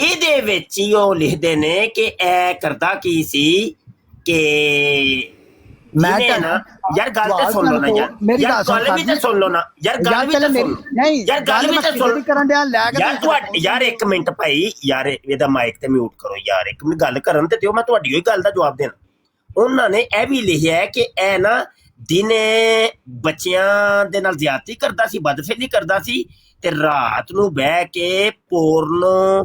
ਇਹਦੇ ਵਿੱਚ ਹੀ ਉਹ ਲਿਖਦੇ ਨੇ ਕਿ ਇਹ ਕਰਦਾ ਕੀ ਸੀ ਕਿ ਮੈਂ ਨਾ ਯਾਰ ਗੱਲ ਤੇ ਸੁਣ ਲਓ ਨਾ ਯਾਰ ਗੱਲ ਵੀ ਤੇ ਸੁਣ ਲਓ ਨਾ ਯਾਰ ਗੱਲ ਵੀ ਤੇ ਸੁਣ ਨਹੀਂ ਯਾਰ ਗੱਲ ਵੀ ਤੇ ਸੁਣ ਕਰਨ ਦਿਆ ਲੈ ਕੇ ਯਾਰ ਤੁਹਾਡੇ ਯਾਰ ਇੱਕ ਮਿੰਟ ਭਾਈ ਯਾਰ ਇਹਦਾ ਮਾਈਕ ਤੇ ਮਿਊਟ ਕਰੋ ਯਾਰ ਇੱਕ ਮਿੰਟ ਗੱਲ ਕਰਨ ਤੇ ਦਿਓ ਮੈਂ ਤੁਹਾਡੀ ਉਹੀ ਗੱਲ ਦਾ ਜਵਾਬ ਦੇਣਾ ਉਹਨਾਂ ਨੇ ਇਹ ਵੀ ਲਿਖਿਆ ਹੈ ਕਿ ਇਹ ਨਾ ਦਿਨੇ ਬੱਚਿਆਂ ਦੇ ਨਾਲ ਜ਼ਿਆਦਤੀ ਕਰਦਾ ਸੀ ਬਦਫਿਲੀ ਕਰਦਾ ਸੀ ਤੇ ਰਾਤ ਨੂੰ ਬਹਿ ਕੇ ਪੋਰਨ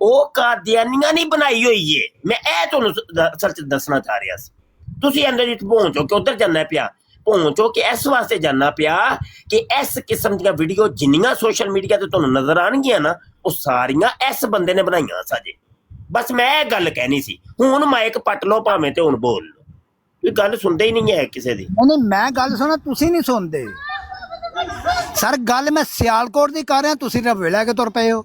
ਉਹ ਕਾਦੀਆਨੀਆਂ ਨਹੀਂ ਬਣਾਈ ਹੋਈ ਏ ਮੈਂ ਇਹ ਤੁਹਾਨੂੰ ਅਸਲ 'ਚ ਦੱਸਣਾ ਚਾਹ ਰਿਹਾ ਸੀ ਤੁਸੀਂ ਅੰਦਰ ਵਿੱਚ ਪਹੁੰਚੋ ਕਿ ਉਧਰ ਜਾਣਾ ਪਿਆ ਪਹੁੰਚੋ ਕਿ ਇਸ ਵਾਸਤੇ ਜਾਣਾ ਪਿਆ ਕਿ ਇਸ ਕਿਸਮ ਦੀਆਂ ਵੀਡੀਓ ਜਿੰਨੀਆਂ ਸੋਸ਼ਲ ਮੀਡੀਆ ਤੇ ਤੁਹਾਨੂੰ ਨਜ਼ਰ ਆਣਗੀਆਂ ਨਾ ਉਹ ਸਾਰੀਆਂ ਇਸ ਬੰਦੇ ਨੇ ਬਣਾਈਆਂ ਸਾਜੇ ਬਸ ਮੈਂ ਇਹ ਗੱਲ ਕਹਿਣੀ ਸੀ ਹੁਣ ਮਾਈਕ ਪੱਟ ਲਓ ਭਾਵੇਂ ਤੇ ਹੁਣ ਬੋਲ ਲਓ ਇਹ ਗੱਲ ਸੁਣਦੇ ਹੀ ਨਹੀਂ ਹੈ ਕਿਸੇ ਦੀ ਨਹੀਂ ਮੈਂ ਗੱਲ ਸੁਣਾ ਤੁਸੀਂ ਨਹੀਂ ਸੁਣਦੇ ਸਰ ਗੱਲ ਮੈਂ ਸਿਆਲਕੋਟ ਦੀ ਕਰ ਰਿਹਾ ਤੁਸੀਂ ਰਵੇ ਲੈ ਕੇ ਤੁਰ ਪਏ ਹੋ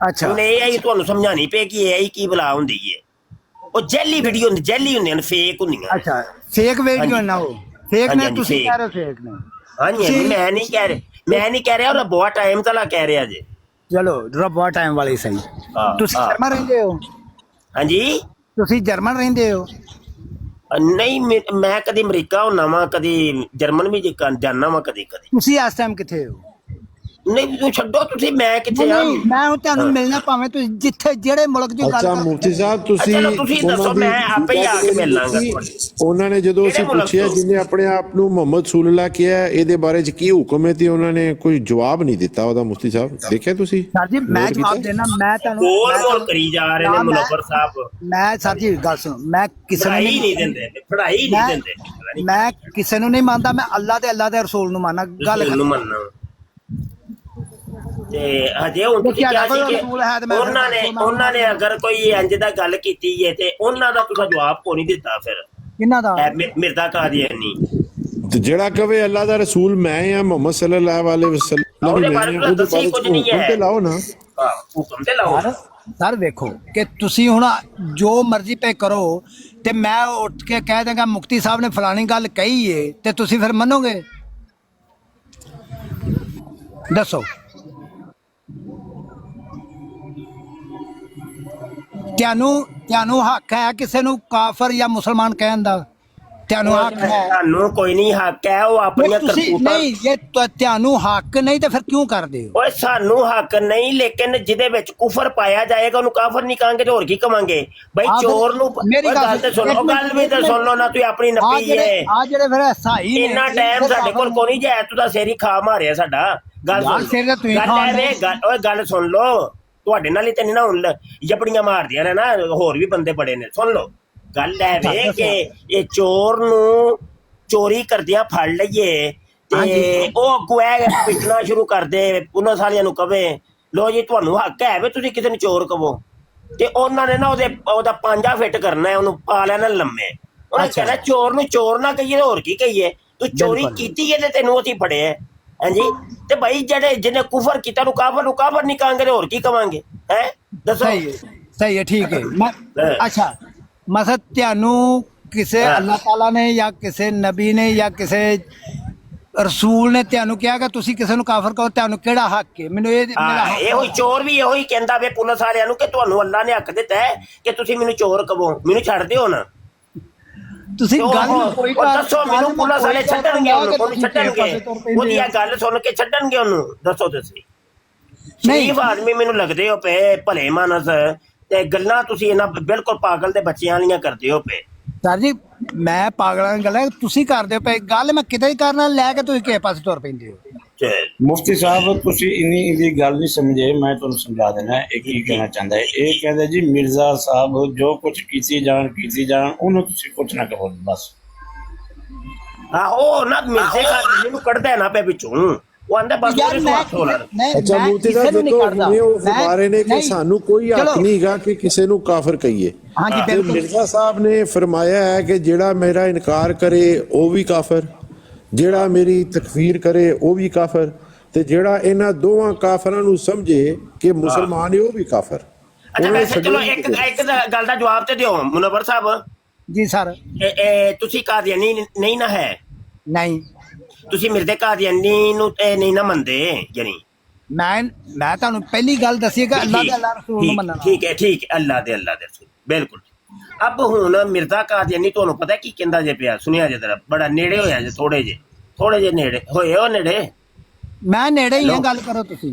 ਅੱਛਾ ਹੁਣ ਇਹ ਆਈ ਤੁਹਾਨੂੰ ਸਮਝਾਣੀ ਪਏ ਕਿ ਇਹ ਕੀ ਬਲਾ ਹੁੰਦੀ ਹੈ। ਉਹ ਜੈਲੀ ਵੀਡੀਓ ਹੁੰਦੀ, ਜੈਲੀ ਹੁੰਦੀਆਂ ਨੇ, ਫੇਕ ਹੁੰਦੀਆਂ। ਅੱਛਾ ਫੇਕ ਵੀਡੀਓ ਨਾ ਉਹ ਫੇਕ ਹਾਂਜੀ, ਨੇ, ਹਾਂਜੀ, ਤੁਸੀਂ fake। ਕਹਿ ਰਹੇ ਹੋ ਫੇਕ ਨੇ। ਹਾਂਜੀ ਹਾਂਜੀ, ਮੈਂ ਨਹੀਂ ਕਹਿ ਰਿਹਾ, ਉਹ ਬਹੁਤ ਟਾਈਮ ਤੱਕ ਕਹਿ ਰਿਹਾ ਜੇ। ਚਲੋ ਰੱਬਾ ਟਾਈਮ ਵਾਲੇ ਸਹੀ। ਹਾਂ, ਤੁਸੀਂ ਹਾਂ। ਜਰਮਨ ਰਹਿੰਦੇ ਹੋ? ਹਾਂਜੀ ਤੁਸੀਂ ਜਰਮਨ ਰਹਿੰਦੇ ਹੋ? ਨਹੀਂ, ਮੈਂ ਕਦੀ ਅਮਰੀਕਾ ਹੁੰਦਾ ਵਾਂ, ਕਦੀ ਜਰਮਨ ਵੀ ਜਾਣਾ ਵਾਂ, ਕਦੀ ਕਦੀ। ਤੁਸੀਂ ਇਸ ਟਾਈਮ ਕਿੱਥੇ ਹੋ? ਨਹੀਂ ਤੂੰ ਛੱਡੋ, ਤੁਸੀਂ ਮੈਂ ਕਿੱਥੇ ਆ? ਨਹੀਂ ਮੈਂ ਹੁਣ ਤੁਹਾਨੂੰ ਮਿਲਣਾ, ਭਾਵੇਂ ਤੁਸੀਂ ਜਿੱਥੇ ਜਿਹੜੇ ਮੁਲਕ ਦੀ ਗੱਲ ਅੱਛਾ ਕਰੋ। ਮੁਫਤੀ ਸਾਹਿਬ ਤੁਸੀਂ ਚਲੋ ਤੁਸੀਂ ਦੱਸੋ, ਉਹਨਾਂ ਦੀ ਮੈਂ ਆਪੇ ਹੀ ਆ ਕੇ ਮਿਲ ਲਾਂਗਾ ਤੁਹਾਡੇ। ਉਹਨਾਂ ਨੇ ਜਦੋਂ ਅਸੀਂ ਕਿਹੜੇ ਮੁਲਕ ਪੁੱਛਿਆ ਤੋਂ? ਜਿਹਨੇ ਆਪਣੇ ਆਪ ਨੂੰ ਮੁਹੰਮਦ ਸੂਲੱਲਾਹ ਕਿਹਾ, ਇਹਦੇ ਬਾਰੇ ਚ ਕੀ ਹੁਕਮ ਹੈ, ਤੇ ਉਹਨਾਂ ਨੇ ਕੋਈ ਜਵਾਬ ਨਹੀਂ ਦਿੱਤਾ ਉਹਦਾ। ਮੁਫਤੀ ਸਾਹਿਬ ਦੇਖਿਆ ਤੁਸੀਂ? ਸਰ ਜੀ ਮੈਂ ਨੋਟ ਜਵਾਬ ਕੀਤਾ? ਦੇਣਾ, ਮੈਂ ਤੁਹਾਨੂੰ ਬੋਲ ਕਰੀ ਜਾ ਰਹੇ ਨੇ ਮੁਨੱਵਰ ਸਾਹਿਬ। ਮੈਂ ਸਰ ਜੀ ਗੱਲ ਸੁਣੋ, ਮੈਂ ਕਿਸੇ ਨੂੰ ਪੜ੍ਹਾਈ ਨਹੀਂ ਦਿੰਦੇ, ਪੜ੍ਹਾਈ ਨਹੀਂ ਦਿੰਦੇ। ਮੈਂ ਕਿਸੇ ਨੂੰ ਨਹੀਂ ਮੰਨਦਾ, ਮੈਂ ਅੱਲਾ ਦੇ ਰਸੂਲ ਨੂੰ ਮੰਨਦਾ। ਗੱਲ ਰਸੂਲ ਨੂੰ ਮੰਨਣਾ ਤੇ ਹਜੇ ਹੁਣ ਤੁਸੀਂ ਕਿਹਾ ਸੀ ਕਿ ਉਹਨਾਂ ਨੇ ਅਗਰ ਕੋਈ ਇੰਜ ਦਾ ਗੱਲ ਕੀਤੀ ਹੈ ਤੇ ਉਹਨਾਂ ਦਾ ਤੁਸੀਂ ਜਵਾਬ ਕੋ ਨਹੀਂ ਦਿੱਤਾ। ਫਿਰ ਕਿਹਨਾਂ ਦਾ? ਮਿਰਜ਼ਾ ਕਾਦੀਆਨੀ। ਤੇ ਜਿਹੜਾ ਕਵੇ ਅੱਲਾ ਦਾ ਰਸੂਲ ਮੈਂ ਆ, ਮੁਹੰਮਦ ਸੱਲੱਲਾਹੁ ਅਲੈਹਿ ਵਸੱਲਮ ਉਹਦੇ ਮੈਂ ਬਾਰੇ ਆ, ਉਹਦੇ ਦੱਸੀ ਕੁਝ ਨਹੀਂ ਹੁਕਮ ਹੈ। ਤੇ ਲਾਓ ਨਾ। ਹੁਕਮ ਤੇ ਲਾਓ। ਸਰ ਵੇਖੋ ਕਿ ਤੁਸੀਂ ਹੁਣ ਜੋ ਮਰਜ਼ੀ ਪੇ ਕਰੋ ਤੇ ਮੈਂ ਉੱਠ ਕੇ ਕਹਿ ਦਾਂਗਾ ਮੁਫਤੀ ਸਾਹਿਬ ਨੇ ਫਲਾਣੀ ਗੱਲ ਕਹੀ ਏ ਤੇ ਤੁਸੀਂ ਫਿਰ ਮੰਨੋਗੇ? ਦੱਸੋ। ਤੁਹਾਨੂੰ ਹੱਕ ਹੈ ਕਿਸੇ ਨੂੰ ਕਾਫਰ ਜਾਂ ਮੁਸਲਮਾਨ ਕਹਿਣ ਦਾ? ਤੁਹਾਨੂੰ ਹੱਕ ਹੈ? ਤੁਹਾਨੂੰ ਕੋਈ ਨਹੀਂ ਹੱਕ ਹੈ, ਉਹ ਆਪਣੀਆਂ ਤੁਸੀਂ ਕਰਤੂਤਾਂ। ਨਹੀਂ, ਜੇ ਤੁਹਾਨੂੰ ਹੱਕ ਨਹੀਂ ਤੇ ਫਿਰ ਕਿਉਂ ਕਰਦੇ ਹੋ? ਓਏ ਸਾਨੂੰ ਹੱਕ ਨਹੀਂ, ਲੇਕਿਨ ਜਿਹਦੇ ਵਿੱਚ ਕੁਫਰ ਪਾਇਆ ਜਾਏਗਾ ਉਹਨੂੰ ਕਾਫਰ ਨਹੀਂ ਕਹਾਂਗੇ ਤੇ ਹੋਰ ਕੀ ਕਵਾਂਗੇ? ਬਈ ਚੋਰ ਨੂੰ ਮੇਰੀ ਗੱਲ ਤੇ ਸੁਣੋ, ਗੱਲ ਵੀ ਤੇ ਸੁਣ ਲਓ ਨਾ, ਤੁਸੀਂ ਆਪਣੀ ਨੱਪੀ ਏ। ਆ ਜਿਹੜੇ ਫਿਰ ਸਹੀ ਨੇ, ਇੰਨਾ ਟਾਈਮ ਸਾਡੇ ਕੋਲ ਕੋਈ ਨਹੀਂ ਜਾਇ, ਤੂੰ ਤਾਂ ਸਿਰ ਹੀ ਖਾ ਮਾਰਿਆ ਸਾਡਾ। ਗੱਲ ਯਾਰ, ਸਿਰ ਤਾਂ ਤੁਸੀਂ ਖਾਂਦੇ। ਓਏ ਗੱਲ ਸੁਣ ਲਓ, ਤੁਹਾਡੇ ਨਾਲ ਹੀ ਤੇ ਨਹੀਂ ਨਾ ਹੁਣ ਜਪੜੀਆਂ ਮਾਰਦੀਆਂ ਨੇ ਨਾ, ਹੋਰ ਵੀ ਬੰਦੇ ਬੜੇ ਨੇ। ਸੁਣ ਲਓ, ਗੱਲ ਹੈ ਵੇ ਕਿ ਇਹ ਚੋਰ ਨੂੰ ਚੋਰੀ ਕਰਦਿਆਂ ਫੜ ਲਈਏ ਤੇ ਉਹ ਅੱਗੋਂ ਪਿੱਟਣਾ ਸ਼ੁਰੂ ਕਰਦੇ, ਉਹਨਾਂ ਸਾਰਿਆਂ ਨੂੰ ਕਵੇ ਲੋ ਜੀ ਤੁਹਾਨੂੰ ਹੱਕ ਹੈ ਵੇ ਤੁਸੀਂ ਕਿਸੇ ਨੂੰ ਚੋਰ ਕਹੋ, ਤੇ ਉਹਨਾਂ ਨੇ ਨਾ ਉਹਦਾ ਪੰਜਾ ਫਿੱਟ ਕਰਨਾ, ਉਹਨੂੰ ਪਾ ਲੈਣਾ ਲੰਮੇ। ਉਹਨੇ ਕਹਿਣਾ ਚੋਰ ਨੂੰ ਚੋਰ ਨਾ ਕਹੀਏ, ਹੋਰ ਕੀ ਕਹੀਏ? ਤੂੰ ਚੋਰੀ ਕੀਤੀ ਹੈ ਤੇ ਤੈਨੂੰ ਅਸੀਂ ਫੜਿਆ। ਹਾਂਜੀ, ਤੇ ਭਾਈ ਜਿਹਨੇ ਕੁਫਰ ਕੀਤਾ ਨੂੰ ਕਾਫਰ ਨਹੀਂ ਕਹਾਂਗੇ ਤੇ ਹੋਰ ਕੀ ਕਵਾਂਗੇ? ਹੈ ਦੱਸੋ। ਸਹੀ ਹੈ, ਠੀਕ ਹੈ। ਅੱਛਾ ਮਸਾ ਤੁਹਾਨੂੰ ਕਿਸੇ ਅੱਲਾਹ ਤਾਲਾ ਨੇ ਜਾਂ ਕਿਸੇ ਨਬੀ ਨੇ ਜਾਂ ਕਿਸੇ ਰਸੂਲ ਨੇ ਤੁਹਾਨੂੰ ਕਿਹਾ ਕਿ ਤੁਸੀਂ ਕਿਸੇ ਨੂੰ ਕਾਫਰ ਕਹੋ, ਤੁਹਾਨੂੰ ਕਿਹੜਾ ਹੱਕ ਹੈ? ਮੈਨੂੰ ਇਹੋ ਹੀ ਚੋਰ ਵੀ ਇਹੋ ਹੀ ਕਹਿੰਦਾ ਵੇ ਪੁਲਿਸ ਵਾਲਿਆਂ ਨੂੰ ਕਿ ਤੁਹਾਨੂੰ ਅੱਲਾ ਨੇ ਹੱਕ ਦਿੱਤਾ ਹੈ ਕਿ ਤੁਸੀਂ ਮੈਨੂੰ ਚੋਰ ਕਹੋ, ਮੈਨੂੰ ਛੱਡ ਦਿਓ ਨਾ। ਤੁਸੀਂ ਗੱਲ ਕੋਈ ਦੱਸੋ ਮੈਨੂੰ, ਪੁਲਿਸ ਵਾਲੇ ਛੱਡਣਗੇ ਉਹਨੂੰ ਛੱਡਣਗੇ? ਉਹਦੀ ਇਹ ਗੱਲ ਸੁਣ ਕੇ ਛੱਡਣਗੇ ਉਹਨੂੰ? ਦੱਸੋ ਤੁਸੀਂ। ਸ਼ਰੀਫ ਆਦਮੀ ਮੈਨੂੰ ਲੱਗਦੇ ਹੋ ਪਏ, ਭਲੇ ਮਾਨਸ, ਤੇ ਗੱਲਾਂ ਤੁਸੀਂ ਇਹਨਾਂ ਬਿਲਕੁਲ ਪਾਗਲ ਦੇ ਬੱਚਿਆਂ ਵਾਲੀਆਂ ਕਰਦੇ ਹੋ ਪਏ। ਸਰ ਜੀ ਮੈਂ ਪਾਗਲਾਂ ਦੀ ਗੱਲ ਹੈ, ਤੁਸੀਂ ਕਰਦੇ ਹੋ ਪਏ ਗੱਲ, ਮੈਂ ਕਿਤੇ ਹੀ ਕਰਨਾ ਲੈ ਕੇ ਤੁਸੀਂ ਕਿਸੇ ਪਾਸੇ ਤੁਰ ਪੈਂਦੇ ਹੋ। ਮੁਫਤੀ ਸਾਹਿਬ ਤੁਸੀਂ ਇੰਨੀ ਗੱਲ ਨਹੀਂ ਸਮਝੇ, ਮੈਂ ਤੁਹਾਨੂੰ ਸਮਝਾ ਦੇਣਾ ਇਹ ਕੀ ਕਹਿਣਾ ਚਾਹੁੰਦਾ ਹੈ। ਇਹ ਕਹਿੰਦਾ ਜੀ ਮਿਰਜ਼ਾ ਸਾਹਿਬ ਜੋ ਕੁਝ ਕੀਤੀ ਜਾਣ ਉਹਨੂੰ ਤੁਸੀਂ ਕੁਝ ਨਾ ਕਹੋ ਬਸ। ਆਹੋ ਨਾ, ਮਿਰਜ਼ੇ ਖਾਦੀ ਨੂੰ ਕੱਢਦਾ ਨਾ ਪਏ ਵਿੱਚੋਂ, ਉਹ ਆਂਦਾ ਬਸ ਉਹਦੇ ਤੋਂ ਹੱਥ ਹੋਲਾ। ਅੱਛਾ ਮੁਫਤੀ ਸਾਹਿਬ ਦੇਖੋ, ਉਹ ਫਰਮਾ ਰਹੇ ਨੇ ਕਿ ਸਾਨੂੰ ਕੋਈ ਹੱਕ ਨਹੀਂਗਾ ਕਿ ਕਿਸੇ ਨੂੰ ਕਾਫਰ ਕਹੀਏ। ਤੇ ਮਿਰਜ਼ਾ ਸਾਹਿਬ ਨੇ ਫਰਮਾਇਆ ਹੈ ਕਿ ਜਿਹੜਾ ਮੇਰਾ ਇਨਕਾਰ ਕਰੇ ਉਹ ਵੀ ਕਾਫਰ, ਜਿਹੜਾ ਮੇਰੀ ਤਕਫੀਰ ਕਰੇ ਉਹ ਵੀ ਕਾਫਰ, ਤੇ ਜਿਹੜਾ ਇਹਨਾਂ ਦੋਵਾਂ ਕਾਫਰਾਂ ਨੂੰ ਸਮਝੇ ਕਿ ਮੁਸਲਮਾਨ ਹੈ ਉਹ ਵੀ ਕਾਫਰ। ਅੱਛਾ ਵੈਸੇ ਚਲੋ ਇੱਕ ਗੱਲ ਦਾ ਜਵਾਬ ਤੇ ਦਿਓ ਮੁਨੱਵਰ ਸਾਹਿਬ। ਜੀ ਸਰ। ਤੁਸੀਂ ਕਾਦੀਆਨੀ ਨਹੀਂ ਨਾ ਹੈ? ਨਹੀਂ। ਤੁਸੀਂ ਮਿਰਜ਼ੇ ਕਾਦੀਆਨੀ ਨੂੰ ਨਹੀਂ ਨਾ ਮੰਨਦੇ? ਯਾਨੀ ਮੈਂ ਤੁਹਾਨੂੰ ਪਹਿਲੀ ਗੱਲ ਦੱਸੀ ਕਿ ਅੱਲਾ ਦੇ ਅੱਲਾ ਰਸੂਲ ਨੂੰ ਮੰਨਣਾ। ਠੀਕ ਹੈ ਅੱਲਾ ਦੇ ਰਸੂਲ, ਬਿਲਕੁਲ। ਅਬ ਹੁਣ ਮਿਰਜ਼ਾ ਕਾਦੀਆਨੀ ਤੁਹਾਨੂੰ ਪਤਾ ਕੀ ਕਹਿੰਦਾ ਜੇ ਪਿਆ? ਸੁਣਿਆ ਜੇ, ਤੇਰਾ ਬੜਾ ਨੇੜੇ ਹੋਇਆ ਜੇ, ਥੋੜੇ ਜੇ ਨੇੜੇ ਹੋਏ ਹੋ। ਨੇੜੇ ਮੈਂ ਨੇੜੇ ਹੀ ਹਾਂ, ਗੱਲ ਕਰੋ ਤੁਸੀਂ।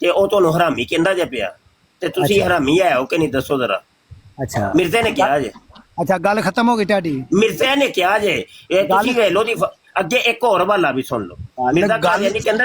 ਤੇ ਉਹ ਤੁਹਾਨੂੰ ਹਰਾਮੀ ਕਹਿੰਦਾ ਜੇ ਪਿਆ, ਤੇ ਤੁਸੀਂ ਹਰਾਮੀ ਹੈ ਹੋ ਕਿ ਨਹੀਂ? ਦੱਸੋ ਜ਼ਰਾ। ਅੱਛਾ ਮਿਰਜ਼ੇ ਨੇ ਕਿਹਾ ਜੇ। ਅੱਛਾ ਗੱਲ ਖਤਮ ਹੋ ਗਈ ਤੁਹਾਡੀ? ਮਿਰਜ਼ੇ ਨੇ ਕਿਹਾ ਜੇ। ਇਹ ਤੁਸੀਂ ਵੇਖ ਲਓ ਦੀ ਅੱਗੇ ਇੱਕ ਹੋਰ ਹਵਾਲਾ ਵੀ ਸੁਣ ਲਓ। ਮਿਰਜ਼ਾ ਕਾਦੀਆਨੀ ਕਹਿੰਦਾ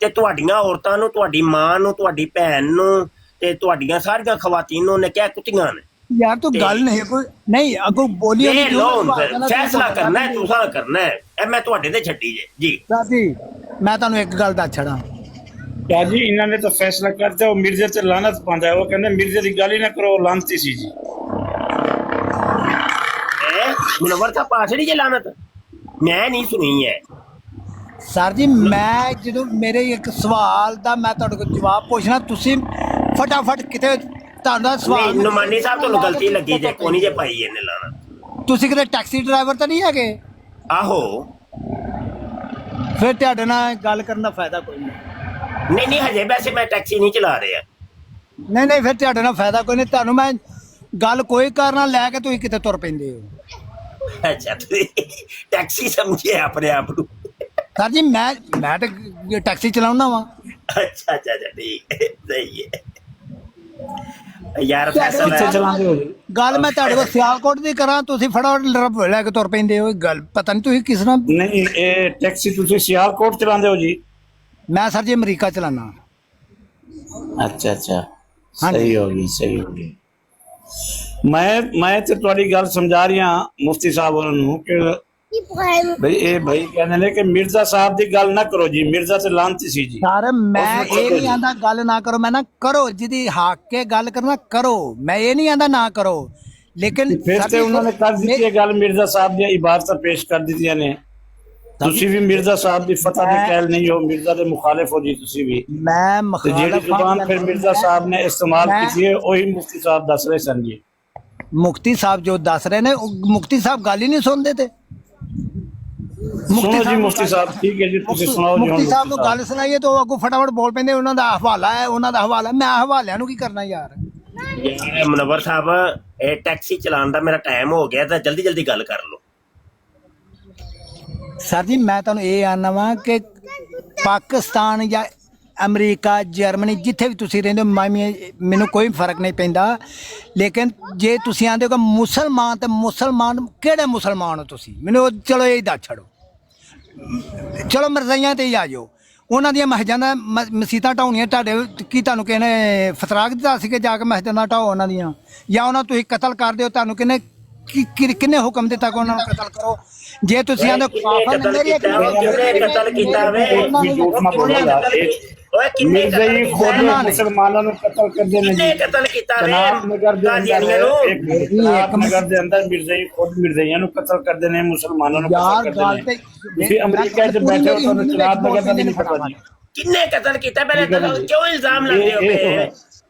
ਤੇ ਤੁਹਾਡੀਆਂ ਔਰਤਾਂ ਨੂੰ, ਤੁਹਾਡੀ ਮਾਂ ਨੂੰ, ਤੁਹਾਡੀ ਭੈਣ ਨੂੰ, ਤੇ ਤੁਹਾਡੀਆਂ ਸਾਰੀਆਂ ਖਵਾਤੀਨ ਨੂੰ ਨੇ ਕਿਹਾ ਕੁੱਤੀਆਂ ਨੇ। ਯਾਰ ਤੂੰ ਗੱਲ ਨਹੀਂ ਕੋਈ ਨਹੀਂ ਅੱਗੋਂ ਬੋਲੀ ਇਹ ਲੋ ਫੈਸਲਾ ਕਰਨਾ ਹੈ, ਤੁਸੀਂ ਕਰਨਾ ਹੈ, ਇਹ ਮੈਂ ਤੁਹਾਡੇ ਤੇ ਛੱਡੀ ਜੇ। ਜੀ ਸਾਡੀ ਮੈਂ ਤੁਹਾਨੂੰ ਇੱਕ ਗੱਲ ਦੱਸ ਛੜਾ, ਸ਼ਾਹ ਜੀ ਇਹਨਾਂ ਨੇ ਤਾਂ ਫੈਸਲਾ ਕਰਤਾ, ਉਹ ਮਿਰਜ਼ੇ ਤੇ ਲਾਨਤ ਪਾਉਂਦਾ ਹੈ। ਉਹ ਕਹਿੰਦੇ ਮਿਰਜ਼ੇ ਦੀ ਗੱਲ ਹੀ ਨਾ ਕਰੋ, ਲਾਨਤੀ ਸੀ ਜੀ। ਮੁਨੱਵਰ ਸਾਹਿਬ ਪਾਛੜੀ ਜੇ ਲਾਨਤ ਮੈਂ ਨਹੀਂ ਸੁਣੀ ਹੈ। ਸਰ ਜੀ ਮੈਂ ਜਦੋਂ ਮੇਰੇ ਇੱਕ ਸਵਾਲ ਦਾ ਮੈਂ ਤੁਹਾਡੇ ਕੋਲ ਜਵਾਬ ਪੁੱਛਣਾ, ਤੁਸੀਂ ਫਟਾਫਟ ਕਿਤੇ ਤੁਹਾਡਾ ਸਵਾਲ ਨਹੀਂ ਨੁਮਾਨੀ ਸਾਹਿਬ ਤੁਹਾਨੂੰ ਗਲਤੀ ਲੱਗੀ ਜੇ ਕੋਣੀ ਜੇ ਪਾਈ ਇਹਨੇ ਲਾਨਤ। ਤੁਸੀਂ ਕਿਤੇ ਟੈਕਸੀ ਡਰਾਈਵਰ ਤਾਂ ਨਹੀਂ ਹੈਗੇ? ਆਹੋ ਫਿਰ ਤੁਹਾਡੇ ਨਾਲ ਗੱਲ ਕਰਨ ਦਾ ਫਾਇਦਾ ਕੋਈ ਨਹੀਂ। ਨਹੀਂ ਹਜੇ ਵੈਸੇ ਮੈਂ ਟੈਕਸੀ ਨਹੀਂ ਚਲਾ ਰਿਹਾ। ਨਹੀਂ ਫਿਰ ਤੁਹਾਡੇ ਨਾਲ ਫਾਇਦਾ ਕੋਈ ਨਹੀਂ। ਤੁਹਾਨੂੰ ਮੈਂ ਗੱਲ ਕੋਈ ਕਰਨਾ ਲੈ ਕੇ ਤੁਸੀਂ ਕਿਤੇ ਤੁਰ ਪੈਂਦੇ ਹੋ। ਅੱਛਾ ਤੁਸੀਂ ਟੈਕਸੀ ਸਮਝੇ ਆਪਣੇ ਆਪ ਨੂੰ। ਸਰ ਜੀ ਮੈਂ ਤਾਂ ਟੈਕਸੀ ਚਲਾਉਣਾ ਵਾ। ਅੱਛਾ ਠੀਕ ਹੈ, ਸਹੀ ਹੈ ਯਾਰ। ਫੈਸਲਾ ਗੱਲ ਮੈਂ ਤੁਹਾਡੇ ਕੋਲ ਸਿਆਲਕੋਟ ਦੀ ਕਰਾਂ, ਤੁਸੀਂ ਫਟਾਫਟ ਲੈ ਕੇ ਤੁਰ ਪੈਂਦੇ ਹੋ। ਗੱਲ ਪਤਾ ਨਹੀਂ ਤੁਸੀਂ ਕਿਸ ਨਾਲ। ਨਹੀਂ ਇਹ ਟੈਕਸੀ ਤੁਸੀਂ ਸਿਆਲਕੋਟ ਚਲਾਉਂਦੇ ਹੋ ਜੀ? ਮੈਂ ਸਰ ਜੀ ਅਮਰੀਕਾ ਚਲਾਨਾ। ਅੱਛਾ ਸਹੀ ਹੋ ਗਈ। ਮੈਂ ਤੇ ਤੁਹਾਡੀ ਗੱਲ ਸਮਝਾ ਰਿਹਾ ਮੁਫਤੀ ਸਾਹਿਬ ਉਹਨਾਂ ਨੂੰ ਕਿ ਬਈ ਇਹ ਭਾਈ ਕਹਿੰਦੇ ਨੇ ਕਿ ਮਿਰਜ਼ਾ ਸਾਹਿਬ ਦੀ ਗੱਲ ਨਾ ਕਰੋ ਜੀ, ਮਿਰਜ਼ਾ ਤੇ ਲਾਨਤੀ ਸੀ ਜੀ। ਸਰ ਮੈਂ ਇਹ ਨਹੀਂ ਆਂਦਾ ਗੱਲ ਨਾ ਕਰੋ, ਮੈਂ ਨਾ ਕਰੋ ਜਿਹਦੀ ਹੱਕ ਕੇ ਗੱਲ ਕਰਨਾ ਕਰੋ। ਮੈਂ ਇਹ ਨਹੀਂ ਆਂਦਾ ਨਾ ਕਰੋ, ਲੇਕਿਨ ਫਿਰ ਤੇ ਉਹਨਾਂ ਨੇ ਕਰ ਦਿੱਤੀ ਇਹ ਗੱਲ, ਮਿਰਜ਼ਾ ਸਾਹਿਬ ਦੀਆਂ ਇਬਾਰਤਾਂ ਪੇਸ਼ ਕਰ ਦਿੱਤੀਆਂ ਨੇ। ਤੁਸੀਂ ਵੀ ਮਿਰਜ਼ਾ ਸਾਹਿਬ ਦੀ ਫਤਹ ਦੇ ਕਾਇਲ ਨਹੀਂ ਹੋ, ਮਿਰਜ਼ਾ ਦੇ ਮੁਖਾਲਿਫ ਹੋ ਜੀ ਤੁਸੀਂ ਵੀ। ਮੈਂ ਮੁਖਾਲਿਫ ਜਿਹੜੀ ਜ਼ੁਬਾਨ ਫਿਰ ਮਿਰਜ਼ਾ ਸਾਹਿਬ ਨੇ ਇਸਤੇਮਾਲ ਕੀਤੀ ਹੈ ਉਹੀ ਮੁਫਤੀ ਸਾਹਿਬ ਦੱਸ ਰਹੇ ਸਨ ਜੀ। ਮੁਫਤੀ ਸਾਹਿਬ ਜੋ ਦੱਸ ਰਹੇ ਨੇ, ਮੁਫਤੀ ਸਾਹਿਬ ਗੱਲ ਹੀ ਨਹੀਂ ਸੁਣਦੇ ਤੇ। ਸੁਣੋ ਜੀ ਮੁਫਤੀ ਸਾਹਿਬ, ਠੀਕ ਹੈ ਜੀ ਤੁਸੀਂ ਸੁਣਾਓ ਜੀ। ਮੁਫਤੀ ਸਾਹਿਬ ਨੂੰ ਗੱਲ ਸੁਣਾਈਏ ਤਾਂ ਉਹ ਅੱਗੋਂ ਫਟਾਫਟ ਬੋਲ ਪੈਂਦੇ ਉਹਨਾਂ ਦਾ ਹਵਾਲਾ ਹੈ, ਉਹਨਾਂ ਦਾ ਹਵਾਲਾ। ਮੈਂ ਹਵਾਲਿਆਂ ਨੂੰ ਕੀ ਕਰਨਾ ਯਾਰ। ਮੁਨੱਵਰ ਸਾਹਿਬ ਇਹ ਟੈਕਸੀ ਚਲਾਉਣ ਦਾ ਮੇਰਾ ਟਾਈਮ ਹੋ ਗਿਆ ਤਾਂ ਜਲਦੀ ਗੱਲ ਕਰ ਲਓ। ਸਰ ਜੀ ਮੈਂ ਤੁਹਾਨੂੰ ਇਹ ਆਨਾ ਵਾ ਕਿ ਪਾਕਿਸਤਾਨ ਜਾਂ ਅਮਰੀਕਾ, ਜਰਮਨੀ, ਜਿੱਥੇ ਵੀ ਤੁਸੀਂ ਰਹਿੰਦੇ ਹੋ, ਮੈਨੂੰ ਕੋਈ ਫਰਕ ਨਹੀਂ ਪੈਂਦਾ। ਲੇਕਿਨ ਜੇ ਤੁਸੀਂ ਆਂਦੇ ਹੋ ਕਿ ਮੁਸਲਮਾਨ, ਤੇ ਮੁਸਲਮਾਨ ਕਿਹੜੇ ਮੁਸਲਮਾਨ ਹੋ ਤੁਸੀਂ? ਮੈਨੂੰ ਚਲੋ ਇਹ ਦੱਸ ਛੱਡੋ। ਚਲੋ ਮਰਜ਼ਾਈਆਂ ਤੇ ਹੀ ਆ ਜਾਓ। ਉਹਨਾਂ ਦੀਆਂ ਮਸਜਿਦਾਂ ਦਾ ਮਸੀਤਾਂ ਢਾਉਣੀਆਂ ਤੁਹਾਡੇ ਕੀ ਤੁਹਾਨੂੰ ਕਿਸੇ ਨੇ ਫਤਰਾਕ ਦਿੱਤਾ ਸੀ ਕਿ ਜਾ ਕੇ ਮਸਜਿਦਾਂ ਢਾਓ ਉਹਨਾਂ ਦੀਆਂ? ਜਾਂ ਉਹਨਾਂ ਤੁਸੀਂ ਕਤਲ ਕਰ ਦਿਓ, ਤੁਹਾਨੂੰ ਕਿੰਨੇ ਹੁਕਮ ਦਿੱਤਾ ਕਿ ਉਹਨਾਂ ਨੂੰ ਕਤਲ ਕਰੋ? ਜੇ ਤੁਸੀਂ ਆਂਦੇ ਕਤਲ ਕੀਤਾ ਵੇ ਓਏ ਕਿੰਨੇ ਮੁਸਲਮਾਨਾਂ ਨੂੰ ਕਤਲ ਕਰਦੇ ਨੇ ਜੀ। ਕਤਲ ਕੀਤਾ ਵੇ ਨਗਰ ਦੇ ਅੰਦਰ ਮਿਰਜ਼ਾਈ ਖੁਦ ਮਿਰਜ਼ਾਈਆਂ ਨੂੰ ਕਤਲ ਕਰਦੇ ਨੇ, ਮੁਸਲਮਾਨਾਂ ਨੂੰ ਕਤਲ ਕਰਦੇ ਨੇ। ਤੁਸੀਂ ਅਮਰੀਕਾ 'ਚ ਬੈਠੇ ਹੋ, ਤੁਹਾਨੂੰ ਚਨਾਬ ਨਗਰ ਦਾ ਨਹੀਂ ਪਤਾ ਜੀ ਕਿੰਨੇ ਕਤਲ ਕੀਤਾ। ਪਹਿਲੇ ਕਿਉਂ ਇਲਜ਼ਾਮ ਲਾਉਂਦੇ ਹੋ?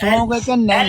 ਸੁਣੋਗੇ ਕਿ ਨਹੀਂ?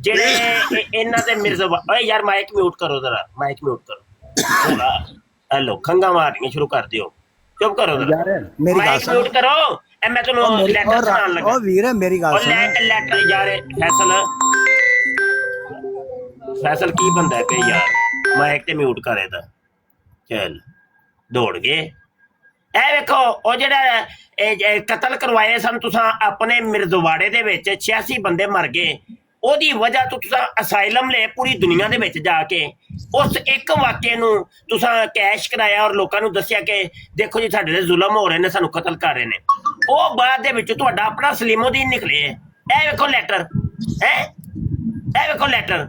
ਜਿਹੜੇ ਇਹਨਾਂ ਦੇ ਮਿਰਜ਼ਾ। ਓਏ ਯਾਰ ਮਾਈਕ ਮਿਊਟ ਕਰੋ ਜਰਾ, ਮਾਈਕ ਮਿਊਟ ਕਰੋ। ਹੈਲੋ ਖੰਗਾ ਮਾਰਨੀਆਂ ਸ਼ੁਰੂ ਕਰ ਦਿਓ। ਚੁੱਪ ਕਰੋ ਜਰਾ, ਮੇਰੀ ਗੱਲ ਮਾਈਕ ਮਿਊਟ ਕਰੋ। ਐ ਮੈਂ ਤੁਹਾਨੂੰ ਲੈਟਰ ਸੁਣਾਉਣ ਲੱਗਾ। ਓ ਵੀਰ ਮੇਰੀ ਗੱਲ ਸੁਣ। ਲੈਟਰ ਯਾਰ ਫੈਸਲ ਕੀ ਬੰਦਾ ਹੈ ਯਾਰ? ਮਾਈਕ ਤੇ ਮਿਊਟ ਕਰੇ ਤਾਂ ਚੱਲ ਦੌੜ ਗਏ। ਇਹ ਵੇਖੋ ਉਹ ਜਿਹੜਾ ਕਤਲ ਕਰਵਾਏ ਸਨ ਤੁਸੀਂ ਆਪਣੇ ਮਿਰਜ਼ਵਾੜੇ ਦੇ ਵਿੱਚ 86 ਬੰਦੇ ਮਰ ਗਏ। ਉਹਦੀ ਵਜ੍ਹਾ ਤੋਂ ਤੁਸੀਂ ਅਸਾਈਲਮ ਲੈ ਪੂਰੀ ਦੁਨੀਆ ਦੇ ਵਿੱਚ ਜਾ ਕੇ ਉਸ ਇੱਕ ਵਾਕਿਏ ਨੂੰ ਤੁਸੀਂ ਕੈਸ਼ ਕਰਾਇਆ ਔਰ ਲੋਕਾਂ ਨੂੰ ਦੱਸਿਆ ਕਿ ਦੇਖੋ ਜੀ ਸਾਡੇ ਤੇ ਜ਼ੁਲਮ ਹੋ ਰਹੇ ਨੇ, ਸਾਨੂੰ ਕਤਲ ਕਰ ਰਹੇ ਨੇ। ਉਹ ਬਾਅਦ ਦੇ ਵਿੱਚ ਤੁਹਾਡਾ ਆਪਣਾ ਸਲੀਮੁਦੀਨ ਨਿਕਲੇ। ਇਹ ਵੇਖੋ ਲੈਟਰ, ਇਹ ਵੇਖੋ ਲੈਟਰ,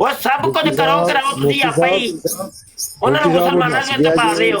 ਉਹ ਸਭ ਕੁਝ ਕਰੋ ਕਰਾਓ ਤੁਸੀਂ ਆਪੇ ਹੀ ਉਹਨਾਂ ਨੂੰ ਮੁਸਲਮਾਨਾਂ ਦੇ ਉੱਤੇ ਪਾ ਰਹੇ ਹੋ।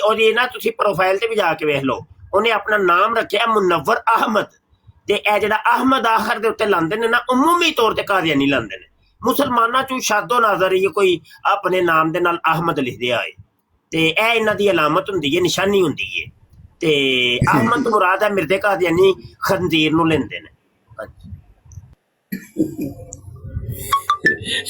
ਉਹਦੀ ਨਾ ਤੁਸੀਂ ਪ੍ਰੋਫਾਈਲ ਤੇ ਵੀ ਜਾ ਕੇ ਵੇਖ ਲਓ, ਉਹਨੇ ਆਪਣਾ ਨਾਮ ਰੱਖਿਆ ਮੁਨੱਵਰ ਅਹਿਮਦ, ਤੇ ਇਹ ਜਿਹੜਾ ਅਹਿਮਦ ਆਖਰ ਦੇ ਉੱਤੇ ਲਾਉਂਦੇ ਨੇ ਨਾ, ਉਮੂਮੀ ਤੌਰ ਤੇ ਕਾਦੀਆਨੀ ਲਾਉਂਦੇ ਨੇ। ਮੁਸਲਮਾਨਾਂ ਚੋਂ ਸ਼ਾਦੋ ਨਾਜ਼ਰ ਹੀ ਕੋਈ ਆਪਣੇ ਨਾਮ ਦੇ ਨਾਲ ਅਹਿਮਦ ਲਿਖਦੇ ਆਏ, ਤੇ ਇਹ ਇਹਨਾਂ ਦੀ ਅਲਾਮਤ ਹੁੰਦੀ ਹੈ, ਨਿਸ਼ਾਨੀ ਹੁੰਦੀ ਹੈ। ਤੇ ਅਹਿਮਦ ਮੁਰਾਦ ਹੈ ਮਿਰਜ਼ੇ ਕਾਦੀਆਨੀ ਖੰਜ਼ੀਰ ਨੂੰ ਲੈਂਦੇ ਨੇ।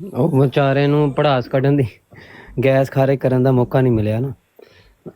ਉਹ ਵਿਚਾਰੇ ਨੂੰ ਪੜਾਸ ਕੱਢਣ ਦੀ ਗੈਸ ਖਾਰੇ ਕਰਨ ਦਾ ਮੌਕਾ ਨਹੀਂ ਮਿਲਿਆ ਨਾ,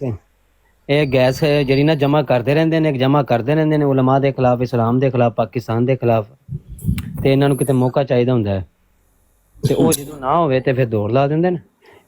ਦੇ। ਇਹ ਗੈਸ ਜਿਹੜੀ ਨਾ ਜਮਾ ਕਰਦੇ ਰਹਿੰਦੇ ਨੇ ਉਲਮਾ ਦੇ ਖਿਲਾਫ, ਇਸਲਾਮ ਦੇ ਖਿਲਾਫ, ਪਾਕਿਸਤਾਨ ਦੇ ਖਿਲਾਫ, ਤੇ ਇਹਨਾਂ ਨੂੰ ਕਿਤੇ ਮੌਕਾ ਚਾਹੀਦਾ ਹੁੰਦਾ ਹੈ, ਤੇ ਉਹ ਜਦੋਂ ਨਾ ਹੋਵੇ ਤੇ ਫਿਰ ਦੌੜ ਲਾ ਦਿੰਦੇ ਨੇ।